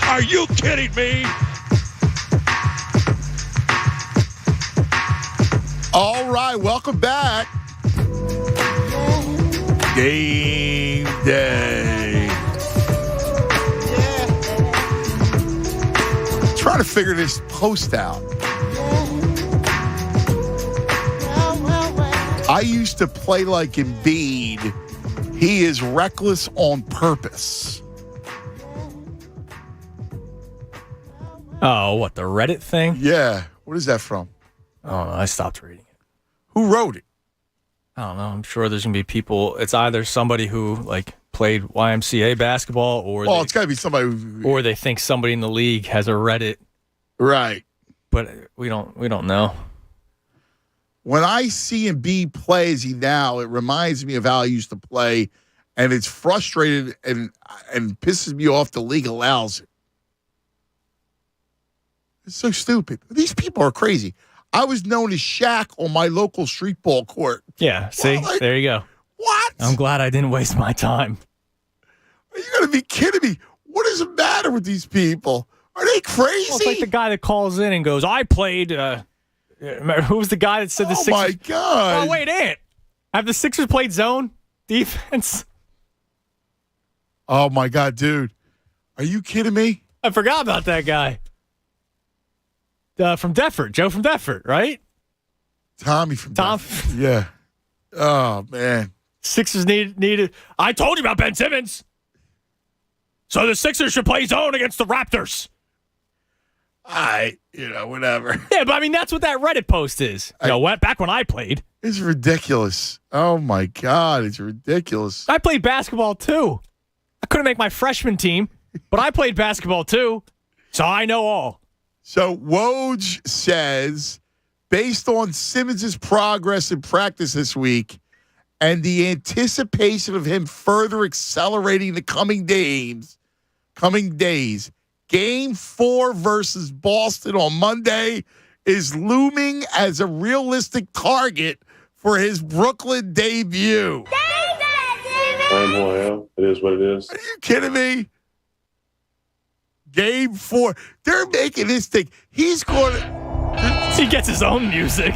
Are you kidding me? All right, welcome back. Game day. Trying to figure this post out. I used to play like Embiid. He is reckless on purpose. Oh, what, the Reddit thing? Yeah. What is that from? Oh, no, I stopped reading it. Who wrote it? I don't know. I'm sure there's going to be people. It's either somebody who, like, played YMCA basketball, or it's got to be somebody or they think somebody in the league has a Reddit. Right. But we don't know. When I see Embiid play as he now, it reminds me of how I used to play, and it's frustrated and pisses me off the league allows it. It's so stupid. These people are crazy. I was known as Shaq on my local street ball court. Yeah, see? There you go. What? I'm glad I didn't waste my time. Are you going to be kidding me? What does the matter with these people? Are they crazy? Well, it's like the guy that calls in and goes, I played... who was the guy that said the Sixers? Oh, my God. Oh, wait, Ant. Have the Sixers played zone defense? Oh, my God, dude. Are you kidding me? I forgot about that guy. From Deptford. Joe from Deptford, right? Tommy from Deptford. Yeah. Oh, man. Sixers needed. I told you about Ben Simmons. So the Sixers should play zone against the Raptors. Whatever. Yeah, but I mean, that's what that Reddit post is. Back when I played. It's ridiculous. Oh, my God. It's ridiculous. I played basketball, too. I couldn't make my freshman team, but I played basketball, too. So I know all. So Woj says, based on Simmons' progress in practice this week and the anticipation of him further accelerating the coming days, Game 4 versus Boston on Monday is looming as a realistic target for his Brooklyn debut. I'm who I am. It is what it is. Are you kidding me? Game 4. They're making this thing. He's going to... He gets his own music.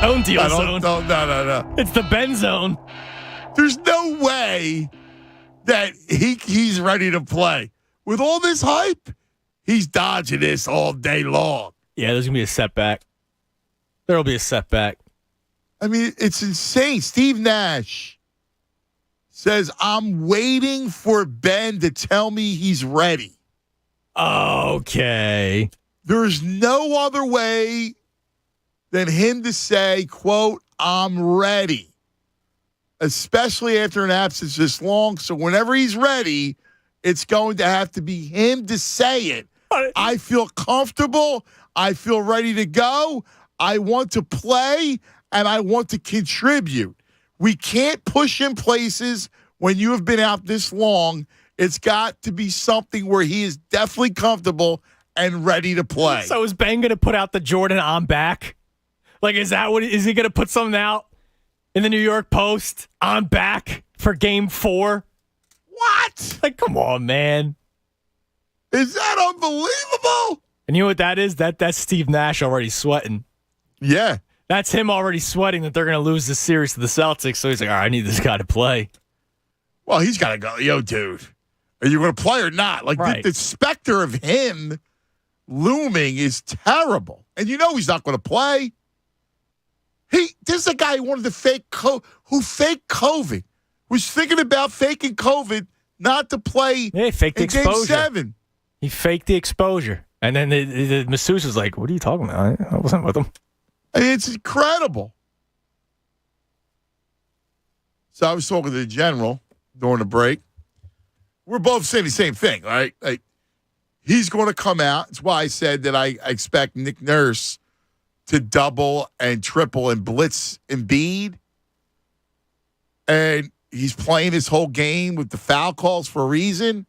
Own deal zone. No. It's the Ben zone. There's no way that he's ready to play. With all this hype, he's dodging this all day long. Yeah, there's going to be a setback. There will be a setback. I mean, it's insane. Steve Nash says, I'm waiting for Ben to tell me he's ready. Okay. There's no other way than him to say, quote, I'm ready. Especially after an absence this long. So whenever he's ready, it's going to have to be him to say it. I feel comfortable. I feel ready to go. I want to play, and I want to contribute. We can't push him places when you have been out this long. It's got to be something where he is definitely comfortable and ready to play. So is Ben going to put out the Jordan I'm back? Like, is he going to put something out in the New York Post? I'm back for Game 4? What? Like, come on, man. Is that unbelievable? And you know what that is? That's Steve Nash already sweating. Yeah. That's him already sweating that they're going to lose this series to the Celtics. So he's like, all right, I need this guy to play. Well, he's got to go. Yo, dude, are you going to play or not? Like, right. the specter of him looming is terrible. And you know he's not going to play. This is a guy who wanted to who faked COVID. Was thinking about faking COVID not to play he faked the exposure. Game 7. He faked the exposure. And then the masseuse was like, what are you talking about? I wasn't with him. I mean, it's incredible. So I was talking to the general during the break. We're both saying the same thing, right? Like, he's going to come out. That's why I said that I expect Nick Nurse to double and triple and blitz Embiid. And he's playing his whole game with the foul calls for a reason.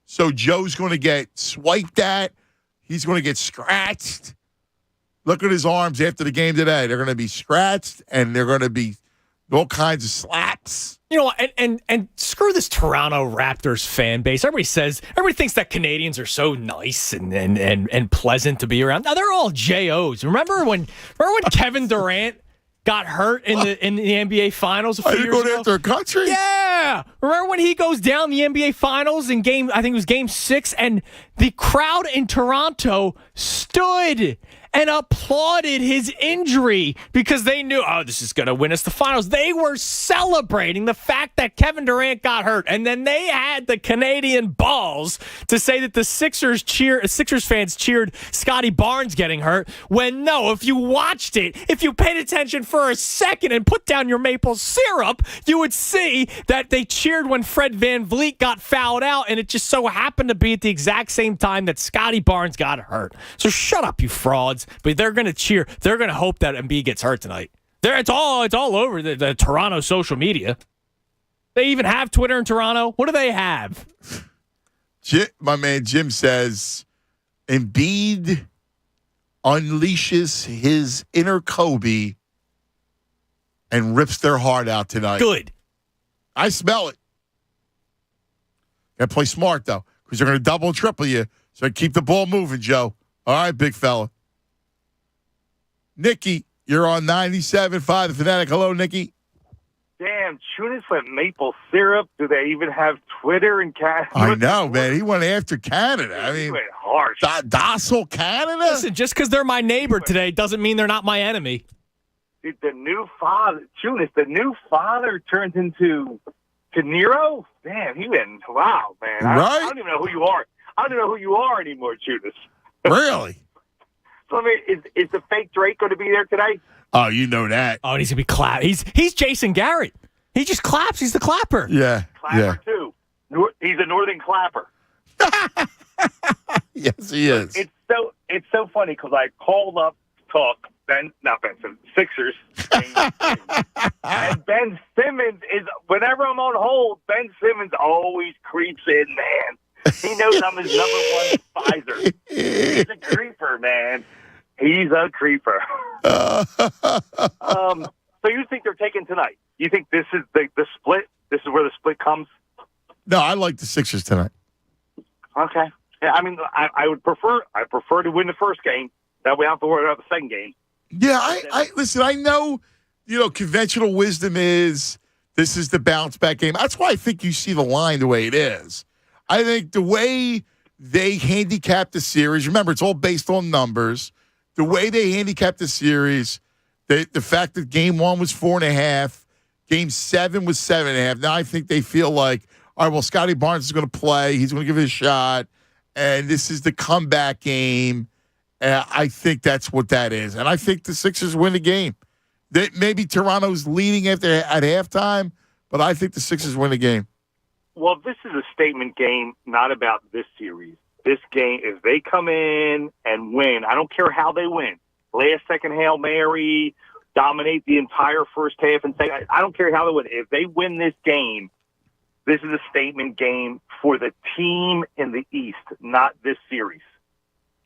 So Joe's going to get swiped at. He's going to get scratched. Look at his arms after the game today. They're going to be scratched, and they're going to be all kinds of slaps. You know, and screw this Toronto Raptors fan base. Everybody thinks that Canadians are so nice and pleasant to be around. Now they're all JOs. Remember when Kevin Durant got hurt in the NBA Finals a few years ago? Going after a country? Yeah. Remember when he goes down the NBA Finals in game 6, and the crowd in Toronto stood and applauded his injury because they knew, this is going to win us the finals. They were celebrating the fact that Kevin Durant got hurt. And then they had the Canadian balls to say that the Sixers fans cheered Scotty Barnes getting hurt. When no, if you watched it, if you paid attention for a second and put down your maple syrup, you would see that they cheered when Fred VanVleet got fouled out. And it just so happened to be at the exact same time that Scotty Barnes got hurt. So shut up, you frauds. But they're going to cheer. They're going to hope that Embiid gets hurt tonight. It's all over the Toronto social media. They even have Twitter in Toronto. What do they have? My man Jim says Embiid unleashes his inner Kobe and rips their heart out tonight. Good. I smell it. Got to play smart, though, because they're going to double and triple you. So keep the ball moving, Joe. All right, big fella. Nikki, you're on 97.5 The Fanatic. Hello, Nikki. Damn, Chunas went maple syrup. Do they even have Twitter in Canada? I know, man. He went after Canada. I mean, he went harsh. Docile Canada? Listen, just because they're my neighbor today doesn't mean they're not my enemy. Dude, the new father, Chunas, the new father turns into De Niro? Damn, he went, wow, man. Right? I don't even know who you are. I don't know who you are anymore, Chunas. Really? So, I mean, is the fake Drake going to be there today? Oh, you know that. Oh, and he's going to be clap. He's Jason Garrett. He just claps. He's the clapper. Yeah. Clapper, too. He's a northern clapper. Yes, he is. It's so funny because I called up to talk Sixers. And Ben Simmons is, whenever I'm on hold, Ben Simmons always creeps in, man. He knows I'm his number one advisor. He's a creeper, man. He's a creeper. So you think they're taking tonight? You think this is the split? This is where the split comes? No, I like the Sixers tonight. Okay. Yeah, I mean, I would prefer to win the first game. That way I don't have to worry about the second game. Yeah, I listen, I know, conventional wisdom is this is the bounce back game. That's why I think you see the line the way it is. I think the way they handicap the series, remember, it's all based on numbers. The way they handicap the series, the fact that game 1 was 4.5, game 7 was 7.5. Now I think they feel like, all right, well, Scotty Barnes is going to play. He's going to give it a shot. And this is the comeback game. I think that's what that is. And I think the Sixers win the game. Maybe Toronto's leading at halftime, but I think the Sixers win the game. Well, this is a statement game, not about this series. This game, if they come in and win, I don't care how they win. Last second Hail Mary, dominate the entire first half, and say, I don't care how they win. If they win this game, this is a statement game for the team in the East, not this series.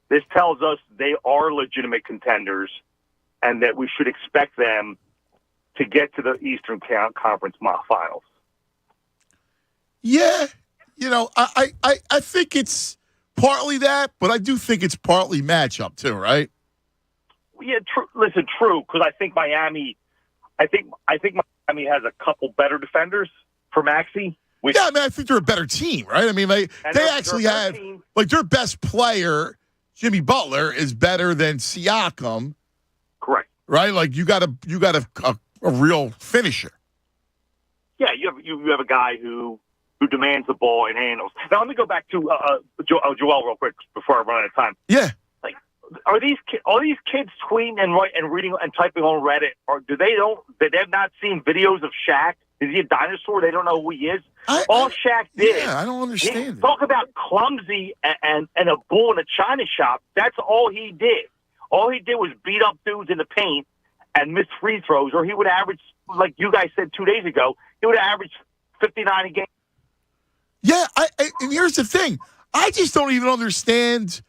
This tells us they are legitimate contenders and that we should expect them to get to the Eastern Conference Finals. Yeah, I think it's partly that, but I do think it's partly matchup too, right? Yeah, true. Listen, true, because I think Miami has a couple better defenders for Maxey. Yeah, I mean, I think they're a better team, right? I mean, they actually have their best player, Jimmy Butler, is better than Siakam. Correct. Right? Like you got a real finisher. Yeah, you have a guy who demands the ball and handles. Now let me go back to Joel real quick before I run out of time. Yeah. Like, are these kids tweeting and reading and typing on Reddit, or they have not seen videos of Shaq? Is he a dinosaur? They don't know who he is. All Shaq did. Yeah, I don't understand. Talk about clumsy and a bull in a china shop. That's all he did. All he did was beat up dudes in the paint and miss free throws, or he would average, like you guys said 2 days ago, he would average 59 a game. Yeah, and here's the thing. I just don't even understand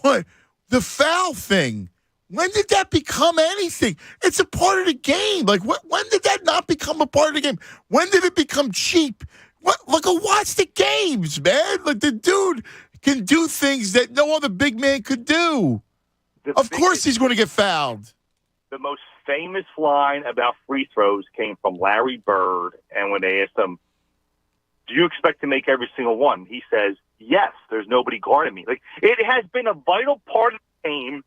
what the foul thing. When did that become anything? It's a part of the game. Like, when did that not become a part of the game? When did it become cheap? Watch the games, man. Like, the dude can do things that no other big man could do. Of course he's going to get fouled. The most famous line about free throws came from Larry Bird, and when they asked him, do you expect to make every single one? He says, yes, there's nobody guarding me. Like, it has been a vital part of the game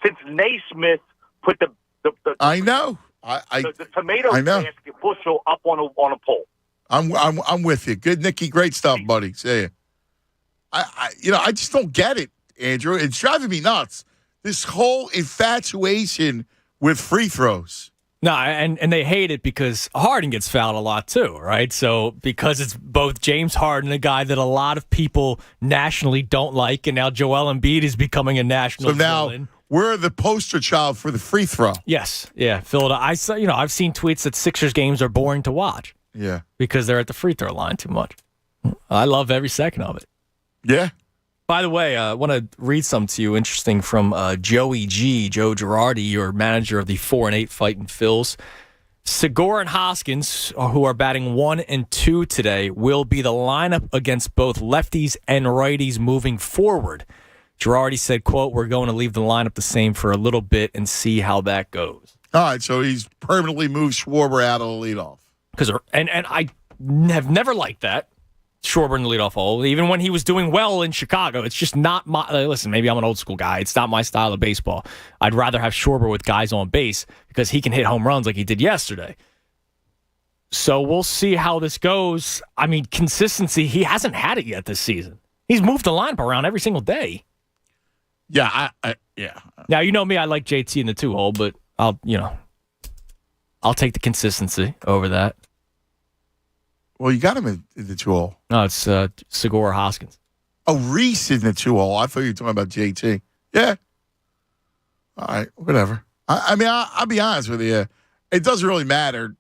since Naismith put the I know. the tomato I know. basket bushel up on a pole. I'm with you. Good, Nicky. Great stuff, buddy. See ya. I just don't get it, Andrew. It's driving me nuts. This whole infatuation with free throws. No, and they hate it because Harden gets fouled a lot too, right? So because it's both James Harden, a guy that a lot of people nationally don't like, and now Joel Embiid is becoming a national villain. We're the poster child for the free throw. Yes, yeah, Philadelphia. I've seen tweets that Sixers games are boring to watch. Yeah, because they're at the free throw line too much. I love every second of it. Yeah. By the way, I want to read something to you interesting from Joey G, Joe Girardi, your manager of the 4-8 Fighting Phils. Segura and Hoskins, who are batting 1 and 2 today, will be the lineup against both lefties and righties moving forward. Girardi said, quote, "We're going to leave the lineup the same for a little bit and see how that goes." All right, so he's permanently moved Schwarber out of the leadoff. And I have never liked that. Schwarber in the leadoff hole, even when he was doing well in Chicago. It's just not my... listen, maybe I'm an old school guy. It's not my style of baseball. I'd rather have Schwarber with guys on base because he can hit home runs like he did yesterday. So we'll see how this goes. I mean, consistency, he hasn't had it yet this season. He's moved the lineup around every single day. Yeah, yeah. Now, you know me, I like JT in the 2-hole, but I'll take the consistency over that. Well, you got him in the 2-hole. No, it's Segura Hoskins. Oh, Reese in the 2-hole. I thought you were talking about JT. Yeah. All right, whatever. I mean, I'll be honest with you. It doesn't really matter.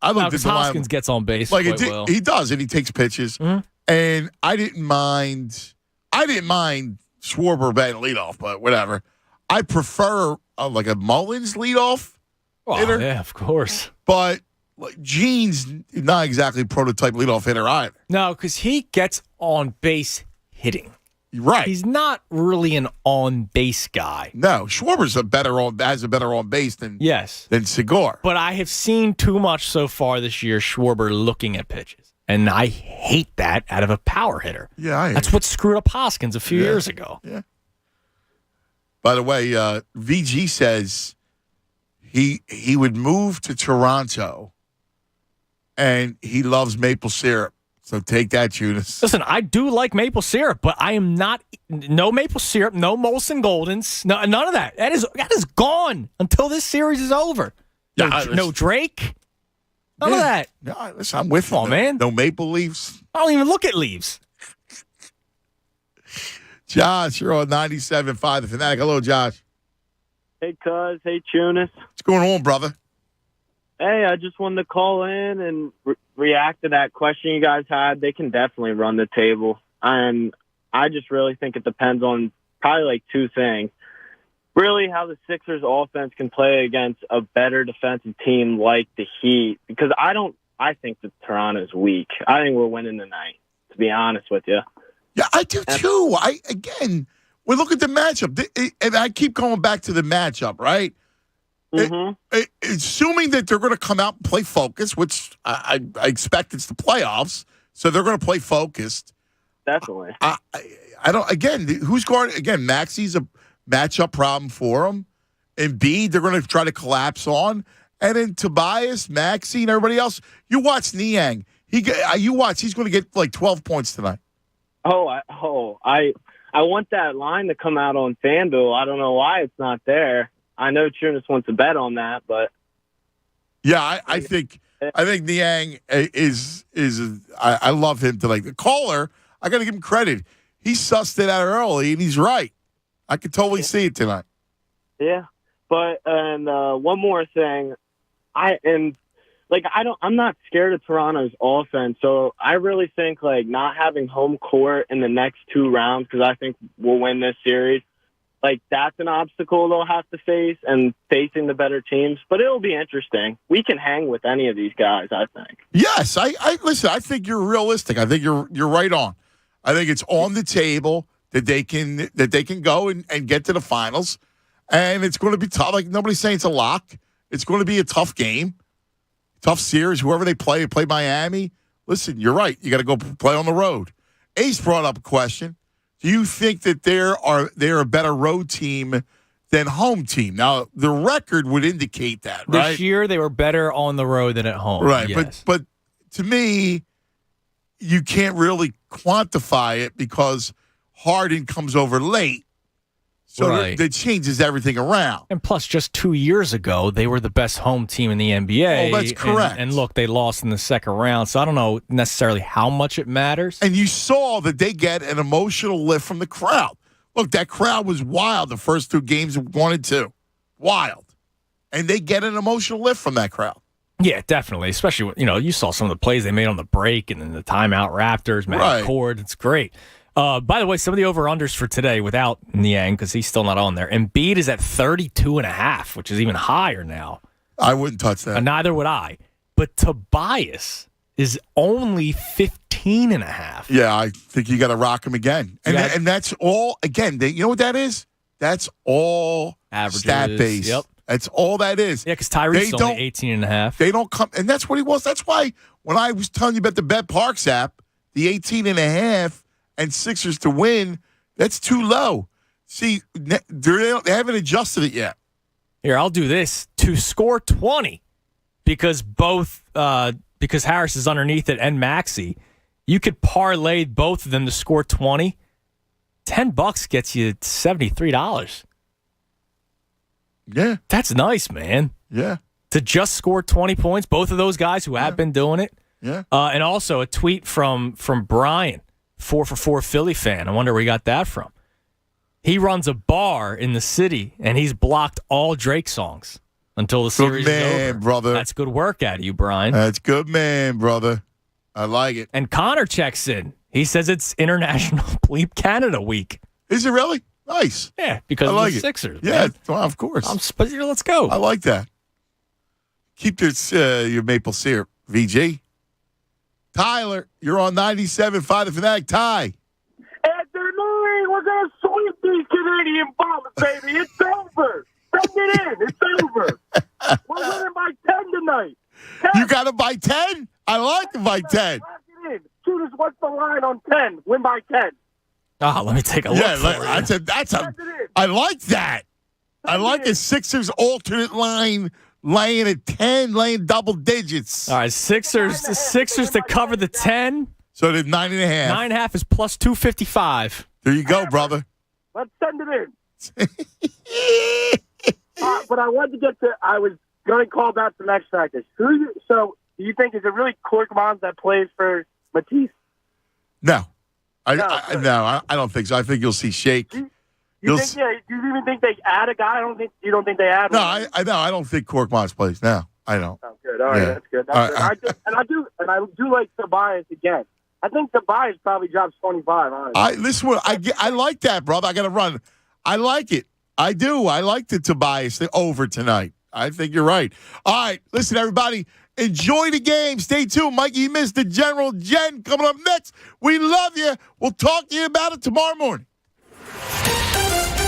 I looked at the Hoskins gets on base quite well. He does, and he takes pitches. Mm-hmm. And I didn't mind Schwarber batting leadoff, but whatever. I prefer like a Mullins leadoff hitter. Yeah, of course. But Gene's not exactly prototype leadoff hitter either. No, because he gets on base hitting. Right. He's not really an on base guy. No, Schwarber's has a better on base than Segura. But I have seen too much so far this year, Schwarber looking at pitches. And I hate that out of a power hitter. Yeah, that's what screwed up Hoskins a few years ago. Yeah. By the way, VG says he would move to Toronto, and he loves maple syrup. So take that, Eunice. Listen, I do like maple syrup, but I am not no maple syrup, no Molson Goldens, none of that. That is gone until this series is over. No Drake. None of that. No, listen, I'm with you. Oh, man. No maple leaves. I don't even look at leaves. Josh, you're on 97.5 The Fanatic. Hello, Josh. Hey, Cuz. Hey, Tunis. What's going on, brother? Hey, I just wanted to call in and react to that question you guys had. They can definitely run the table. And I just really think it depends on probably like two things. Really how the Sixers offense can play against a better defensive team like the Heat. Because I think that Toronto's weak. I think we're winning tonight, to be honest with you. Yeah, I do too. We look at the matchup, and I keep going back to the matchup, right? Mm-hmm. Assuming that they're going to come out and play focused, which I expect it's the playoffs, so they're going to play focused. Definitely. I don't. Again, who's guarding? Again, Maxi's a matchup problem for them. Embiid, they're going to try to collapse on, and then Tobias, Maxey, and everybody else. You watch Niang. He's going to get like 12 points tonight. I want that line to come out on FanDuel. I don't know why it's not there. I know Tunis wants to bet on that, but yeah, I think Niang is I love him to like the caller. I got to give him credit. He sussed it out early, and he's right. I could totally see it tonight. Yeah, but one more thing, I'm not scared of Toronto's offense, so I really think like not having home court in the next two rounds, because I think we'll win this series. Like, that's an obstacle they'll have to face, and facing the better teams. But it'll be interesting. We can hang with any of these guys, I think. Yes, I listen. I think you're realistic. I think you're right on. I think it's on the table that they can go and get to the finals, and it's going to be tough. Like, nobody's saying it's a lock. It's going to be a tough game, tough series. Whoever they play Miami. Listen, you're right. You got to go play on the road. Ace brought up a question. Do you think that they're a better road team than home team? Now, the record would indicate that, right? This year, they were better on the road than at home. Right, yes. but to me, you can't really quantify it because Harden comes over late. So that changes everything around. And plus, just 2 years ago, they were the best home team in the NBA. Oh, that's correct. And look, they lost in the second round, so I don't know necessarily how much it matters. And you saw that they get an emotional lift from the crowd. Look, that crowd was wild the first 2 games, 1 and 2. Wild. And they get an emotional lift from that crowd. Yeah, definitely. Especially, you saw some of the plays they made on the break and then the timeout Raptors, Matt Cord. It's great. By the way, some of the over-unders for today without Niang, because he's still not on there. Embiid is at 32.5, which is even higher now. I wouldn't touch that. Neither would I. But Tobias is only 15.5. Yeah, I think you got to rock him again. And that's all, again, you know what that is? That's all averages, stat base. Yep. That's all that is. Yeah, because Tyreek's only 18.5. They don't come, and that's what he was. That's why when I was telling you about the Bet Parks app, the 18.5 and Sixers to win, that's too low. See, they haven't adjusted it yet. Here, I'll do this. To score 20, because because Harris is underneath it and Maxey, you could parlay both of them to score 20. $10 gets you $73. Yeah. That's nice, man. Yeah. To just score 20 points, both of those guys who have been doing it. Yeah. And also a tweet from Brian, 4for4 Philly fan. I wonder where he got that from. He runs a bar in the city, and he's blocked all Drake songs until the series is over. Brother. That's good work out of you, Brian. That's good, man, brother. I like it. And Connor checks in. He says it's International Bleep Canada Week. Is it really? Nice. Yeah, because I like of the it. Sixers. Yeah, man. well, of course. Let's go. I like that. Keep your maple syrup, VG. Tyler, you're on 97.5 The Fanatic. Ty. Anthony, we're going to sweep these Canadian Bombers, baby. It's over. Send it in. It's over. We're winning by 10 tonight. 10. You got to buy 10? I like to buy 10. Lock it in. Shooters, what's the line on 10? Win by 10. Let me take a look. I like that. I like a Sixers alternate line laying at 10, laying double digits. All right, Sixers to cover the 10. So there's 9.5. 9.5 is plus 255. There you go, brother. Let's send it in. But I wanted to get to, I was going to call about some X factors. So do you think, is it really Korkmaz that plays for Matisse? No. I don't think so. I think you'll see Shake. Do you even think they add a guy? You don't think they add No, one? I don't think Korkmaz plays. No, I don't. Oh, good. All right, that's good. I do like Tobias again. I think Tobias probably drops 25. I like that, brother. I got to run. I like it. I do. I like the Tobias over tonight. I think you're right. All right, listen, everybody. Enjoy the game. Stay tuned. Mikey, you missed the General Jen coming up next. We love you. We'll talk to you about it tomorrow morning.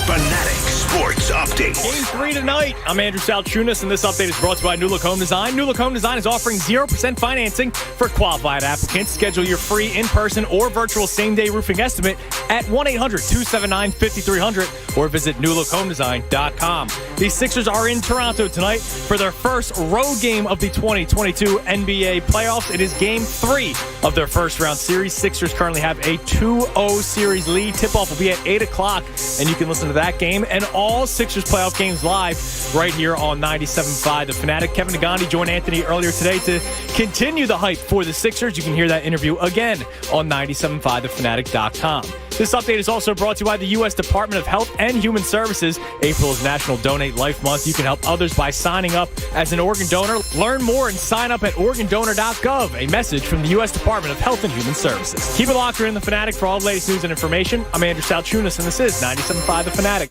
Fanatic Sports Update. Game 3 tonight. I'm Andrew Salchunas, and this update is brought to you by New Look Home Design. New Look Home Design is offering 0% financing for qualified applicants. Schedule your free in-person or virtual same-day roofing estimate at 1-800-279-5300 or visit newlookhomedesign.com. The Sixers are in Toronto tonight for their first road game of the 2022 NBA playoffs. It is Game 3 of their first-round series. Sixers currently have a 2-0 series lead. Tip-off will be at 8 o'clock, and you can listen to that game and all Sixers playoff games live right here on 97.5 The Fanatic. Kevin Nagandi joined Anthony earlier today to continue the hype for the Sixers. You can hear that interview again on 97.5thefanatic.com. This update is also brought to you by the U.S. Department of Health and Human Services. April is National Donate Life Month. You can help others by signing up as an organ donor. Learn more and sign up at organdonor.gov. A message from the U.S. Department of Health and Human Services. Keep it locked in The Fanatic for all the latest news and information. I'm Andrew Salchunas, and this is 97.5 The Fanatic.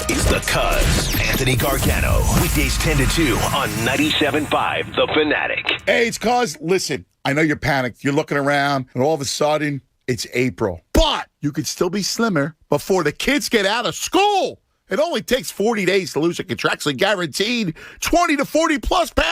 It's the Cuz, Anthony Gargano. Weekdays 10 to 2 on 97.5 The Fanatic. Hey, it's Cuz. Listen, I know you're panicked. You're looking around, and all of a sudden, it's April. But you could still be slimmer before the kids get out of school. It only takes 40 days to lose a contractually guaranteed 20 to 40 plus pounds.